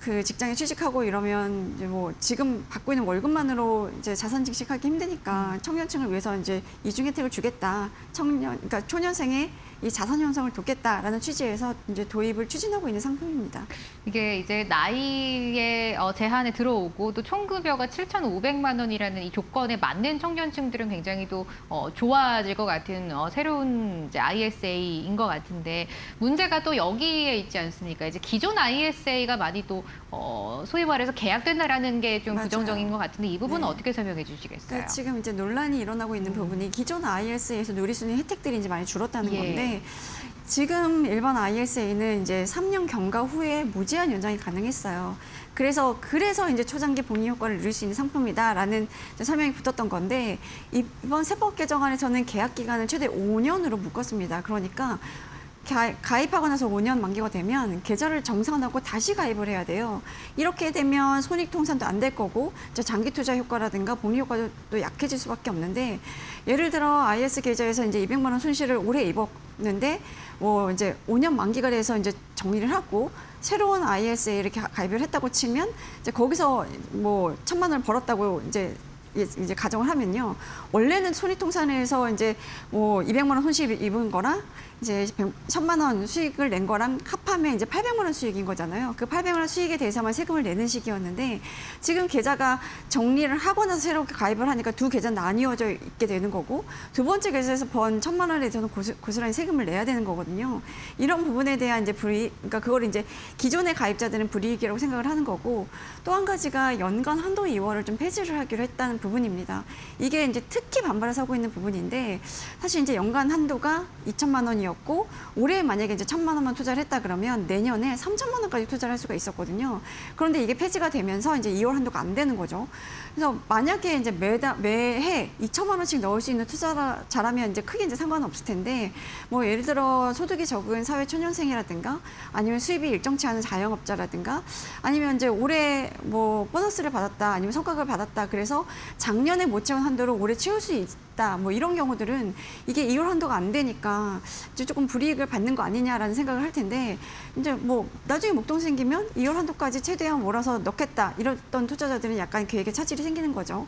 그 직장에 취직하고 이러면 이제 뭐 지금 받고 있는 월급만으로 이제 자산 증식하기 힘드니까 청년층을 위해서 이제 이중 혜택을 주겠다. 그러니까 초년생의 이 자산 형성을 돕겠다라는 취지에서 이제 도입을 추진하고 있는 상품입니다. 이게 이제 나이의 제한에 들어오고 또 총급여가 7,500만 원이라는 이 조건에 맞는 청년층들은 굉장히 또 좋아질 것 같은 새로운 이제 ISA인 것 같은데 문제가 또 여기에 있지 않습니까? 이제 기존 ISA가 많이 또 소위 말해서 계약된다라는 게 좀 맞아요. 부정적인 것 같은데 이 부분은 네. 어떻게 설명해 주시겠어요? 그러니까 지금 이제 논란이 일어나고 있는 부분이 기존 ISA에서 누릴 수 있는 혜택들이 이제 많이 줄었다는 예. 건데 지금 일반 ISA는 이제 3년 경과 후에 무제한 연장이 가능했어요. 그래서 이제 초장기 복리 효과를 누릴 수 있는 상품이다라는 이제 설명이 붙었던 건데 이번 세법 개정안에서는 계약 기간을 최대 5년으로 묶었습니다. 그러니까 가입하고 나서 5년 만기가 되면 계좌를 정산하고 다시 가입을 해야 돼요. 이렇게 되면 손익통산도 안 될 거고 장기 투자 효과라든가 복리 효과도 또 약해질 수밖에 없는데 예를 들어 IS 계좌에서 이제 200만 원 손실을 올해 입었는데 뭐 이제 5년 만기가 돼서 이제 정리를 하고 새로운 ISA에 이렇게 가입을 했다고 치면 이제 거기서 뭐 1,000만 원을 벌었다고 이제 가정을 하면요. 원래는 손익통산에서 이제 뭐 200만 원 손실 입은 거랑 이제 1,000만 원 수익을 낸 거랑 합하면 이제 800만 원 수익인 거잖아요. 그 800만 원 수익에 대해서만 세금을 내는 시기였는데 지금 계좌가 정리를 하고 나서 새롭게 가입을 하니까 두 계좌 나뉘어져 있게 되는 거고 두 번째 계좌에서 번 1,000만 원에 대해서는 고스란히 세금을 내야 되는 거거든요. 이런 부분에 대한 이제 그러니까 그걸 이제 기존의 가입자들은 불이익이라고 생각을 하는 거고 또 한 가지가 연간 한도 2월을 좀 폐지를 하기로 했다는 부분입니다. 이게 이제 특히 반발을 사고 있는 부분인데 사실 이제 연간 한도가 2,000만 원이었고 올해 만약에 이제 1,000만 원만 투자를 했다 그러면 내년에 3,000만 원까지 투자를 할 수가 있었거든요. 그런데 이게 폐지가 되면서 이제 2월 한도가 안 되는 거죠. 그래서 만약에 이제 매해 2,000만 원씩 넣을 수 있는 투자를 잘하면 이제 크게 이제 상관은 없을 텐데 뭐 예를 들어 소득이 적은 사회초년생이라든가 아니면 수입이 일정치 않은 자영업자라든가 아니면 이제 올해 뭐 보너스를 받았다 아니면 성과급을 받았다 그래서 작년에 못 채운 한도를 올해 채울 수 있다 뭐 이런 경우들은 이게 2월 한도가 안 되니까 이제 조금 불이익을 받는 거 아니냐라는 생각을 할 텐데 이제 뭐 나중에 목돈 생기면 2월 한도까지 최대한 몰아서 넣겠다 이랬던 투자자들은 약간 계획에 차질이 생기는 거죠.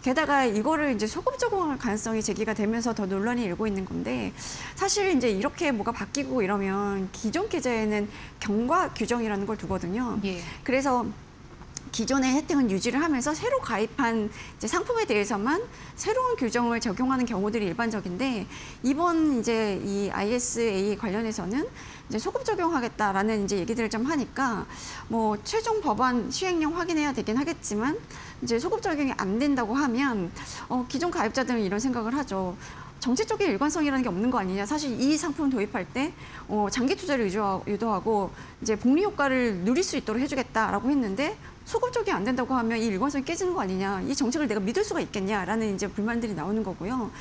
게다가 이거를 이제 소급 적용할 가능성이 제기가 되면서 더 논란이 일고 있는 건데 사실 이제 이렇게 뭐가 바뀌고 이러면 기존 계좌에는 경과 규정이라는 걸 두거든요. 예. 그래서 기존의 혜택은 유지를 하면서 새로 가입한 이제 상품에 대해서만 새로운 규정을 적용하는 경우들이 일반적인데 이번 이제 이 ISA 관련해서는 이제 소급 적용하겠다라는 이제 얘기들을 좀 하니까 뭐 최종 법안 시행령 확인해야 되긴 하겠지만 이제 소급 적용이 안 된다고 하면 기존 가입자들은 이런 생각을 하죠. 정책적인 일관성이라는 게 없는 거 아니냐. 사실 이 상품 도입할 때 장기 투자를 유도하고 이제 복리 효과를 누릴 수 있도록 해주겠다라고 했는데 소급 적용이 안 된다고 하면 이 일관성이 깨지는 거 아니냐. 이 정책을 내가 믿을 수가 있겠냐라는 이제 불만들이 나오는 거고요.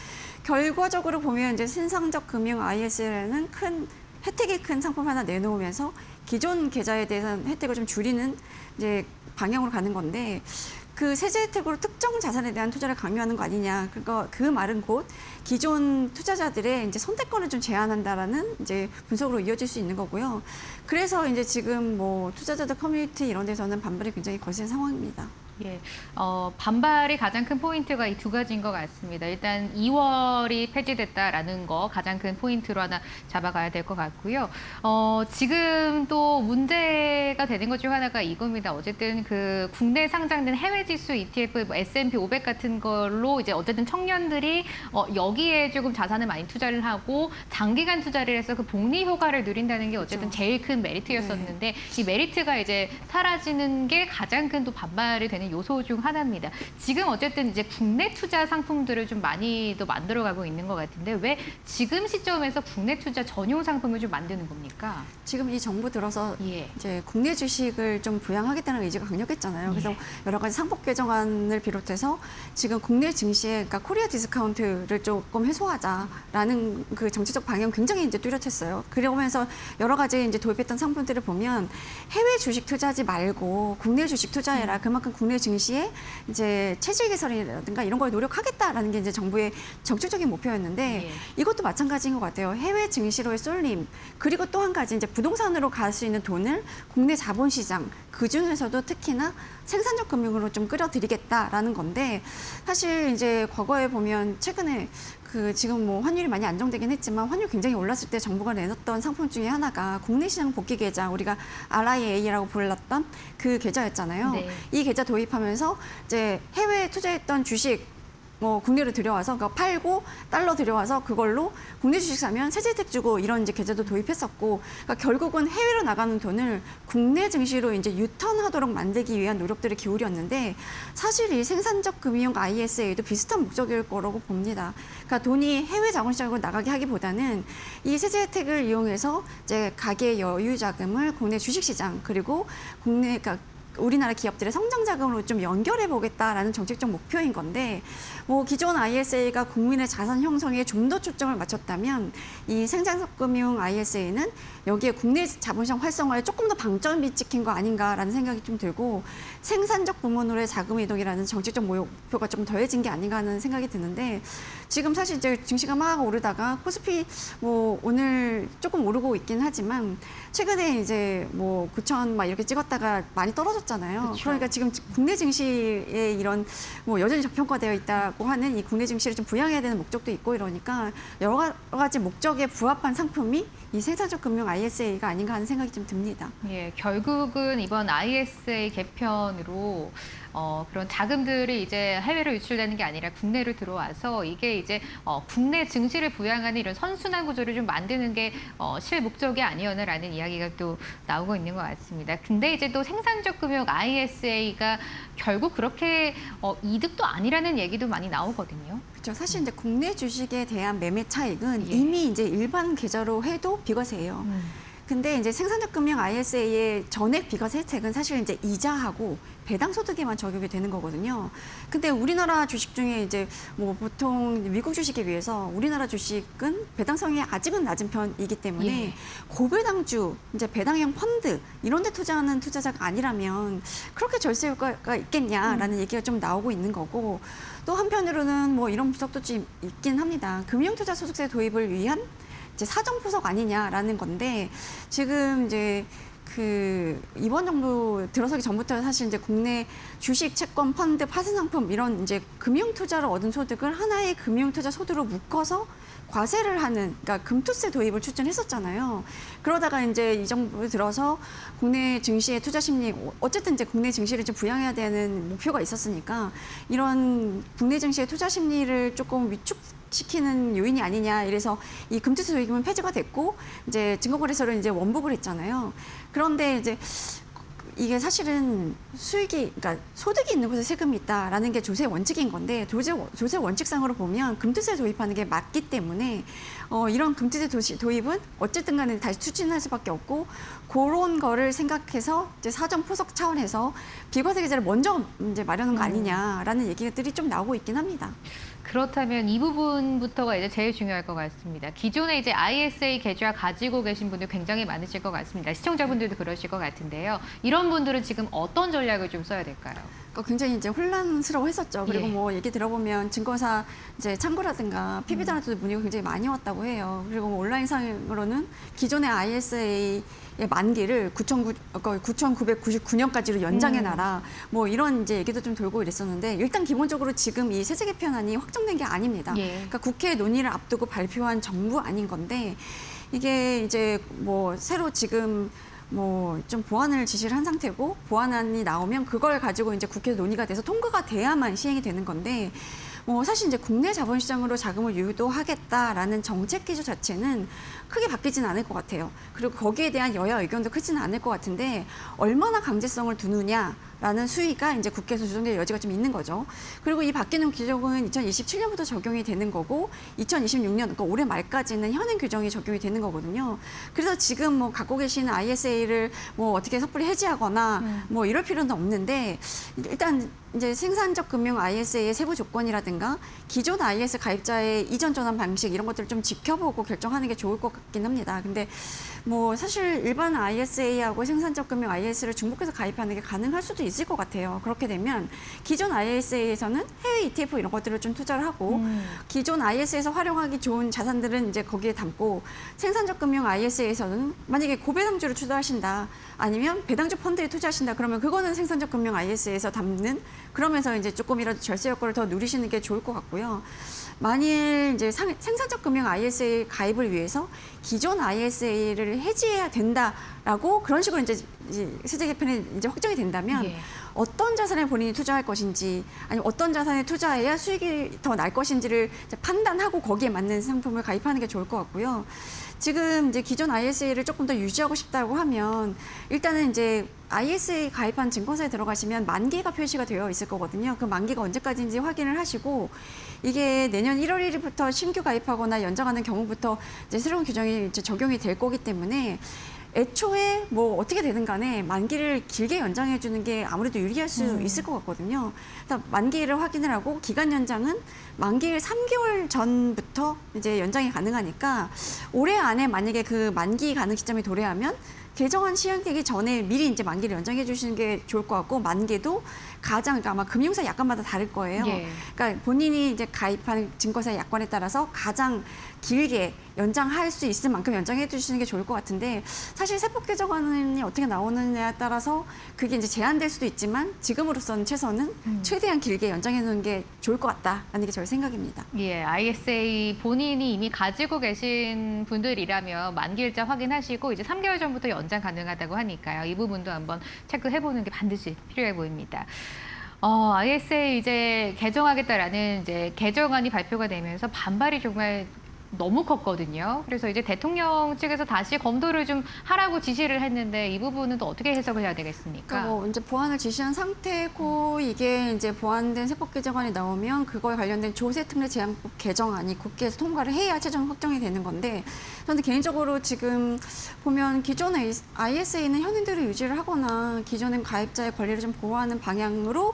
결과적으로 보면 이제 신상적 금융 IS라는 큰 혜택이 큰 상품 하나 내놓으면서 기존 계좌에 대한 혜택을 좀 줄이는 이제 방향으로 가는 건데 그 세제 혜택으로 특정 자산에 대한 투자를 강요하는 거 아니냐. 그러니까 그 말은 곧 기존 투자자들의 이제 선택권을 좀 제한한다라는 이제 분석으로 이어질 수 있는 거고요. 그래서 이제 지금 뭐 투자자들 커뮤니티 이런 데서는 반발이 굉장히 거센 상황입니다. 예, 반발이 가장 큰 포인트가 이 두 가지인 것 같습니다. 일단 2월이 폐지됐다라는 거 가장 큰 포인트로 하나 잡아가야 될 것 같고요. 지금 또 문제가 되는 것 중 하나가 이겁니다. 어쨌든 그 국내 상장된 해외 지수 ETF, 뭐 S&P 500 같은 걸로 이제 어쨌든 청년들이 여기에 조금 자산을 많이 투자를 하고 장기간 투자를 해서 그 복리 효과를 누린다는 게 어쨌든 제일 큰 메리트였었는데 이 메리트가 이제 사라지는 게 가장 큰 또 반발이 되는 요소 중 하나입니다. 지금 어쨌든 이제 국내 투자 상품들을 좀 많이 또 만들어가고 있는 것 같은데 왜 지금 시점에서 국내 투자 전용 상품을 좀 만드는 겁니까? 지금 이 정부 들어서 예. 이제 국내 주식을 좀 부양하겠다는 의지가 강력했잖아요. 그래서 여러 가지 상법 개정안을 비롯해서 지금 국내 증시에 그러니까 코리아 디스카운트를 조금 해소하자라는 그 정치적 방향 굉장히 이제 뚜렷했어요. 그러면서 여러 가지 이제 도입했던 상품들을 보면 해외 주식 투자하지 말고 국내 주식 투자해라. 그만큼 국내 증시에 이제 체질 개선이라든가 이런 걸 노력하겠다라는 게 이제 정부의 정책적인 목표였는데 예. 이것도 마찬가지인 것 같아요. 해외 증시로의 쏠림 그리고 또 한 가지 이제 부동산으로 갈 수 있는 돈을 국내 자본시장 그 중에서도 특히나 생산적 금융으로 좀 끌어들이겠다라는 건데 사실 이제 과거에 보면 최근에 그 지금 뭐 환율이 많이 안정되긴 했지만 환율 굉장히 올랐을 때 정부가 내놨던 상품 중에 하나가 국내 시장 복귀 계좌 우리가 RIA라고 불렀던 그 계좌였잖아요. 네. 이 계좌 도입하면서 이제 해외에 투자했던 주식 국내로 들여와서 그러니까 팔고 달러 들여와서 그걸로 국내 주식 사면 세제 혜택 주고 이런 이제 계제도 도입했었고, 그러니까 결국은 해외로 나가는 돈을 국내 증시로 이제 유턴하도록 만들기 위한 노력들을 기울였는데, 사실 이 생산적 금융 ISA도 비슷한 목적일 거라고 봅니다. 그러니까 돈이 해외 자본시장으로 나가게 하기보다는 이 세제 혜택을 이용해서 이제 가계 여유 자금을 국내 주식시장 그리고 국내 그러니까 우리나라 기업들의 성장 자금으로 좀 연결해 보겠다라는 정책적 목표인 건데, 뭐 기존 ISA가 국민의 자산 형성에 좀 더 초점을 맞췄다면 이 생산적 금융 ISA는 여기에 국내 자본시장 활성화에 조금 더 방점이 찍힌 거 아닌가라는 생각이 좀 들고, 생산적 부문으로의 자금 이동이라는 정책적 목표가 좀 더해진 게 아닌가 하는 생각이 드는데, 지금 사실 이제 증시가 막 오르다가 코스피 뭐 오늘 조금 오르고 있긴 하지만 최근에 이제 뭐 9천 막 이렇게 찍었다가 많이 떨어졌잖아요. 그쵸. 그러니까 지금 국내 증시에 이런 뭐 여전히 저평가되어 있다고 하는 이 국내 증시를 좀 부양해야 되는 목적도 있고 이러니까 여러 가지 목적에 부합한 상품이 이 생산적 금융 ISA가 아닌가 하는 생각이 좀 듭니다. 예, 결국은 이번 ISA 개편으로 그런 자금들이 이제 해외로 유출되는 게 아니라 국내로 들어와서 이게 이제 국내 증시를 부양하는 이런 선순환 구조를 좀 만드는 게 실목적이 아니었나라는 이야기가 또 나오고 있는 것 같습니다. 근데 이제 또 생산적 금융 ISA가 결국 그렇게 이득도 아니라는 얘기도 많이 나오거든요. 그렇죠. 사실 이제 국내 주식에 대한 매매 차익은 예. 이미 이제 일반 계좌로 해도 비과세예요. 근데 이제 생산적 금융 ISA의 전액 비과세 혜택은 사실 이제 이자하고 배당 소득에만 적용이 되는 거거든요. 근데 우리나라 주식 중에 이제 뭐 보통 미국 주식에 비해서 우리나라 주식은 배당성이 아직은 낮은 편이기 때문에 예. 고배당주, 이제 배당형 펀드 이런 데 투자하는 투자자가 아니라면 그렇게 절세 효과가 있겠냐라는 얘기가 좀 나오고 있는 거고, 또 한편으로는 뭐 이런 분석도 좀 있긴 합니다. 금융투자소득세 도입을 위한 이제 사정 포석 아니냐라는 건데, 지금 이제 이번 정부 들어서기 전부터 사실 이제 국내 주식, 채권, 펀드, 파생상품 이런 이제 금융투자로 얻은 소득을 하나의 금융투자 소득으로 묶어서 과세를 하는, 그러니까 금투세 도입을 추진했었잖아요. 그러다가 이제 이 정부 들어서 국내 증시의 투자 심리, 어쨌든 이제 국내 증시를 좀 부양해야 되는 목표가 있었으니까 이런 국내 증시의 투자 심리를 조금 위축시키는 요인이 아니냐, 이래서 이 금투세 도입은 폐지가 됐고 이제 증거거래소를 이제 원복을 했잖아요. 그런데 이제 이게 사실은 그러니까 소득이 있는 곳에 세금이 있다라는 게 조세 원칙인 건데, 조세 원칙상으로 보면 금투세 도입하는 게 맞기 때문에 이런 금투세 도입은 어쨌든 간에 다시 추진할 수밖에 없고, 그런 거를 생각해서 이제 사전 포석 차원에서 비과세 계좌를 먼저 이제 마련한 거 아니냐라는 얘기들이 좀 나오고 있긴 합니다. 그렇다면 이 부분부터가 이제 제일 중요할 것 같습니다. 기존에 이제 ISA 계좌 가지고 계신 분들 굉장히 많으실 것 같습니다. 시청자분들도 그러실 것 같은데요. 이런 분들은 지금 어떤 전략을 좀 써야 될까요? 굉장히 이제 혼란스러워했었죠. 그리고 예. 뭐 얘기 들어보면 증권사 이제 창구라든가 PB들한테도 문의가 굉장히 많이 왔다고 해요. 그리고 뭐 온라인상으로는 기존의 ISA의 만기를 9,999년까지로 연장해놔라. 뭐 이런 이제 얘기도 좀 돌고 이랬었는데, 일단 기본적으로 지금 이 세제 개편안이 확정된 게 아닙니다. 예. 그러니까 국회 논의를 앞두고 발표한 정부 아닌 건데, 이게 이제 뭐 새로 지금 뭐 좀 보완을 지시를 한 상태고, 보완안이 나오면 그걸 가지고 이제 국회 논의가 돼서 통과가 돼야만 시행이 되는 건데, 뭐 사실 이제 국내 자본시장으로 자금을 유도하겠다라는 정책 기조 자체는 크게 바뀌지는 않을 것 같아요. 그리고 거기에 대한 여야 의견도 크지는 않을 것 같은데, 얼마나 강제성을 두느냐라는 수위가 이제 국회에서 조정될 여지가 좀 있는 거죠. 그리고 이 바뀌는 규정은 2027년부터 적용이 되는 거고, 2026년, 그러니까 올해 말까지는 현행 규정이 적용이 되는 거거든요. 그래서 지금 뭐 갖고 계시는 ISA를 뭐 어떻게 섣불리 해지하거나 뭐 이럴 필요는 없는데, 일단 이제 생산적 금융 ISA의 세부 조건이라든가 기존 IS 가입자의 이전 전환 방식 이런 것들을 좀 지켜보고 결정하는 게 좋을 것 같긴 합니다. 근데 뭐 사실 일반 ISA하고 생산적 금융 IS를 중복해서 가입하는 게 가능할 수도 있을 것 같아요. 그렇게 되면 기존 ISA에서는 해외 ETF 이런 것들을 좀 투자를 하고, 기존 IS에서 활용하기 좋은 자산들은 이제 거기에 담고, 생산적 금융 IS에서는 만약에 고배당주를 투자하신다, 아니면 배당주 펀드에 투자하신다, 그러면 그거는 생산적 금융 IS에서 담는, 그러면서 이제 조금이라도 절세 효과를 더 누리시는 게 좋을 것 같고요. 만일 이제 생산적 금융 ISA 가입을 위해서 기존 ISA를 해지해야 된다라고 그런 식으로 이제 세제 개편이 이제 확정이 된다면, 예. 어떤 자산에 본인이 투자할 것인지 아니면 어떤 자산에 투자해야 수익이 더 날 것인지를 이제 판단하고 거기에 맞는 상품을 가입하는 게 좋을 것 같고요. 지금 이제 기존 ISA를 조금 더 유지하고 싶다고 하면 일단은 이제 ISA 가입한 증권사에 들어가시면 만기가 표시가 되어 있을 거거든요. 그 만기가 언제까지인지 확인을 하시고 이게 내년 1월 1일부터 신규 가입하거나 연장하는 경우부터 이제 새로운 규정이 이제 적용이 될 거기 때문에 애초에 뭐 어떻게 되든 간에 만기를 길게 연장해 주는 게 아무래도 유리할 수 있을 것 같거든요. 그래서 만기를 확인을 하고 기간 연장은 만기일 3개월 전부터 이제 연장이 가능하니까 올해 안에 만약에 그 만기 가능 시점이 도래하면 개정안 시행되기 전에 미리 이제 만기를 연장해 주시는 게 좋을 것 같고 만기도 가장 그러니까 아마 금융사 약관마다 다를 거예요. 그러니까 본인이 이제 가입하는 증권사의 약관에 따라서 가장 길게 연장할 수 있을 만큼 연장해 주시는 게 좋을 것 같은데 사실 세법 개정안이 어떻게 나오느냐에 따라서 그게 이제 제한될 수도 있지만 지금으로서는 최소는 최대한 길게 연장해 놓는 게 좋을 것 같다라는 게 저의 생각입니다. 예, ISA 본인이 이미 가지고 계신 분들이라면 만기일자 확인하시고 이제 3개월 전부터 연장 가능하다고 하니까요. 이 부분도 한번 체크해보는 게 반드시 필요해 보입니다. ISA 이제 개정하겠다라는 이제 개정안이 발표가 되면서 반발이 정말 너무 컸거든요. 그래서 이제 대통령 측에서 다시 검토를 좀 하라고 지시를 했는데 이 부분은 또 어떻게 해석을 해야 되겠습니까? 그러니까 뭐 이제 보완을 지시한 상태고 이게 이제 보완된 세법 개정안이 나오면 그거에 관련된 조세특례 제한법 개정안이 국회에서 통과를 해야 최종 확정이 되는 건데 저는 개인적으로 지금 보면 기존의 ISA는 현행대로 유지를 하거나 기존의 가입자의 권리를 좀 보호하는 방향으로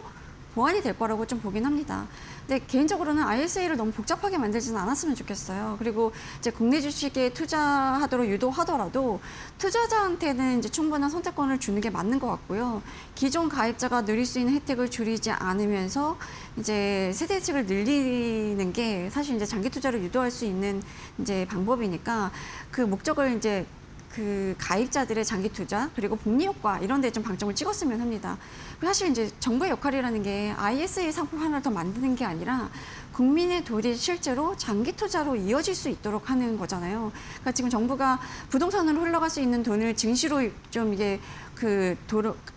보완이 될 거라고 좀 보긴 합니다. 근데 개인적으로는 ISA를 너무 복잡하게 만들지는 않았으면 좋겠어요. 그리고 이제 국내 주식에 투자하도록 유도하더라도 투자자한테는 이제 충분한 선택권을 주는 게 맞는 것 같고요. 기존 가입자가 누릴 수 있는 혜택을 줄이지 않으면서 이제 세대 혜택을 늘리는 게 사실 이제 장기 투자를 유도할 수 있는 이제 방법이니까 그 목적을 이제 그 가입자들의 장기 투자 그리고 복리 효과 이런 데 좀 방점을 찍었으면 합니다. 사실 이제 정부의 역할이라는 게 ISA 상품 하나를 더 만드는 게 아니라 국민의 돈이 실제로 장기 투자로 이어질 수 있도록 하는 거잖아요. 그러니까 지금 정부가 부동산으로 흘러갈 수 있는 돈을 증시로 좀 이게 그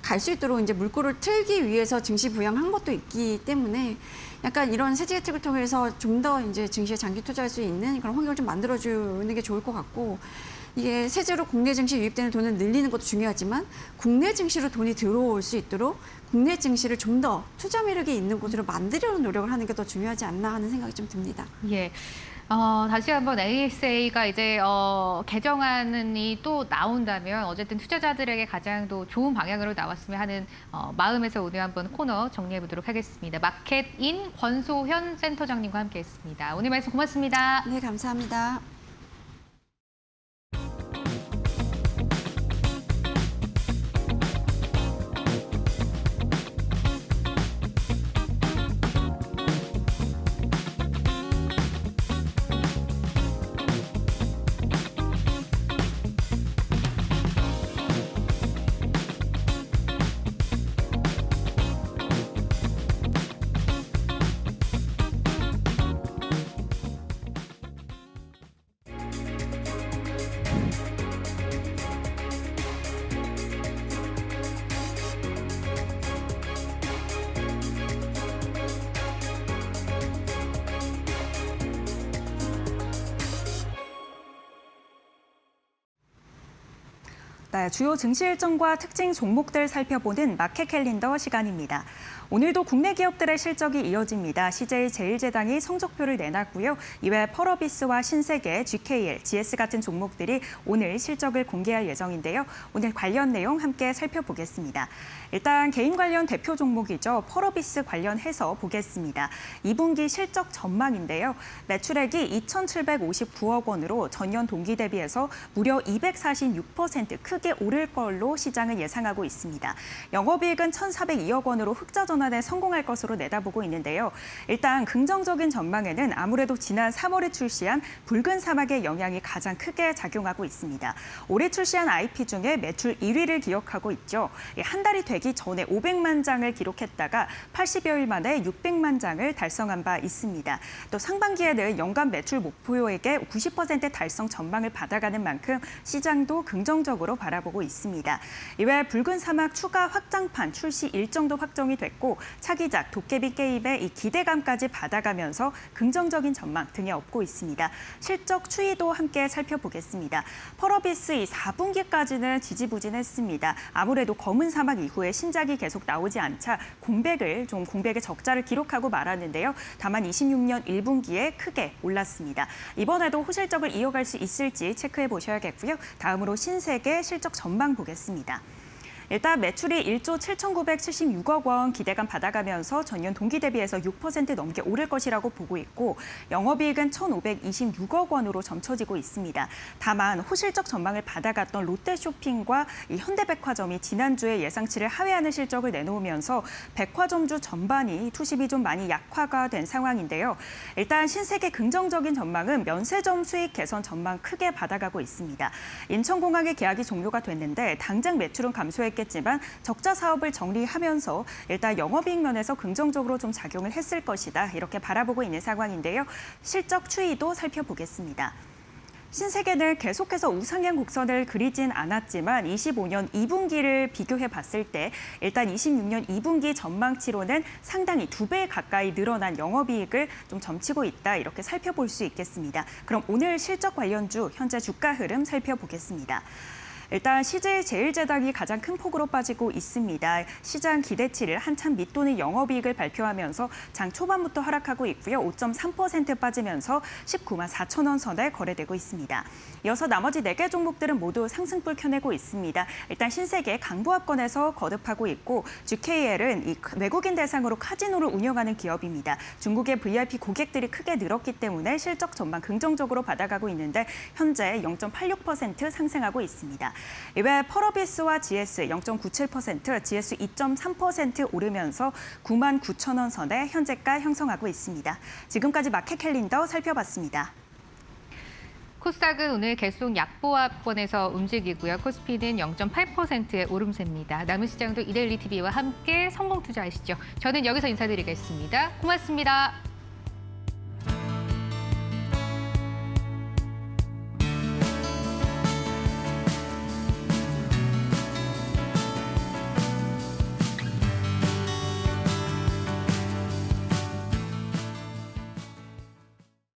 갈 수 있도록 이제 물꼬를 틀기 위해서 증시 부양한 것도 있기 때문에 약간 이런 세제 혜택을 통해서 좀 더 이제 증시에 장기 투자할 수 있는 그런 환경을 좀 만들어주는 게 좋을 것 같고. 이게 세제로 국내 증시에 유입되는 돈을 늘리는 것도 중요하지만 국내 증시로 돈이 들어올 수 있도록 국내 증시를 좀 더 투자 매력이 있는 곳으로 만들려는 노력을 하는 게 더 중요하지 않나 하는 생각이 좀 듭니다. 예. 다시 한번 ISA가 이제 개정안이 또 나온다면 어쨌든 투자자들에게 가장 또 좋은 방향으로 나왔으면 하는 마음에서 오늘 한번 코너 정리해 보도록 하겠습니다. 마켓인 권소현 센터장님과 함께했습니다. 오늘 말씀 고맙습니다. 네, 감사합니다. 네, 주요 증시 일정과 특징 종목들 살펴보는 마켓 캘린더 시간입니다. 오늘도 국내 기업들의 실적이 이어집니다. CJ 제일제당이 성적표를 내놨고요. 이외 펄어비스와 신세계, GKL, GS 같은 종목들이 오늘 실적을 공개할 예정인데요. 오늘 관련 내용 함께 살펴보겠습니다. 일단 개인 관련 대표 종목이죠. 펄어비스 관련해서 보겠습니다. 2분기 실적 전망인데요. 매출액이 2,759억 원으로 전년 동기 대비해서 무려 246% 크게 오를 걸로 시장은 예상하고 있습니다. 영업이익은 1,402억 원으로 흑자전 전환에 성공할 것으로 내다보고 있는데요. 일단 긍정적인 전망에는 아무래도 지난 3월에 출시한 붉은 사막의 영향이 가장 크게 작용하고 있습니다. 올해 출시한 IP 중에 매출 1위를 기록하고 있죠. 한 달이 되기 전에 500만 장을 기록했다가 80여일 만에 600만 장을 달성한 바 있습니다. 또 상반기에는 연간 매출 목표액의 90% 달성 전망을 받아가는 만큼 시장도 긍정적으로 바라보고 있습니다. 이외 붉은 사막 추가 확장판 출시 일정도 확정이 됐고 차기작 도깨비 게임의 이 기대감까지 받아가면서 긍정적인 전망 등에 업고 있습니다. 실적 추이도 함께 살펴보겠습니다. 펄어비스 이 4분기까지는 지지부진했습니다. 아무래도 검은 사막 이후에 신작이 계속 나오지 않자 공백의 적자를 기록하고 말았는데요. 다만 26년 1분기에 크게 올랐습니다. 이번에도 호실적을 이어갈 수 있을지 체크해 보셔야겠고요. 다음으로 신세계 실적 전망 보겠습니다. 일단 매출이 1조 7,976억 원 기대감 받아가면서 전년 동기 대비해서 6% 넘게 오를 것이라고 보고 있고 영업이익은 1,526억 원으로 점쳐지고 있습니다. 다만 호실적 전망을 받아갔던 롯데쇼핑과 이 현대백화점이 지난주에 예상치를 하회하는 실적을 내놓으면서 백화점주 전반이 투심이 좀 많이 약화가 된 상황인데요. 일단 신세계 긍정적인 전망은 면세점 수익 개선 전망 크게 받아가고 있습니다. 인천공항의 계약이 종료가 됐는데 당장 매출은 감소했고 지만 적자 사업을 정리하면서 일단 영업이익 면에서 긍정적으로 좀 작용을 했을 것이다. 이렇게 바라보고 있는 상황인데요. 실적 추이도 살펴보겠습니다. 신세계는 계속해서 우상향 곡선을 그리진 않았지만 25년 2분기를 비교해 봤을 때 일단 26년 2분기 전망치로는 상당히 2배 가까이 늘어난 영업이익을 좀 점치고 있다. 이렇게 살펴볼 수 있겠습니다. 그럼 오늘 실적 관련주 현재 주가 흐름 살펴보겠습니다. 일단 CJ제일제당이 가장 큰 폭으로 빠지고 있습니다. 시장 기대치를 한참 밑도는 영업이익을 발표하면서 장 초반부터 하락하고 있고요. 5.3% 빠지면서 19만 4천 원 선에 거래되고 있습니다. 이어서 나머지 4개 종목들은 모두 상승불 켜내고 있습니다. 일단 신세계 강보합권에서 거듭하고 있고 GKL은 이 외국인 대상으로 카지노를 운영하는 기업입니다. 중국의 VIP 고객들이 크게 늘었기 때문에 실적 전망 긍정적으로 받아가고 있는데 현재 0.86% 상승하고 있습니다. 이외 펄어비스와 GS 0.97%, GS 2.3% 오르면서 9만 9천 원 선에 현재가 형성하고 있습니다. 지금까지 마켓 캘린더 살펴봤습니다. 코스닥은 오늘 계속 약보합권에서 움직이고요. 코스피는 0.8%의 오름세입니다. 남은 시장도 이데일리 TV와 함께 성공 투자하시죠. 저는 여기서 인사드리겠습니다. 고맙습니다.